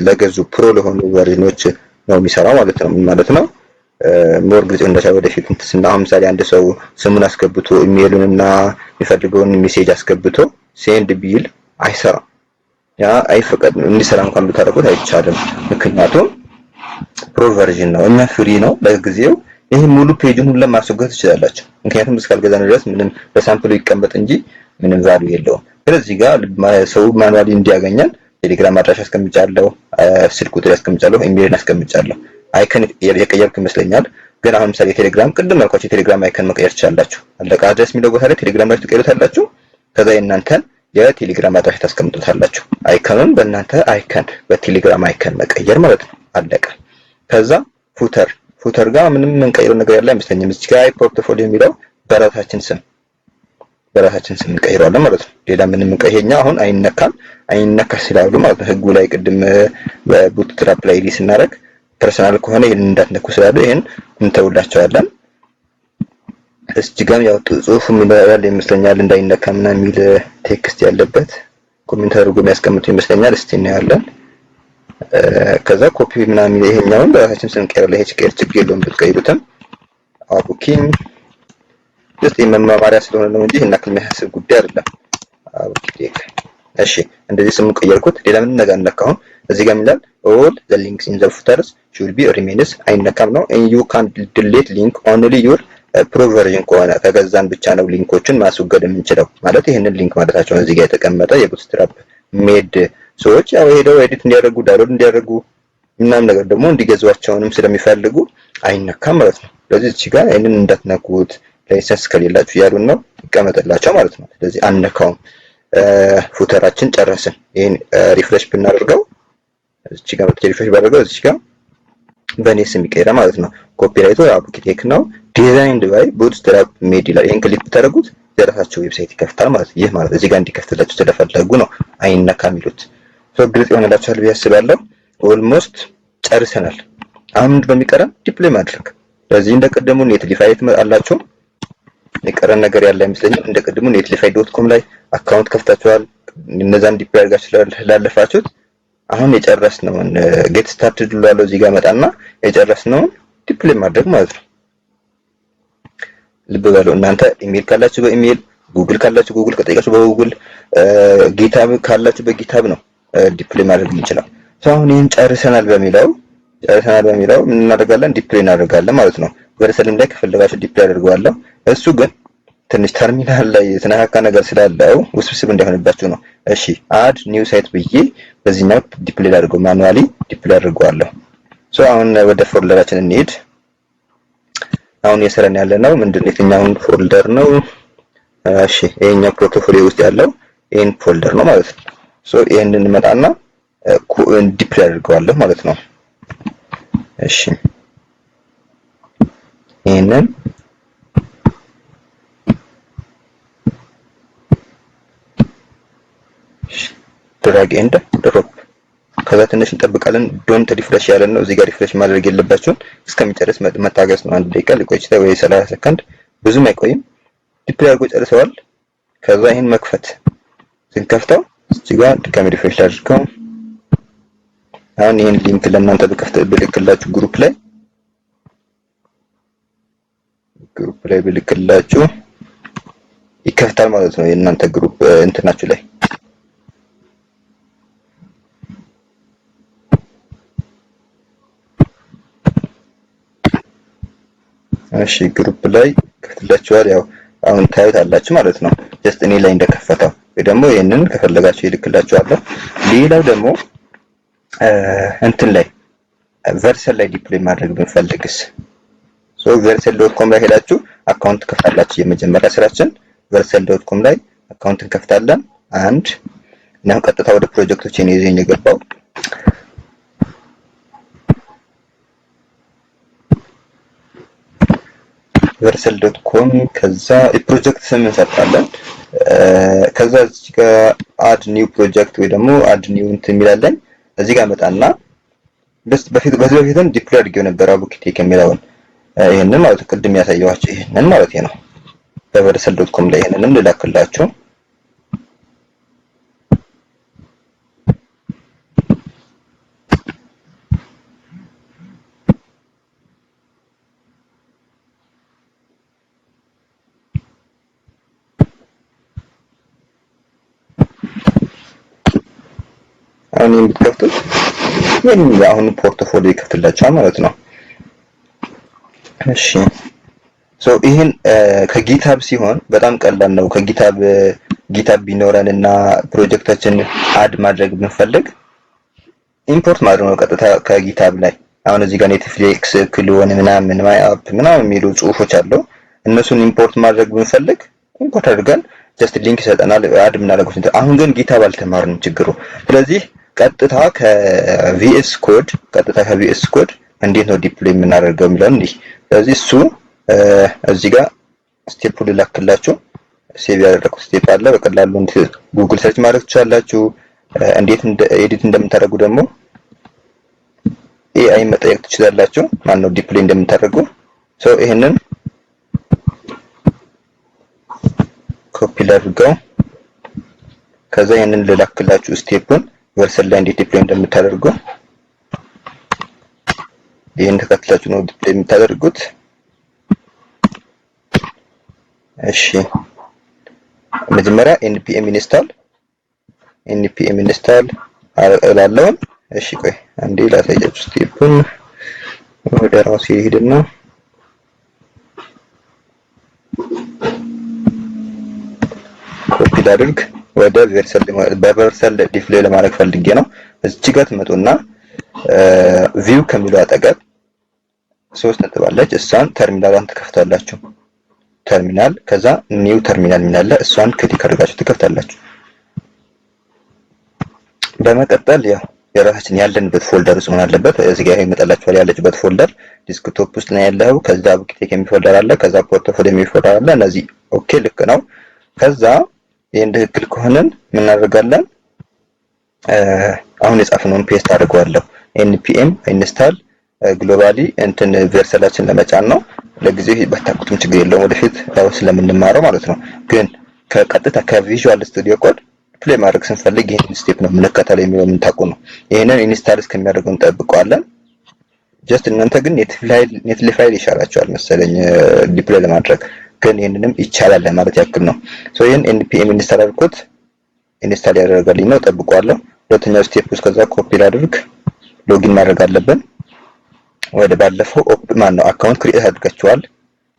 ለገዙ ፕሮ ለሆኑ ቨርዥኖች ነው የሚሰራው ማለት ነው። ምን ማለት ነው? ሞር ግልጽ እንደሻው ወደፊት እንትን አሁን ምሳሌ አንድ ሰው ስሙን አስገብቶ ኢሜሉንና የሚፈልገውን ሜሴጅ አስገብቶ ሴንድ ቢል አይሰራም። ያ አይፈቀድም። እንዲሰራ እንኳን ብታደርጉት አይቻልም። ምክንያቱም ፕሮ ቨርዥን ነው እና ፍሪ ነው ለጊዜው። ይሄ ሙሉ ፔጁን ሁሉ ማስወገድ ትችላላችሁ። ምክንያቱም እስካልገዛን ድረስ ምንም በሳምፕሉ ይቀመጥ እንጂ ምንም ቫልዩ የለውም። ስለዚህ ጋር ሰው ማኑዋሊ እንዲያገኛል ቴሌግራም አድራሻ አስቀምጫለሁ፣ ስልክ ቁጥር አስቀምጫለሁ፣ ኢሜል አስቀምጫለሁ። አይከን የቀየርኩ ይመስለኛል። ግን አሁን ምሳሌ ቴሌግራም ቅድም ያልኳችሁ የቴሌግራም አይከን መቀየር ትችላላችሁ። አለቃ አድሬስ የሚለው ቦታ ላይ ቴሌግራም ላይ ትቀይሩታላችሁ። ከዛ የእናንተን የቴሌግራም አድራሻ ታስቀምጡታላችሁ። አይከኑን በእናንተ አይከን በቴሌግራም አይከን መቀየር ማለት ነው። አለቀ። ከዛ ፉተር ጋር ምንም የምንቀይረው ነገር ያለ አይመስለኝም። እዚህ ጋር ፖርትፎሊዮ የሚለው በራሳችን ስም እንቀይረዋለን ማለት ነው። ሌላ ምንም እንቀይረኛ አሁን አይነካ ስላሉ ማለት ነው። ህጉ ላይ ቅድም በቡትስትራፕ ላይ ሊስ እናደርግ ፐርሰናል ከሆነ ይሄን እንዳትነኩ ስላሉ ይሄን እንተውላቸዋለን። እዚህ ጋር ያው ጽሁፉ የሚባል ይመስለኛል እንዳይነካ ምናምን የሚል ቴክስት ያለበት ኮሜንት አድርጎ የሚያስቀምጡ ይመስለኛል። እስቲ እናያለን። ከዛ ኮፒ ምናምን ይሄኛውን በራሳችን ስንቀይር ለኤችኬር ችግር የለውም ብትቀይሩትም አቡኪንግ ጀስት የመማማሪያ ስለሆነ ነው እንጂ ይሄን አክል የሚያሳስብ ጉዳይ አይደለም። አቡኪቴክ እሺ እንደዚህ ስሙ ቀየርኩት። ሌላ ምን ነገር አልነካሁም። እዚህ ጋር ይላል all the links in the footers should be remains አይነካም ነው and you can delete link only your pro version ከሆነ ከገዛን ብቻ ነው ሊንኮችን ማስወገድ የምንችለው ማለት ይሄንን ሊንክ ማለታቸው ነው። እዚህ ጋር የተቀመጠ የቡትስትራፕ ሜድ ሰዎች ያው ሄደው ኤዲት እንዲያደርጉ ዳውንሎድ እንዲያደርጉ ምናምን ነገር ደግሞ እንዲገዟቸውንም ስለሚፈልጉ አይነካም ማለት ነው። ስለዚህ እዚህ ጋር ይሄንን እንዳትነኩት ላይሰንስ ከሌላችሁ ያሉን ነው ይቀመጥላቸው ማለት ነው። ስለዚህ አንነካውም። ፉተራችን ጨረስን። ይሄን ሪፍሬሽ ብናደርገው እዚህ ጋር ሪፍሬሽ ባደርገው እዚህ ጋር በኔ ስም ይቀየራል ማለት ነው። ኮፒራይቱ አቡኪቴክ ነው ዲዛይንድ ባይ ቡትስትራፕ ሜድ ይላል። ይሄን ክሊክ ብታደርጉት የራሳቸው ዌብሳይት ይከፍታል ማለት ይህ ማለት እዚህ ጋር እንዲከፍትላችሁ ስለፈለጉ ነው አይነካ የሚሉት። ግልጽ ይሆንላችኋል ብዬ አስባለሁ። ኦልሞስት ጨርሰናል። አሁን በሚቀረን ዲፕሎይ ማድረግ። ስለዚህ እንደቀደሙ ኔትሊፋይ ትመጣላችሁ። የቀረን ነገር ያለ አይመስለኝም። እንደቀደሙ netlify.com ላይ አካውንት ከፍታችኋል። እነዛን ዲፕሎይ አድርጋችሁ ስላለፋችሁት አሁን የጨረስነውን ጌት ስታርትድ ብሏል። እዚህ ጋር መጣና የጨረስነውን ዲፕሎይ ማድረግ ማለት ነው። ልብ በሉ እናንተ ኢሜል ካላችሁ በኢሜል፣ ጉግል ካላችሁ ጉግል ከጠይቃችሁ በጉግል፣ ጊታብ ካላችሁ በጊታብ ነው ዲፕሎይ ማድረግ የምንችለው። አሁን ይሄን ጨርሰናል በሚለው ምን እናደርጋለን? ዲፕሎይ እናደርጋለን ማለት ነው። ቨርሰልም ላይ ከፈለጋችሁ ዲፕሎይ አድርገዋለሁ። እሱ ግን ትንሽ ተርሚናል ላይ የተነካካ ነገር ስላለው ውስብስብ እንዳይሆንባችሁ ነው። እሺ አድ ኒው ሳይት ብዬ በዚህኛው ዲፕሎይ አድርገው ማኑዋሊ ዲፕሎይ አድርገዋለሁ። አሁን ወደ ፎልደራችን እንሂድ። አሁን የሰራን ያለነው ምንድነው? የትኛውን ፎልደር ነው? እሺ ይሄኛው ፖርትፎሊዮ ውስጥ ያለው ይሄን ፎልደር ነው ማለት ነው። ይሄንን እንመጣና ዲፕሎይ አድርገዋለሁ ማለት ነው። እሺ ይሄንን ድራግ ኤንድ ድሮፕ ከዛ ትንሽ እንጠብቃለን። ዶንት ሪፍሬሽ ያለን ነው። እዚህ ጋር ሪፍሬሽ ማድረግ የለባችሁም። እስከሚጨርስ መታገስ ነው። 1 ደቂቃ ሊቆይ ይችላል ወይ 30 ሰከንድ፣ ብዙም አይቆይም። ዲፕሎይ አድርጎ ጨርሰዋል። ከዛ ይሄን መክፈት ስንከፍተው እዚህ ጋር ድጋሚ ሪፍሬሽ አድርገው አሁን ይሄን ሊንክ ለእናንተ ብልክላችሁ ግሩፕ ላይ ብልክላችሁ ይከፍታል ማለት ነው። የእናንተ ግሩፕ እንትናችሁ ላይ እሺ ግሩፕ ላይ ከፍትላችኋል። ያው አሁን ታዩታላችሁ ማለት ነው። ጀስት እኔ ላይ እንደከፈተው ወይ ደግሞ ይሄንን ከፈለጋችሁ ይልክላችኋለሁ። ሌላው ደግሞ እንትን ላይ ቨርሰል ላይ ዲፕሎይ ማድረግ ብንፈልግስ? versal.com ላይ ሄዳችሁ አካውንት ከፍታላችሁ። የመጀመሪያ ስራችን versal.com ላይ አካውንት እንከፍታለን። አንድ ነው። ቀጥታ ወደ ፕሮጀክቶች እኔ ይዘኝ የገባው versal.com ከዛ የፕሮጀክት ስም እንሰጣለን። ከዛ እዚህ ጋር አድ ኒው ፕሮጀክት ወይ ደግሞ አድ ኒው እንትን የሚላለን እዚህ ጋር መጣና በዚህ በፊትም ዲፕሎይ አድርጌው ነበር አቡኪቴክ የሚለውን ይሄንን ማለት ቅድም ያሳየኋችሁ ይሄንን ማለት ነው። በversal.com ላይ ይሄንንም ልላክላችሁ። አሁን የምትከፍቱት ምን አሁን ፖርትፎሊዮ ይከፍትላችኋል ማለት ነው። እሺ ይሄን ከጊታብ ሲሆን በጣም ቀላል ነው። ጊታብ ቢኖረንና ፕሮጀክታችን አድ ማድረግ ብንፈልግ ኢምፖርት ማድረግ ነው ቀጥታ ከጊታብ ላይ። አሁን እዚህ ጋር ኔትፍሊክስ፣ ክሎን ምናምን ማይ አፕ ምናምን የሚሉ ጽሁፎች አሉ። እነሱን ኢምፖርት ማድረግ ብንፈልግ ኢምፖርት አድርገን ጀስት ሊንክ ይሰጠናል አድ ምናደርገው። አሁን ግን ጊታብ አልተማርንም ችግሩ። ስለዚህ ቀጥታ ከቪኤስ ኮድ እንዴት ነው ዲፕሎይ የምናደርገው የሚለው እንዲህ። ስለዚህ እሱ እዚህ ጋር ስቴፑን ልላክላችሁ። ሴቭ ያደረኩት ስቴፕ አለ። በቀላሉ ጉግል ሰርች ማድረግ ትችላላችሁ። እንዴት ኤዲት እንደምታደርጉ ደግሞ ኤአይ መጠየቅ ትችላላችሁ። ማን ነው ዲፕሎይ እንደምታደርጉ። ይሄንን ኮፒ ላድርገው። ከዛ ይሄንን ልላክላችሁ ስቴፑን versal ላይ እንዴት ዲፕሎይ እንደምታደርጉ ይሄን ተከትላችሁ ነው ዲፕሎይ የምታደርጉት። እሺ መጀመሪያ npm install እላለሁ። እሺ ቆይ አንዴ ላሳያችሁ ስቴፑን። ወደ ራሱ ይሄድና ኮፒ ላድርግ ወደ በቨርሰል ዲፕሎይ ለማድረግ ፈልጌ ነው። እዚህ ጋር ትመጡና ቪው ከሚለው አጠገብ 3 ነጥብ አለች። እሷን ተርሚናሏን ትከፍታላችሁ። ተርሚናል ከዛ ኒው ተርሚናል የሚላለ እሷን ክሊክ አድርጋችሁ ትከፍታላችሁ። በመቀጠል ያው የራሳችን ያለንበት ፎልደር ውስጥ ሆነ አለበት። እዚህ ጋር ይመጣላችኋል ያለችበት ፎልደር ዲስክቶፕ ውስጥ ነው ያለው። ከዛ ቡክቴክ የሚፎልደር አለ። ከዛ ፖርትፎሊዮ የሚፎልደር አለ። እነዚህ ኦኬ ልክ ነው። ከዛ ይሄን ትክክል ከሆነን ምን እናደርጋለን? አሁን የጻፍነውን ፔስት አድርገዋለሁ። npm install ግሎባሊ እንትን ቨርሰላችን ለመጫን ነው። ለጊዜው ባታውቁትም ችግር የለውም ወደፊት ያው ስለምንማረው ማለት ነው። ግን ከቀጥታ ከቪዥዋል ስቱዲዮ ኮድ ፕሌይ ማድረግ ስንፈልግ ይሄን ስቴፕ ነው የምንከተለው የሚለው የምታውቁ ነው። ይሄንን ኢንስታል እስከሚያደርገው እንጠብቀዋለን። ጀስት እናንተ ግን ኔትሊ ፋይል ይሻላችኋል መሰለኝ ዲፕሎይ ለማድረግ፣ ግን ይሄንንም ይቻላል ለማለት ያክል ነው። ሶ ይሄን npm ኢንስታል አድርጎት ኢንስታል ያደርጋልኝ ነው። ጠብቀዋለሁ። ሁለተኛው ስቴፕ ውስጥ ከዛ ኮፒ ላድርግ ሎጊን ማድረግ አለብን። ወደ ባለፈው ነው አካውንት ክሪኤት አድርጋችኋል።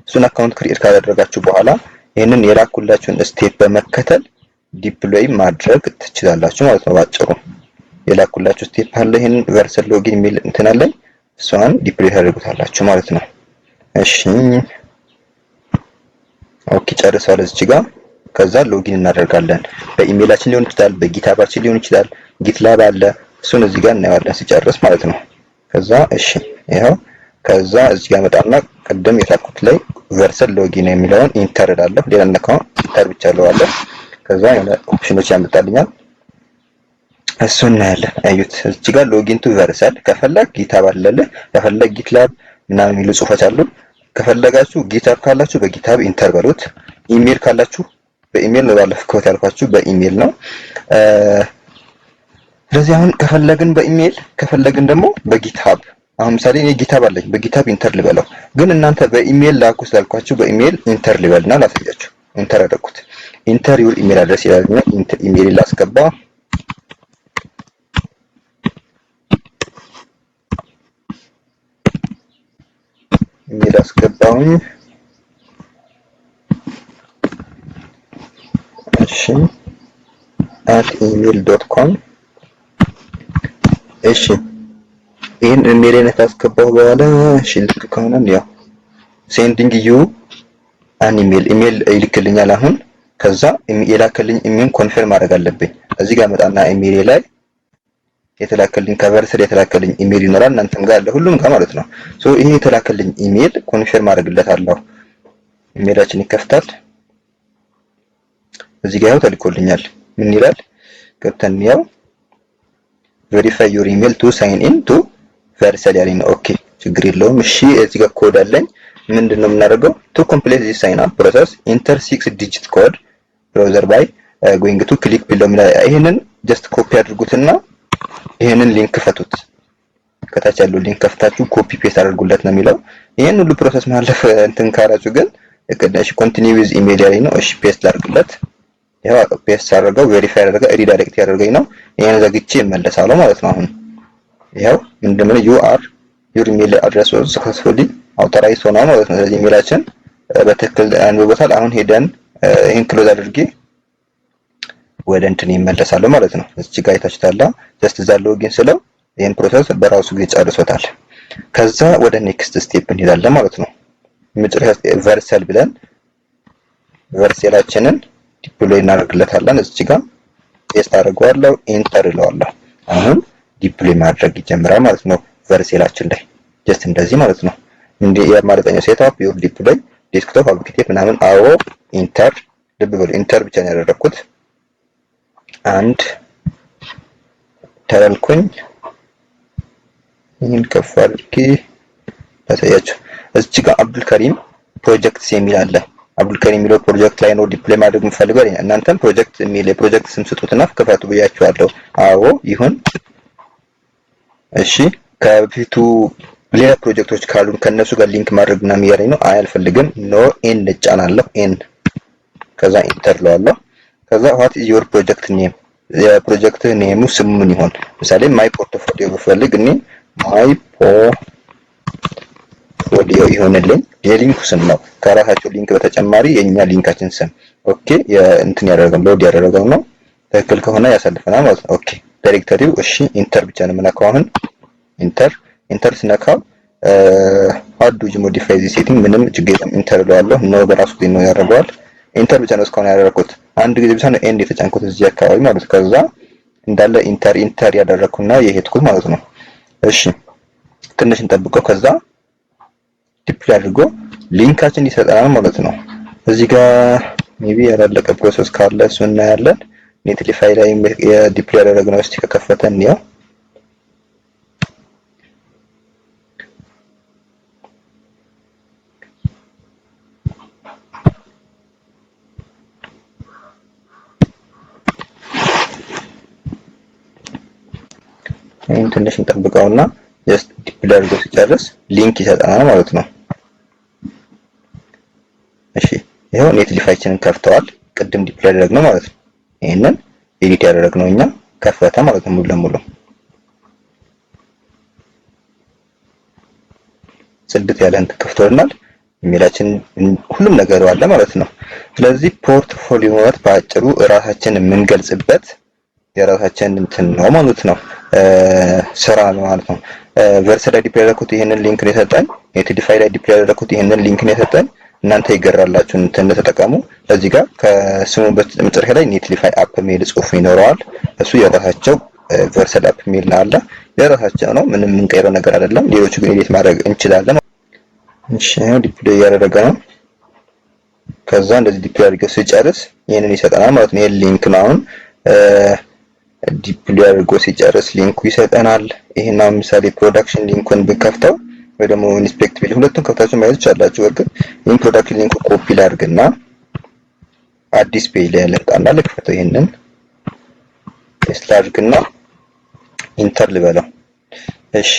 እሱን አካውንት ክሪኤት ካደረጋችሁ በኋላ ይሄንን የላኩላችሁን ስቴፕ በመከተል ዲፕሎይ ማድረግ ትችላላችሁ ማለት ነው። ባጭሩ የላኩላችሁ ስቴፕ አለ። ይሄንን ቨርሰል ሎጊን የሚል እንትን አለኝ። እሷን ዲፕሎይ ታደርጉታላችሁ ማለት ነው። እሺ ኦኬ ጨርሰዋል እዚህ ጋር። ከዛ ሎጊን እናደርጋለን። በኢሜይላችን ሊሆን ይችላል፣ በጊታባችን ሊሆን ይችላል። ጊትላብ አለ። እሱን እዚህ ጋር እናየዋለን ሲጨርስ ማለት ነው። ከዛ እሺ ይሄው ከዛ እዚህ ጋር መጣና ቀደም የላኩት ላይ ቨርሰል ሎጊን የሚለውን ኢንተር እላለሁ። ሌላ ነካው ኢንተር ብቻ እለዋለሁ። ከዛ የሆነ ኦፕሽኖች ያመጣልኛል። እሱን እናያለን። አዩት እዚህ ጋር ሎጊን ቱ ቨርሰል ከፈለግ ጊታብ አለልህ፣ ከፈለግ ጊትላብ ምናምን የሚሉ ጽሁፎች አሉ። ከፈለጋችሁ ጊታብ ካላችሁ በጊታብ ኢንተር በሉት። ኢሜል ካላችሁ በኢሜል ነው ባለፈው ያልኳችሁ በኢሜል ነው። ስለዚህ አሁን ከፈለግን በኢሜል ከፈለግን ደግሞ በጊታብ አሁን ምሳሌ እኔ ጊታብ አለኝ በጊታብ ኢንተር ልበለው፣ ግን እናንተ በኢሜል ላኩ ስላልኳችሁ በኢሜል ኢንተር ልበልና ላሳያችሁ። ኢንተር አደረኩት። ኢንተር ዩር ኢሜል አድሬስ ይላልና ኢንተር ኢሜል ላስገባ። ኢሜል አስገባሁኝ። እሺ @email.com እሺ ይሄን ኢሜልን ካስገባሁ በኋላ እሺ ልክ ከሆነ ያው ሴንዲንግ ዩ አን ኢሜል ይልክልኛል አሁን። ከዛ የላከልኝ ኢሜል ኮንፈርም ማድረግ አለብኝ። እዚህ ጋር መጣና ኢሜል ላይ የተላከልኝ ከቨርሰል የተላከልኝ ኢሜል ይኖራል እናንተም ጋር አለ ሁሉም ጋር ማለት ነው። ሶ ይሄ የተላከልኝ ኢሜል ኮንፈርም አድርግለታለሁ። ኢሜላችን ይከፍታል። እዚህ ጋር ያው ተልኮልኛል። ምን ይላል? ገብተን ያው verify your email to sign in to ቨርሰል ያለኝ ነው። ኦኬ ችግር የለውም። እሺ እዚህ ጋር ኮድ አለኝ። ምንድነው የምናደርገው? to complete this sign up process enter 6 digit code browser by going to click below የሚለው ይሄንን ጀስት ኮፒ አድርጉትና ይሄንን ሊንክ ፈቱት። ከታች ያለው ሊንክ ከፍታችሁ ኮፒ ፔስት አድርጉለት ነው የሚለው። ይሄን ሁሉ ፕሮሰስ ማለፍ እንትን ካራችሁ ግን እሺ ኮንቲኒው ዊዝ ኢሜል ያለኝ ነው። እሺ ፔስት ላድርግለት። ያው ፔስት አድርገው ቬሪፋይ አድርገው ሪዳይሬክት ያደርገኝ ነው። ይሄን ዘግቼ እመለሳለሁ ማለት ነው። አሁን ያው ምንድነው your email address was successfully authorized ሆኗል ማለት ነው። ስለዚህ ኢሜላችን በትክክል አንብቦታል። አሁን ሄደን ይሄን ክሎዝ አድርጌ ወደ እንትን ይመለሳል ማለት ነው። እዚህ ጋር አይታችሁታል። ጀስት እዛ ሎጊን ስለው ይሄን ፕሮሰስ በራሱ ጊዜ ጨርሶታል። ከዛ ወደ ኔክስት ስቴፕ እንሄዳለን ማለት ነው። መጨረሻ ቨርሰል ብለን ቨርሰላችንን ዲፕሎይ እናደርግለታለን። እዚህ ጋር ፔስት አድርገዋለሁ፣ ኢንተር እለዋለሁ። አሁን ዲፕሎይ ማድረግ ይጀምራል ማለት ነው ቨርሰላችን ላይ ጀስት እንደዚህ ማለት ነው። እንዴ የማለተኛው ሴትአፕ ዩር ዲፕሎይ ዴስክቶፕ አፕሊኬሽን ምናምን አዎ ኢንተር ልብ በሉ ኢንተር ብቻ ነው ያደረኩት። አንድ ተላልኩኝ። ይሄን ከፍ አድርጌ ታሳያችሁ። እዚህ ጋር አብዱልከሪም ፕሮጀክትስ የሚል አለ። አብዱልከሪም የሚለው ፕሮጀክት ላይ ነው ዲፕሎይ ማድረግ የምፈልገው። እናንተም ፕሮጀክት የሚል የፕሮጀክት ስም ስጡትና ክፈቱ ብያችኋለሁ። አዎ ይሁን። እሺ ከፊቱ ሌላ ፕሮጀክቶች ካሉን ከነሱ ጋር ሊንክ ማድረግ ምናምን እያለኝ ነው። አልፈልግም። ኖ ኤን እጫናለሁ። ኤን ከዛ ኢንተር ለዋለሁ። ከዛ what is your project name የፕሮጀክት ኔሙ ስሙ ምን ይሆን? ምሳሌ ማይ ፖርትፎሊዮ ብፈልግ እኔ ማይ ፖርትፎሊዮ ይሆንልኝ። የሊንኩ ስም ነው። ከራሳቸው ሊንክ በተጨማሪ የኛ ሊንካችን ስም ኦኬ። የእንትን ያደረገው ሎድ ያደረገው ነው። ትክክል ከሆነ ያሳልፈናል ማለት ነው። ኦኬ ዳይሬክተሪው እሺ። ኢንተር ብቻ ነው የምነካው አሁን። ኢንተር ስነካው አዱ ሞዲፋይ ዚ ሴቲንግ ምንም ችግር የለም። ኢንተር ለዋለሁ ነው በራሱ ጊዜ ነው ያደርገዋል። ኢንተር ብቻ ነው እስካሁን ያደረኩት። አንድ ጊዜ ብቻ ነው ኤንድ የተጫንኩት እዚህ አካባቢ ማለት ነው። ከዛ እንዳለ ኢንተር ያደረኩና የሄድኩት ማለት ነው። እሺ ትንሽ እንጠብቀው። ከዛ ዲፕሎይ አድርጎ ሊንካችን ይሰጠናል ማለት ነው። እዚህ ጋር ሜቢ ያላለቀ ፕሮሰስ ካለ እሱ እናያለን። ኔትሊፋይ ላይ የዲፕሎይ ያደረግነው እስቲ ከከፈተ እንየው። ትንሽ እንጠብቀውና ጀስት ዲፕሎይ አድርጎ ሲጨርስ ሊንክ ይሰጠናል ማለት ነው። እሺ ይሄው ኔትሊፋይችንን ከፍተዋል። ቅድም ዲፕሎይ ያደረግነው ማለት ነው። ይሄንን ኤዲት ያደረግነው እኛ ከፈተ ማለት ነው ሙሉ ለሙሉ ጽድት ያለ እንትን ከፍቶልናል። ኢሜላችን ሁሉም ነገር አለ ማለት ነው። ስለዚህ ፖርትፎሊዮ ማለት በአጭሩ ራሳችንን የምንገልጽበት የራሳችን እንትን ነው ማለት ነው። ስራ ነው ማለት ነው። ቨርስ ላይ ዲፕሎይ ያደረኩት ይሄንን ሊንክ ነው የሰጠን። ኔትሊፋይ ላይ ዲፕሎይ ያደረኩት ይሄንን ሊንክ ነው የሰጠን። እናንተ ይገራላችሁ እንትን ተጠቀሙ። እዚህ ጋር ከስሙ በመጨረሻ ላይ ኔትሊፋይ አፕ ሜል ጽሁፍ ይኖረዋል። እሱ የራሳቸው ቨርሰል አፕ ሜል አለ። የራሳቸው ነው። ምንም የምንቀይረው ነገር አይደለም። ሌሎቹ ግን ኤዲት ማድረግ እንችላለን። እሺ ዲፕሎይ ያደረገ ነው። ከዛ እንደዚህ ዲፕሎይ አድርገው ሲጨርስ ይሄንን ይሰጠናል ማለት ነው። ይሄን ሊንክ ነው አሁን ዲፕሎይ አድርጎ ሲጨርስ ሊንኩ ይሰጠናል። ይሄን አሁን ምሳሌ ፕሮዳክሽን ሊንኩን ብከፍተው ወይ ደግሞ ኢንስፔክት ቢል ሁለቱን ከፍታችሁ ማየት ይችላልላችሁ። እርግጥ ይሄን ፕሮዳክሽን ሊንኩ ኮፒ ላድርግና አዲስ ፔጅ ላይ ልምጣና ልክፈተው። ይሄንን ፔስት ላድርግና ኢንተር ልበለው። እሺ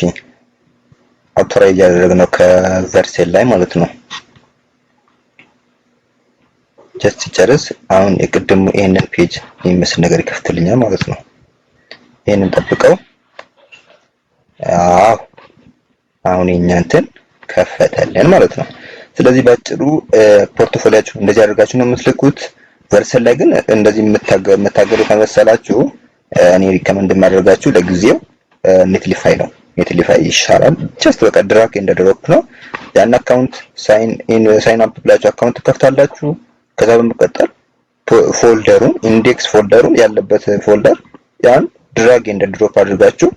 አውቶራይዝ ያደረግነው ከቨርሴል ላይ ማለት ነው። ጀስት ሲጨርስ አሁን የቅድሙ ይሄንን ፔጅ የሚመስል ነገር ይከፍትልኛል ማለት ነው። ይሄንን ጠብቀው። አሁን የኛ እንትን ከፈተልን ማለት ነው። ስለዚህ ባጭሩ ፖርትፎሊያችሁ እንደዚህ አድርጋችሁ ነው የምትልኩት። ቨርሰል ላይ ግን እንደዚህ የምታገሉ ከመሰላችሁ እኔ ሪከመንድ የማደርጋችሁ ለጊዜው ኔትሊፋይ ነው። ኔትሊፋይ ይሻላል። ጀስት በቃ ድራግ ኤንድ ድሮፕ ነው። ያን አካውንት ሳይን አፕ ብላችሁ አካውንት ከፍታላችሁ። ከዛ በመቀጠል ፎልደሩን ኢንዴክስ ፎልደሩን ያለበት ፎልደር ያን ድራግ ኤንድ ድሮፕ አድርጋችሁ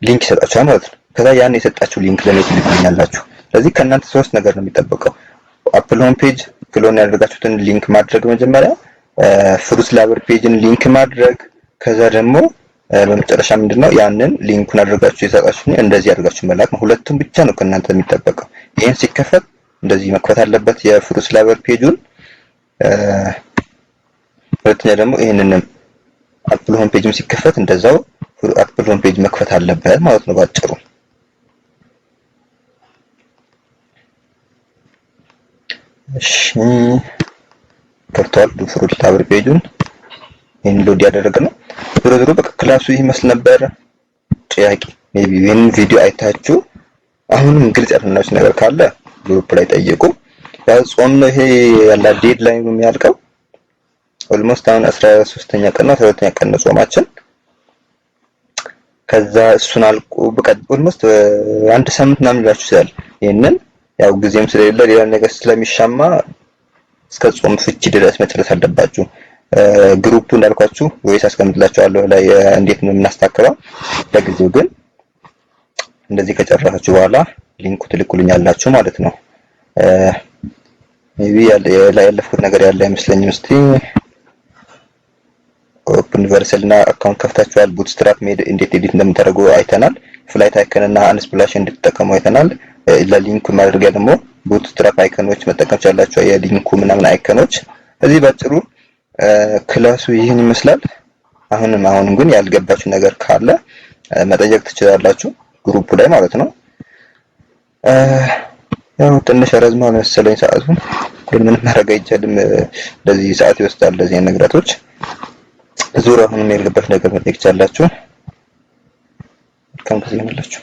ሊንክ ይሰጣችኋል ማለት ነው። ከዛ ያን የሰጣችሁ ሊንክ ለኔ ትልኩልኛላችሁ። ስለዚህ ከእናንተ ሶስት ነገር ነው የሚጠበቀው። አፕል ሆም ፔጅ ክሎን ያደርጋችሁትን ሊንክ ማድረግ መጀመሪያ፣ ፍሩት ላበር ፔጅን ሊንክ ማድረግ፣ ከዛ ደግሞ በመጨረሻ ምንድነው ያንን ሊንኩን አድርጋችሁ የሰጣችሁኝ እንደዚህ አድርጋችሁ መላክ ነው። ሁለቱም ብቻ ነው ከእናንተ የሚጠበቀው። ይሄን ሲከፈት እንደዚህ መክፈት አለበት የፍሩት ላበር ፔጁን። ሁለተኛ ደግሞ ይሄንንም አፕል ሆም ፔጅም ሲከፈት እንደዛው አፕል ሆም ፔጅ መክፈት አለበት ማለት ነው ባጭሩ። እሺ ከፍቷል ፍሩት ላበር ፔጁን። ይሄን ሎድ ያደረገ ነው። ዞሮ በቃ ክላሱ ይመስል ነበር። ጥያቄ ሜቢ ይሄን ቪዲዮ አይታችሁ አሁንም ግልጽ ያልሆናችሁ ነገር ካለ ግሩፕ ላይ ጠይቁ። ያው ጾም ነው ይሄ ያለ ዴድላይን የሚያልቀው ኦልሞስት አሁን 13ኛ ቀን ነው 12ኛ ቀን ነው ጾማችን። ከዛ እሱን አልቆ በቃ ኦልሞስት አንድ ሳምንት ምናምን ይላችሁ ይችላል። ይሄንን ያው ጊዜም ስለሌለ ሌላ ነገር ስለሚሻማ እስከ ጾም ፍቺ ድረስ መጨረስ አለባችሁ። ግሩፑ እንዳልኳችሁ ወይስ አስቀምጥላችኋለሁ ላይ እንዴት ነው የምናስተካክለው። ለጊዜው ግን እንደዚህ ከጨረሳችሁ በኋላ ሊንኩ ትልኩልኛላችሁ ማለት ነው። ሜቢ ያለፍኩት ነገር ያለ አይመስለኝም። እስቲ ኦፕን ቨርሰልና አካውንት ከፍታችኋል። ቡትስትራፕ ሜድ እንዴት ኤዲት እንደምታደርጉ አይተናል። ፍላይት አይከን እና አንስፕላሽ እንድትጠቀሙ አይተናል። ለሊንኩ ማድረጊያ ደግሞ ቡትስትራፕ አይከኖች መጠቀም ቻላችሁ። የሊንኩ ምናምን አይከኖች። እዚህ ባጭሩ ክላሱ ይህን ይመስላል። አሁንም ግን ያልገባችሁ ነገር ካለ መጠየቅ ትችላላችሁ ግሩፕ ላይ ማለት ነው። ያው ትንሽ ረዝሟል መሰለኝ ሰዓቱ፣ ግን ምንም ማድረግ አይቻልም። ለዚህ ሰዓት ይወስዳል ለዚህ ነገራቶች። ዙሪያውን የሌለበት ነገር መጠየቅ ትችላላችሁ። መልካም ጊዜ ይሁንላችሁ።